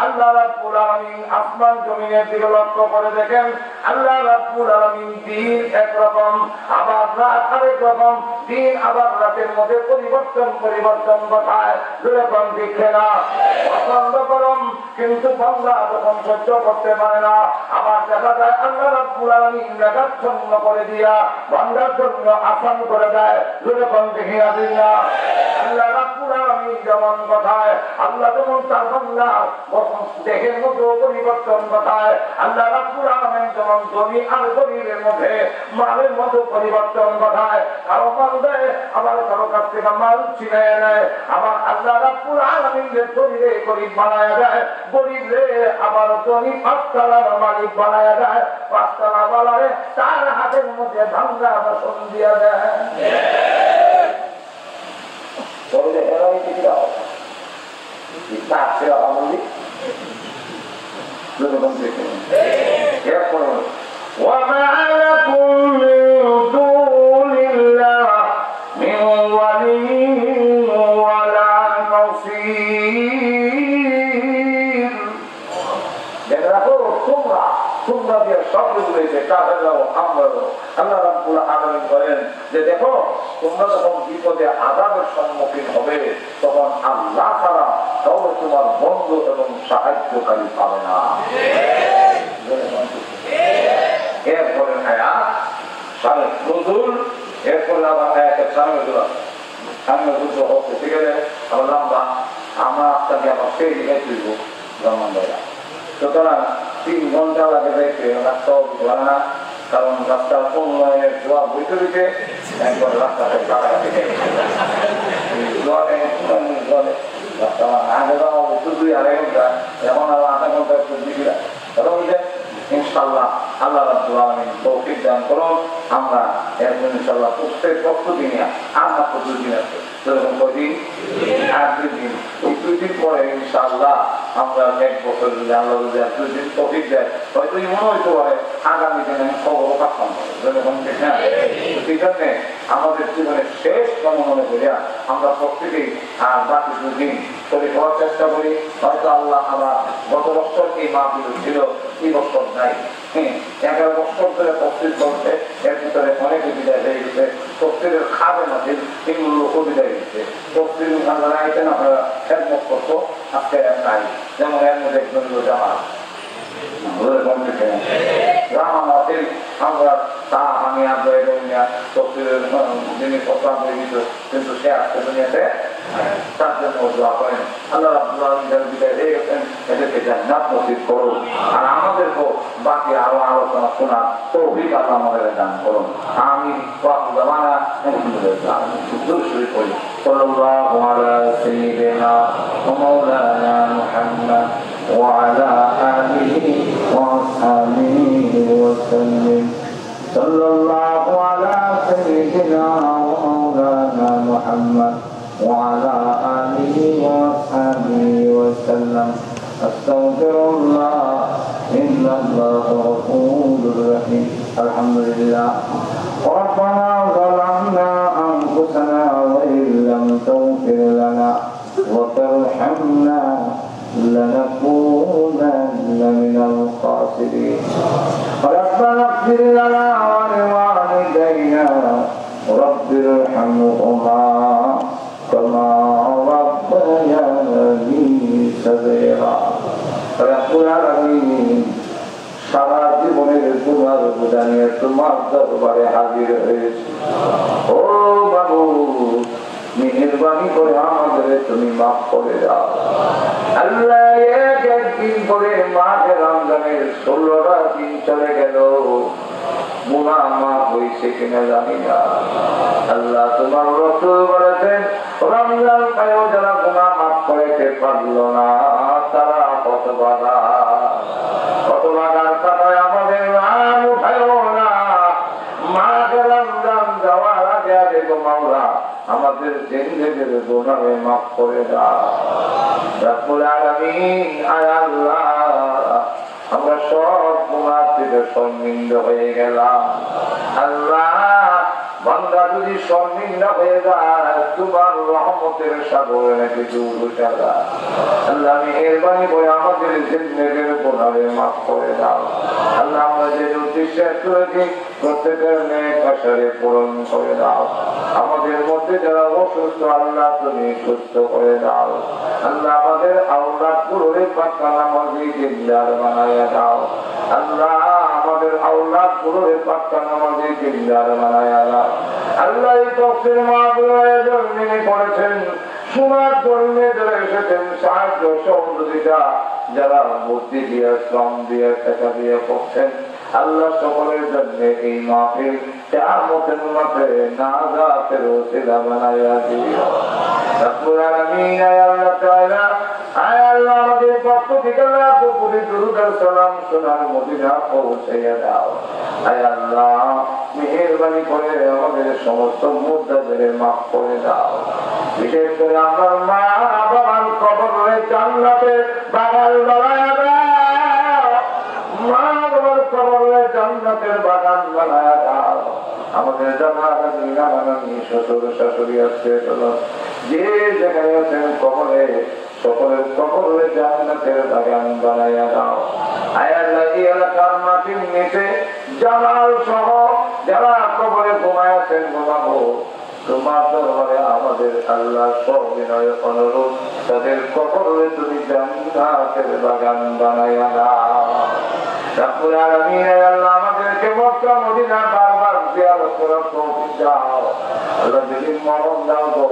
আল্লাহ রাব্বুল আলামিন আসমান জমিনের দিকে লক্ষ্য করে দেখেন আল্লাহ রাব্বুল আলামিন দিন একরকম আবার রাত আরেক রকম দিন আবার রাতের মধ্যে পরিবর্তন ঘটায় যেরকম দেখে না পছন্দ করুন কিন্তু বান্দা যখন সহ্য করতে পারে না আবার দেখা যায় আল্লাহ রাব্বুল আলামিন মেঘাচ্ছন্ন করে দিয়া বান্দার জন্য আসান করে দেয় যেরকম দেখিয়া দিন না আল্লাহ রাব্বুল আলামিন যেমন কথায় আল্লাহ যেমন তার বান্দা দেহের মধ্যে পরিবর্তন ঘটায় আল্লাহ রাব্বুল আলামিন যেমন জমি আর জমির মধ্যে মালের মধ্যে পরিবর্তন ঘটায় কারো মাল দেয় আবার কারো কাছ থেকে মাল ছিনায় নেয় আবার আল্লাহ রাব্বুল আলামিন শরীরে গরিব বানায় দেয় গরিবরে আবার ধনী 5 তলার মালিক বানায় দেয় 5 তলা বালারে তার হাতের মধ্যে ভাঙ্গা বাসন দিয়া দেয় বলে এরাই কি দাও তার সেরা আমলি লোকজন দেখে এরপর وما لكم من دون الله من ولي ولا نصير দেখো তোমরা যে শব্দ বলেছে কাফেররাও আমরাও আল্লাহ রাব্বুল আলামিন বলেন যে দেখো তোমরা যখন বিপদে আযাবের সম্মুখীন হবে তখন আল্লাহ ছাড়া কাউকে তোমার বন্ধু এবং সাহায্যকারী পাবে না এরপরে আয়াত সালে নজুল এরপরে আবার আয়াতের সামনে যুদ্ধ হচ্ছে ঠিক আছে আবার লম্বা আমরা আপনাকে আবার সেই দিকে তুলব রহমান ভাইরা সুতরাং 3 ঘন্টা লাগে দেখতে রাস্তাও ভালো না কারণ রাস্তার উন্নয়নের জোয়া বইতে দিতে একবার রাস্তাতে কাটা দিতে আল্লাহ রাব্বুল আলামিন তৌফিক দান করুন। আমরা এখন ইনশাআল্লাহ প্রস্তুতি নিয়ে আর মাত্র 2 দিন আছে, যেরকম কদিন আর 2 দিন, এই 2 দিন পরে ইনশাআল্লাহ আমরা 1 বছর যদি আল্লাহ যদি 2 দিন তৌফিক দেয়, হয়তো মনে হইতে পারে আগামী দিনে খবর পাঠাম যেরকম ঠিক না। সেই জন্যে আমাদের জীবনের শেষ মনে করিয়া আমরা প্রত্যেকেই আর বাকি 2 দিন তৈরি করার চেষ্টা করি। হয়তো আল্লাহ আবার গত বছর এই মাহফিল ছিল, এই বছর নাই। 11 বছর ধরে তফসিল করছে, এর ভিতরে অনেকে বিদায় হয়ে গেছে। তফসিলের খাবে না এগুলো লোক বিদায় দিচ্ছে। তফসিল আপনারা আইতেন, আপনারা খেদমত করতো, আজকে নাই। যেমন এর মধ্যে একজন জামা আমরা তা আমি জিনিসপত্র কিন্তু সে আসতে দুনিয়াতে তার জন্য দোয়া করেন। আল্লাহ রাব্বুল আলামিন বিদায় হয়ে গেছেন, এদেরকে জান্নাত নসিব করুন। আর আমাদেরকেও বাকি আরো আলোচনা শোনার তৌফিক আল্লাহ আমাদের দান করুন। আমি জামানা দুরূদ পড়ি। সাল্লাল্লাহু আলা সাইয়্যিদিনা ওয়া মাওলানা মুহাম্মদ ওয়া আলা আলিহি ওয়া আসহাবিহি ওয়া সাল্লাম। সাল্লাল্লাহু আলা সাইয়্যিদিনা ওয়া মাওলানা মুহাম্মদ وعلى آله وصحبه وسلم. أستغفر الله إن الله غفور رحيم. الحمد لله. ربنا ظلمنا أنفسنا وإن لم تغفر لنا وترحمنا لنكونن من الخاسرين. ربنا اغفر لنا ولوالدينا رب ارحمهما كما ربياني صغيرا. রব্বুল আলামিন, সারা জীবনের তোমার বুঝানিয়ে তোমার দরবারে হাজির হয়েছি। ও বাবু, মেহেরবানি করে আমাদের তুমি মাফ করে দাও। আল্লাহ, একদিন করে মাঘে রমজানের 16টা দিন চলে গেল, গুনাহ মাফ হয়েছে কিনা জানি না। আল্লাহ, তোমার রাসূল বলেছেন রমজান পায়ও যারা গুনাহ মাফ করতে পারলো না তারা কত বাধার কাটায় আমাদের নাম উঠায়ও না। মাঘে রমজান যাওয়ার আগে আগে গো মাওলা আমাদের জিন্দেগির গুনাহ মাফ করে দাও। রব্বুল আলামিন, আয় আল্লাহ, আমরা সব গুনাহ থেকে শর্মিন্দ হয়ে গেলাম। আল্লাহ, বান্দা যদি শর্মিন্দ হয়ে যায় তোমার রহমতের সাগরে নাকি ডুব উঠা। আল্লাহ, মেহেরবানি করে আমাদের জিন্দেগির গুনাহ মাফ করে দাও। আল্লাহ, আমরা যে উদ্দেশ্যে করেছি প্রত্যেকের নেক আশারে পূরণ করে দাও। আমাদের মধ্যে যারা অসুস্থ আল্লাহ তুমি সুস্থ করে দাও। আল্লাহ, আমাদের আওলাদ গুলোরে পাক্কা নামাজি জিন্দার বানায়া দাও। আল্লাহ, আমাদের আওলাদ গুলোরে পাক্কা নামাজি জিন্দার বানায়া দাও। আল্লাহ, এই তফসির মাহফিল আয়োজন যিনি করেছেন, শোনার জন্য যারা এসেছেন, সাহায্য সহযোগিতা যারা বুদ্ধি দিয়ে, শ্রম দিয়ে, টাকা দিয়ে করছেন, আল্লাহ সকলের জন্য এই মাহফিল কিয়ামতের মাঠে নাজাতের ওসিলা বানায়া দিও। রব্বুল আলামিন, আল্লাহ তাআলা, আল্লাহ, আমাদের পক্ষ থেকে লাখো-কোটি দুরূদ আর সালাম সোনার মদিনা পৌঁছাইয়া দাও। আল্লাহ, মেহেরবানি করে আমাদের সমস্ত মুর্দাদের মাফ করে দাও। বিশেষ করে আমার মা বাবার কবরে জান্নাতের বাগান বানায়া দাও। মা বাবার কবরে জান্নাতের বাগান বানায়া দাও। আমাদের জানানি শ্বশুর শাশুড়ি আছে, যে যেখানে আছেন কবরে, সকলের কবরে জান্নাতের বাগান বানায়া দাও। আয় আল্লাহ, এই এলাকার মাটির নিচে জালাল সহ যারা কবরে ঘুমায় আছেন, ঘুমাবো তোমার দরবারে আমাদের আল্লাহ সবিনয় অনুরোধ, তাদের কবরে তুমি জান্নাতের বাগান বানায়া দাও। রব্বুল আলামিন, আল্লাহ, আমাদেরকে মক্কা মদিনা বারবার জিয়ারত করার তৌফিক দাও। আল্লাহ, যদি মরণ দাও গো,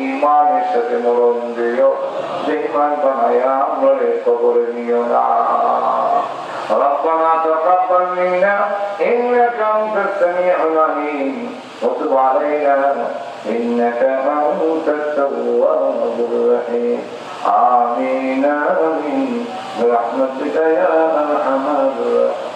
ঈমানের সাথে মরণ দিও, যে ঈমান বানায়া আমরে কবরে নিও না। ربنا تقبل منا إنك أنت السميع العليم وتب علينا إنك أنت التواب الرحيم. آمين آمين برحمتك يا أرحم الراحمين.